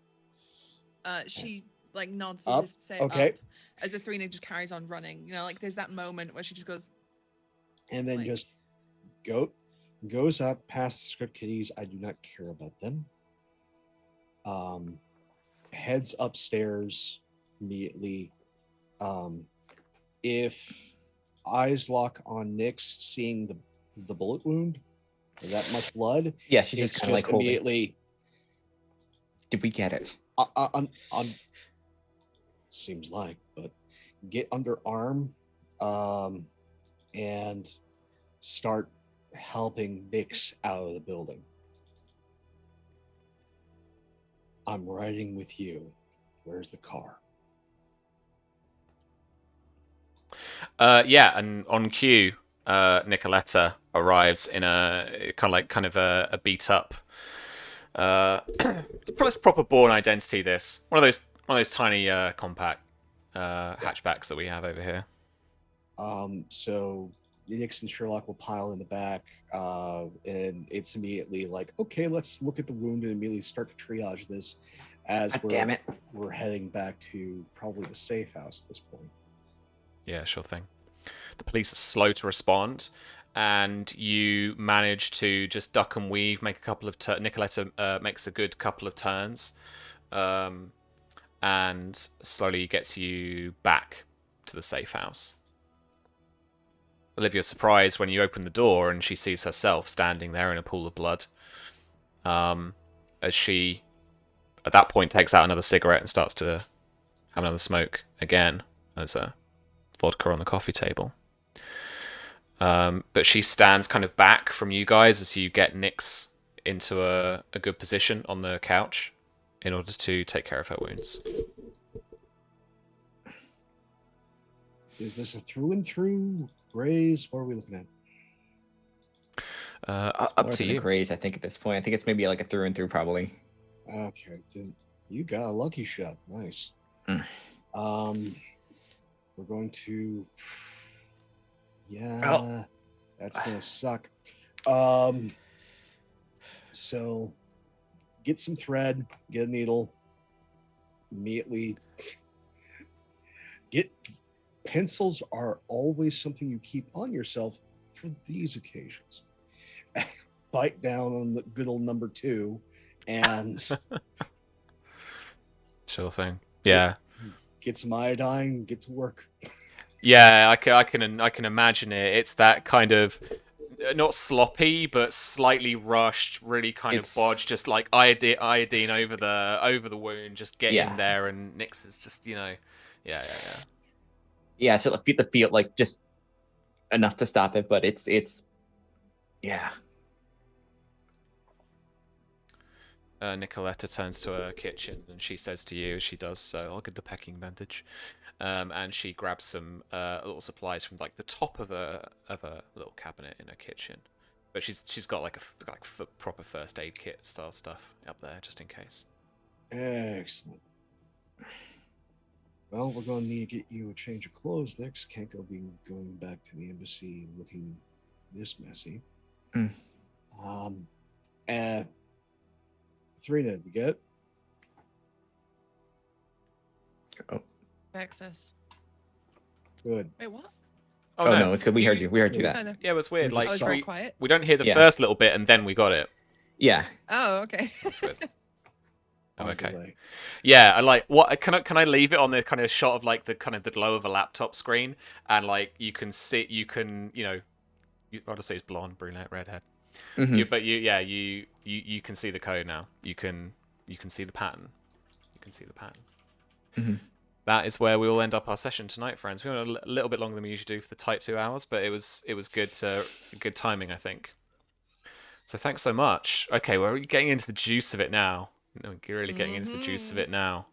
She nods as if to say okay. Up, as Athrena just carries on running. There's that moment where she just goes, and then just goes up past the script kiddies. I do not care about them. Heads upstairs immediately. If eyes lock on Nyx, seeing the bullet wound, that much blood. Yeah, she just kind of immediately. Did we get it? Seems like, but get under arm, and start helping Nyx out of the building. I'm riding with you. Where's the car? Yeah, and on cue, Nicoletta arrives in a kind of a beat up. It's proper Bourne Identity. This one of those tiny compact hatchbacks that we have over here. So Nyx and Sherlock will pile in the back, and it's immediately like, okay, let's look at the wound and immediately start to triage this as we're heading back to probably the safe house at this point. Yeah, sure thing. The police are slow to respond, and you manage to just duck and weave, make a couple of Nicoletta makes a good couple of turns, and slowly gets you back to the safe house. Olivia's surprised when you open the door and she sees herself standing there in a pool of blood. As she, at that point, takes out another cigarette and starts to have another smoke again. There's a vodka on the coffee table. But she stands kind of back from you guys as you get Nyx into a good position on the couch in order to take care of her wounds. Is this a through and through graze? What are we looking at? Up to you. Graze, I think at this point. I think it's maybe like a through and through, probably. Okay, then you got a lucky shot. Nice. Mm. We're going to. Yeah, that's gonna suck. So get some thread, get a needle. Immediately get pencils are always something you keep on yourself for these occasions. Bite down on the good old number 2 and sure thing. Yeah. Get some iodine, get to work. Yeah, I can imagine it. It's that kind of not sloppy, but slightly rushed, really kind of bodged, just like iodine over the wound, just get in there, and Nyx is just, yeah. Yeah, to the feel like just enough to stop it, but it's yeah. Nicoletta turns to her kitchen and she says to you, as she does so, I'll get the packing bandage. And she grabs some little supplies from like the top of a little cabinet in her kitchen, but she's got like proper first aid kit style stuff up there just in case. Excellent. Well, we're going to need to get you a change of clothes next. Can't going back to the embassy looking this messy. Thrina, you get it? Oh. Access. Good. Wait, what? Oh no, it's good. We heard you. We heard you that. Oh, no. Yeah, it was weird. Like quiet. We don't hear the first little bit, and then we got it. Yeah. Oh, okay. That's weird. I'm okay. Yeah, I like what can I leave it on the kind of shot of like the kind of the glow of a laptop screen, and like you can see you I'll just say it's blonde, brunette, redhead. Mm-hmm. You can see the code now. You can see the pattern. Mm-hmm. That is where we will end up our session tonight, friends. We went a little bit longer than we usually do for the tight 2 hours, but it was good timing, I think. So thanks so much. Okay, we're getting into the juice of it now. We're really getting into the juice of it now.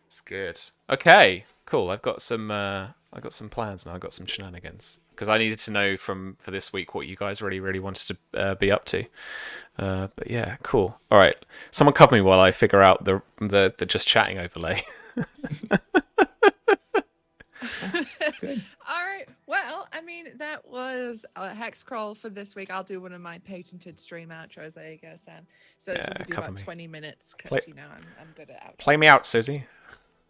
It's good. Okay, cool. I've got some plans now. I've got some shenanigans because I needed to know for this week what you guys really wanted to be up to. But yeah, cool. All right, someone cover me while I figure out the just chatting overlay. All right. Well, I mean, that was HEXCRAWL for this week. I'll do one of my patented stream outros. There you go, Sam. So it's going to be about 20 minutes because, I'm good at outros. Play me out, Susie.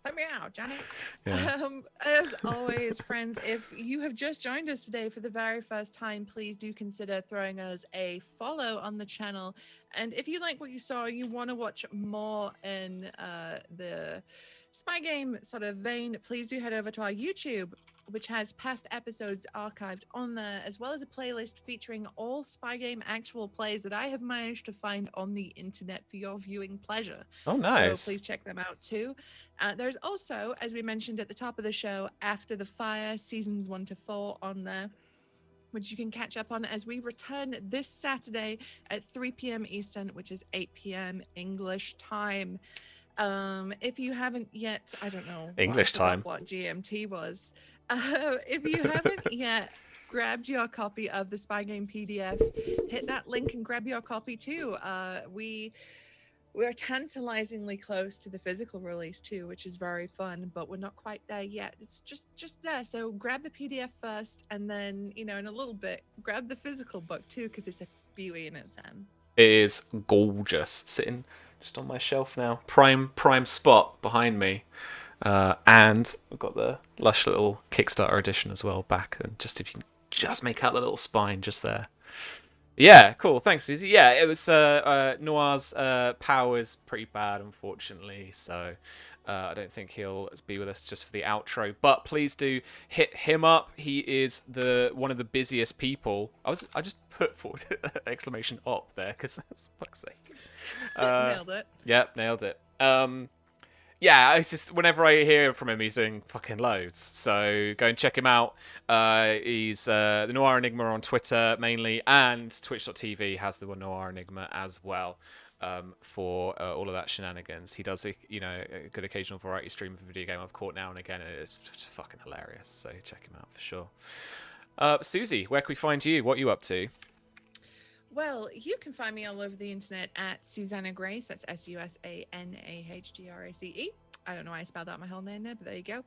Play me out, Johnny. Yeah. As always, friends, if you have just joined us today for the very first time, please do consider throwing us a follow on the channel. And if you like what you saw, you want to watch more in the spy game sort of vein, please do head over to our YouTube, which has past episodes archived on there, as well as a playlist featuring all spy game actual plays that I have managed to find on the internet for your viewing pleasure. Oh, nice. So please check them out too. There's also, as we mentioned at the top of the show, After the Fire, seasons 1 to 4 on there, which you can catch up on as we return this Saturday at 3 p.m. Eastern, which is 8 p.m. English time. If you haven't yet, I don't know English time what GMT was. If you haven't yet grabbed your copy of the Spy Game PDF, hit that link and grab your copy too. We're tantalizingly close to the physical release too, which is very fun, but we're not quite there yet. It's just there. So grab the PDF first, and then in a little bit, grab the physical book too, because it's a beauty in it, Sam. It is gorgeous, sitting just on my shelf now. Prime spot behind me. And we've got the lush little Kickstarter edition as well back. And just if you can just make out the little spine just there. Yeah, cool. Thanks, Susie. Yeah, it was Noir's power is pretty bad, unfortunately. So I don't think he'll be with us just for the outro. But please do hit him up. He is one of the busiest people. I just put forward exclamation op there because that's fuck's sake. Nailed it. Yep, nailed it. Yeah, it's just whenever I hear from him, he's doing fucking loads. So go and check him out. He's the Noir Enigma on Twitter mainly, and Twitch.tv has the Noir Enigma as well. for all of that shenanigans. He does a good occasional variety stream of a video game I've caught now and again, and it's just fucking hilarious. So check him out for sure. Susie, where can we find you? What are you up to? Well, you can find me all over the internet at Susanna Grace. That's SUSANAHGRACE. I don't know why I spelled out my whole name there, but there you go.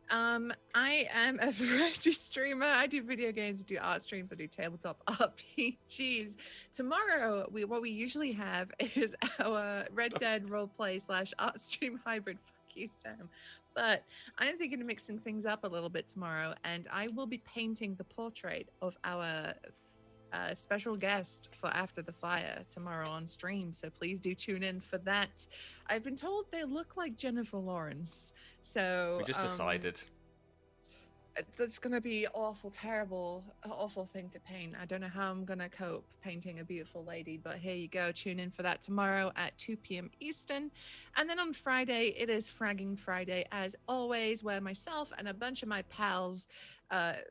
I am a variety streamer. I do video games, I do art streams, I do tabletop RPGs. Tomorrow, what we usually have is our Red Dead roleplay / art stream hybrid. Fuck you, Sam. But I'm thinking of mixing things up a little bit tomorrow, and I will be painting the portrait of our special guest for After the Fire tomorrow on stream, so please do tune in for that. I've been told they look like Jennifer Lawrence, so We just decided that's gonna be awful, terrible, awful thing to paint. I don't know how I'm gonna cope painting a beautiful lady, but here you go. Tune in for that tomorrow at 2 p.m. Eastern. And then on Friday, it is Fragging Friday, as always, where myself and a bunch of my pals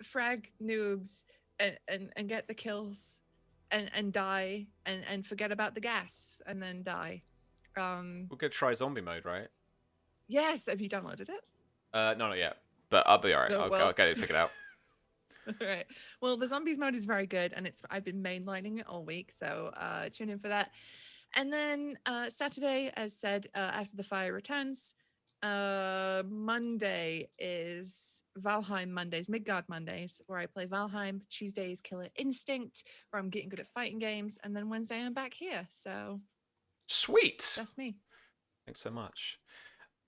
frag noobs and get the kills and die and forget about the gas and then die. we're gonna try zombie mode, right? Yes, have you downloaded it? No, not yet, but I'll be all right. Oh, I'll well. get it figured out. All right. Well, the zombies mode is very good, and I've been mainlining it all week, so tune in for that. And then Saturday, as said, After the Fire returns. Monday is Valheim Mondays, Midgard Mondays, where I play Valheim. Tuesday is Killer Instinct, where I'm getting good at fighting games, and then Wednesday I'm back here. So Sweet. that's me. Thanks so much.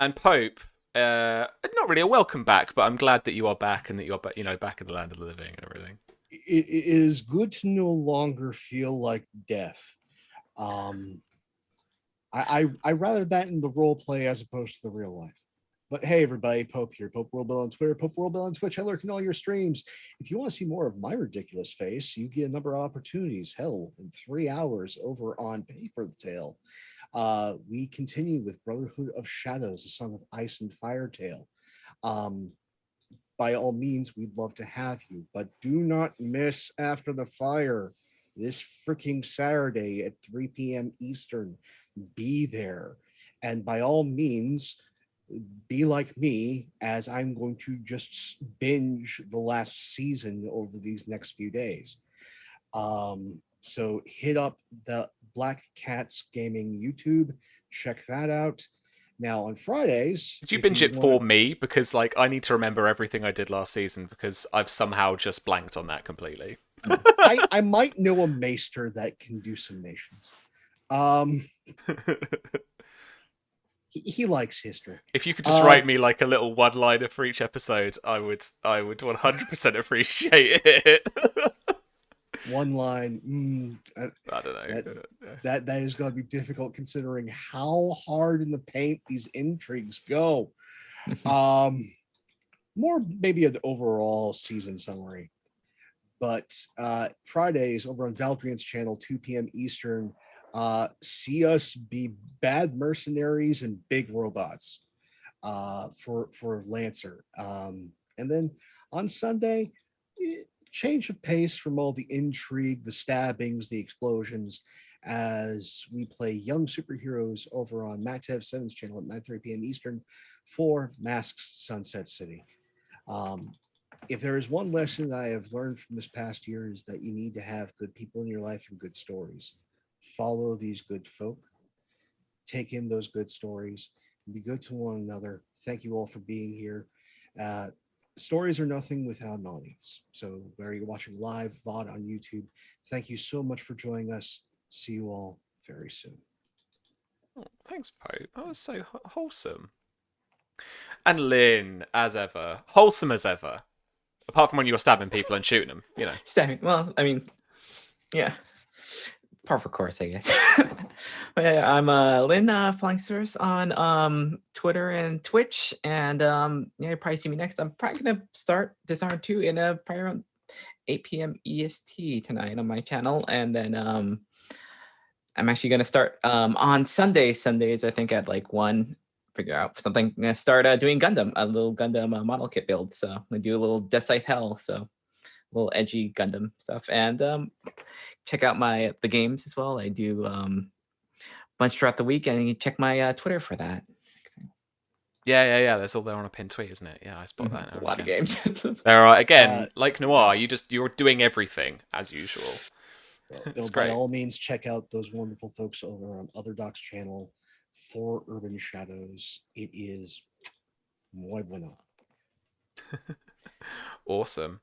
And Pope, not really a welcome back, but I'm glad that you are back and that you're back in the land of the living and everything. It is good to no longer feel like death. I rather that in the role play as opposed to the real life. But hey, everybody, Pope here. Pope World Bill on Twitter, Pope World Bill on Twitch. I lurk in all your streams. If you want to see more of my ridiculous face, you get a number of opportunities. Hell, in 3 hours over on Pay for the Tale. We continue with Brotherhood of Shadows, a Song of Ice and Fire Tale. By all means, we'd love to have you, but do not miss After the Fire this freaking Saturday at 3 p.m. Eastern. Be there, and by all means be like me, as I'm going to just binge the last season over these next few days. So hit up the Black Cats Gaming YouTube, check that out. Now on Fridays, did you binge it for me? Because I need to remember everything I did last season, because I've somehow just blanked on that completely. I might know a maester that can do some nations. He likes history. If you could just write me a little one-liner for each episode, I would 100% appreciate it. One line. I don't know. That is going to be difficult considering how hard in the paint these intrigues go. More maybe an overall season summary. But Fridays over on Valdrian's channel, 2 p.m. Eastern. See us be bad mercenaries and big robots for Lancer. And then on Sunday, change of pace from all the intrigue, the stabbings, the explosions, as we play Young Superheroes over on Matev7's channel at 9:30 p.m. Eastern for Masks Sunset City. If there is one lesson that I have learned from this past year, is that you need to have good people in your life and good stories. Follow these good folk, take in those good stories, be good to one another. Thank you all for being here. Stories are nothing without an audience. So whether you're watching live VOD on YouTube, thank you so much for joining us. See you all very soon. Oh, thanks, Pope. That was so wholesome. And Lynn, as ever, wholesome as ever. Apart from when you were stabbing people and shooting them, Stabbing. Well, I mean, yeah. Par for course, I guess. But yeah, I'm Lynn Flying Source on Twitter and Twitch, and you probably see me next. I'm probably gonna start Dishonored 2 in probably around 8 p.m. EST tonight on my channel, and then I'm actually gonna start on Sundays. I think at 1. Figure out something. I'm gonna start doing Gundam, a little Gundam model kit build. So I'm gonna do a little Death Scythe Hell. So a little edgy Gundam stuff, and check out the games as well. I do bunch throughout the week, and you can check my Twitter for that. Yeah. That's all there on a pinned tweet, isn't it? Yeah, I spot that. A lot of games. There are again, like Noir. You're doing everything as usual. It's great. By all means, check out those wonderful folks over on Other Doc's channel for Urban Shadows. It is muy bueno. Awesome.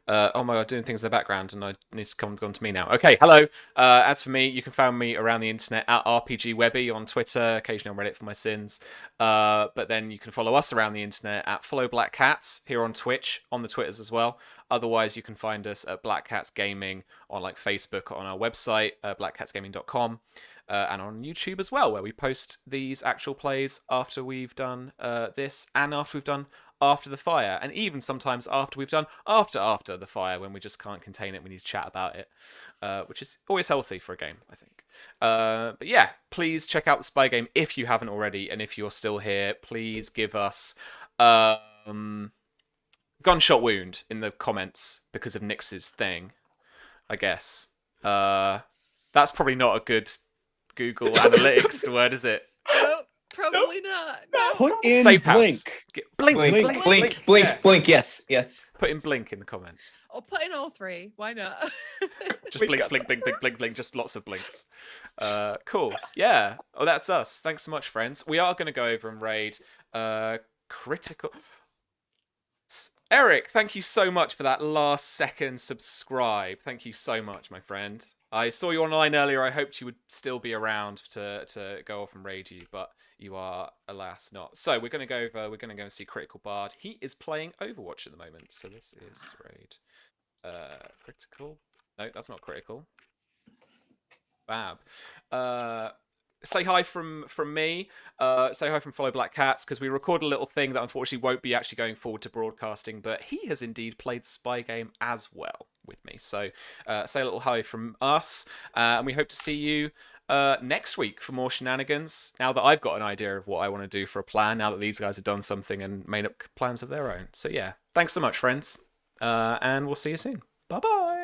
Oh my god, doing things in the background, and I need to come on to me now. Okay, hello. As for me, you can find me around the internet at RPGWebby on Twitter, occasionally on Reddit for my sins. But then you can follow us around the internet at Follow Black Cats here on Twitch, on the Twitters as well. Otherwise, you can find us at Black Cats Gaming on like Facebook, on our website, blackcatsgaming.com. And on YouTube as well, where we post these actual plays after we've done this, and after we've done After the Fire, and even sometimes after we've done After the Fire, when we just can't contain it, we need to chat about it, which is always healthy for a game, I think. But yeah, please check out the Spy Game if you haven't already, and if you're still here, please give us gunshot wound in the comments because of Nyx's thing, I guess. That's probably not a good Google Analytics word, is it? Nope, probably not. No. Put in Safe blink. Blink. Yes. Put in blink in the comments. Or put in all three. Why not? Just blink. Just lots of blinks. Cool. Yeah. Oh, that's us. Thanks so much, friends. We are going to go over and raid Critical. Eric, thank you so much for that last second subscribe. Thank you so much, my friend. I saw you online earlier. I hoped you would still be around to go off and raid you, but you are, alas, not. So we're going to go over. We're going to go and see Critical Bard. He is playing Overwatch at the moment. So this is raid. Critical. No, that's not Critical. Fab. Say hi from me. Say hi from Follow Black Cats, because we record a little thing that unfortunately won't be actually going forward to broadcasting, but he has indeed played Spy Game as well with me. So say a little hi from us, and we hope to see you next week for more shenanigans. Now that I've got an idea of what I want to do for a plan, now that these guys have done something and made up plans of their own. So yeah, thanks so much, friends, and we'll see you soon. Bye-bye.